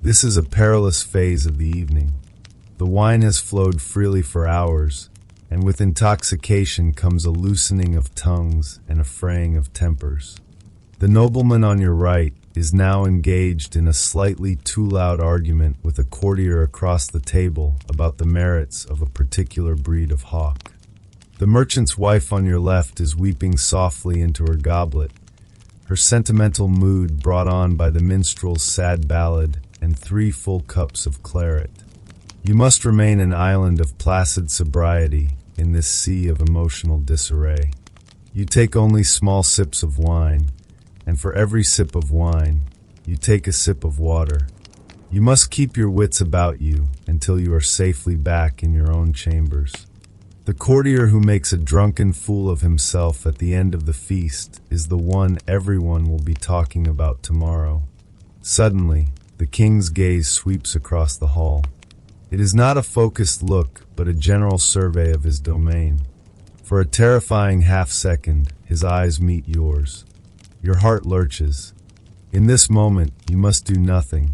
This is a perilous phase of the evening. The wine has flowed freely for hours, and with intoxication comes a loosening of tongues and a fraying of tempers. The nobleman on your right is now engaged in a slightly too loud argument with a courtier across the table about the merits of a particular breed of hawk. The merchant's wife on your left is weeping softly into her goblet, her sentimental mood brought on by the minstrel's sad ballad and 3 full cups of claret. You must remain an island of placid sobriety in this sea of emotional disarray. You take only small sips of wine, and for every sip of wine, you take a sip of water. You must keep your wits about you until you are safely back in your own chambers. The courtier who makes a drunken fool of himself at the end of the feast is the one everyone will be talking about tomorrow. Suddenly, the king's gaze sweeps across the hall. It is not a focused look, but a general survey of his domain. For a terrifying half-second, his eyes meet yours. Your heart lurches. In this moment, you must do nothing.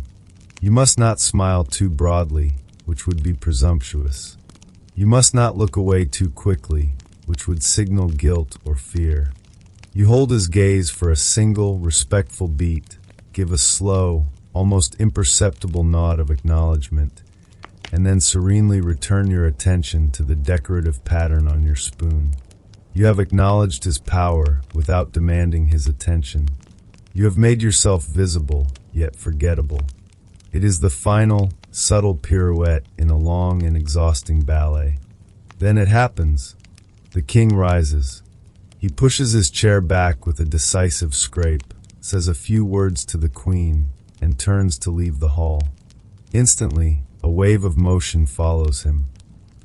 You must not smile too broadly, which would be presumptuous. You must not look away too quickly, which would signal guilt or fear. You hold his gaze for a single, respectful beat, give a slow, almost imperceptible nod of acknowledgement, and then serenely return your attention to the decorative pattern on your spoon. You have acknowledged his power without demanding his attention. You have made yourself visible, yet forgettable. It is the final, subtle pirouette in a long and exhausting ballet. Then it happens. The king rises. He pushes his chair back with a decisive scrape, says a few words to the queen, and turns to leave the hall. Instantly, a wave of motion follows him.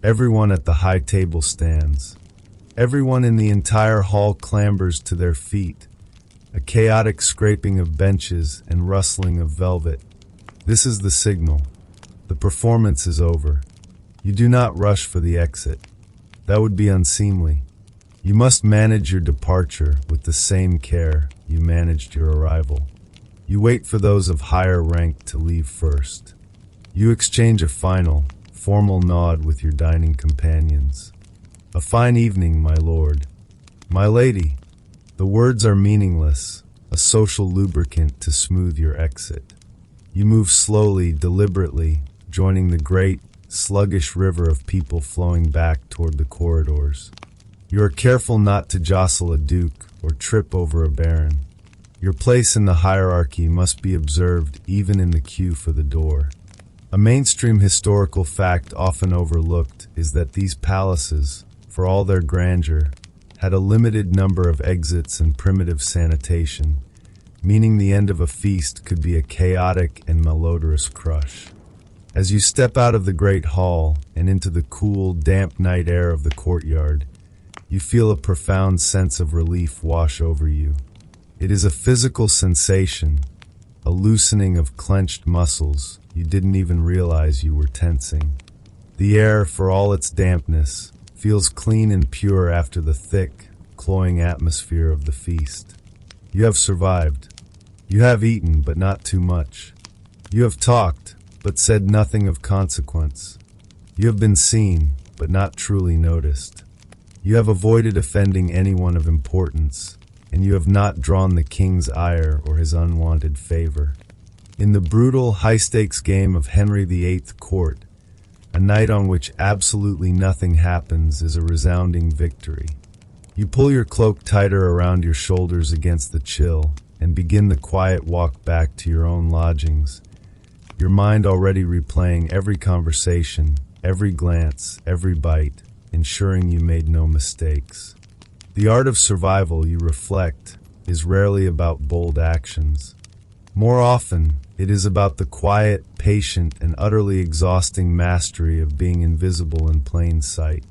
Everyone at the high table stands. Everyone in the entire hall clambers to their feet, a chaotic scraping of benches and rustling of velvet. This is the signal. The performance is over. You do not rush for the exit. That would be unseemly. You must manage your departure with the same care you managed your arrival. You wait for those of higher rank to leave first. You exchange a final, formal nod with your dining companions. A fine evening, my lord. My lady. The words are meaningless, a social lubricant to smooth your exit. You move slowly, deliberately, joining the great, sluggish river of people flowing back toward the corridors. You are careful not to jostle a duke or trip over a baron. Your place in the hierarchy must be observed even in the queue for the door. A mainstream historical fact often overlooked is that these palaces, for all their grandeur, had a limited number of exits and primitive sanitation, meaning the end of a feast could be a chaotic and malodorous crush. As you step out of the great hall and into the cool, damp night air of the courtyard, you feel a profound sense of relief wash over you. It is a physical sensation, a loosening of clenched muscles you didn't even realize you were tensing. The air, for all its dampness, feels clean and pure after the thick, cloying atmosphere of the feast. You have survived. You have eaten, but not too much. You have talked, but said nothing of consequence. You have been seen, but not truly noticed. You have avoided offending anyone of importance, and you have not drawn the king's ire or his unwanted favor. In the brutal, high-stakes game of Henry VIII court, A night on which absolutely nothing happens is a resounding victory. You pull your cloak tighter around your shoulders against the chill and begin the quiet walk back to your own lodgings, your mind already replaying every conversation, every glance, every bite, ensuring you made no mistakes. The art of survival, you reflect, is rarely about bold actions. More often, it is about the quiet, patient, and utterly exhausting mastery of being invisible in plain sight.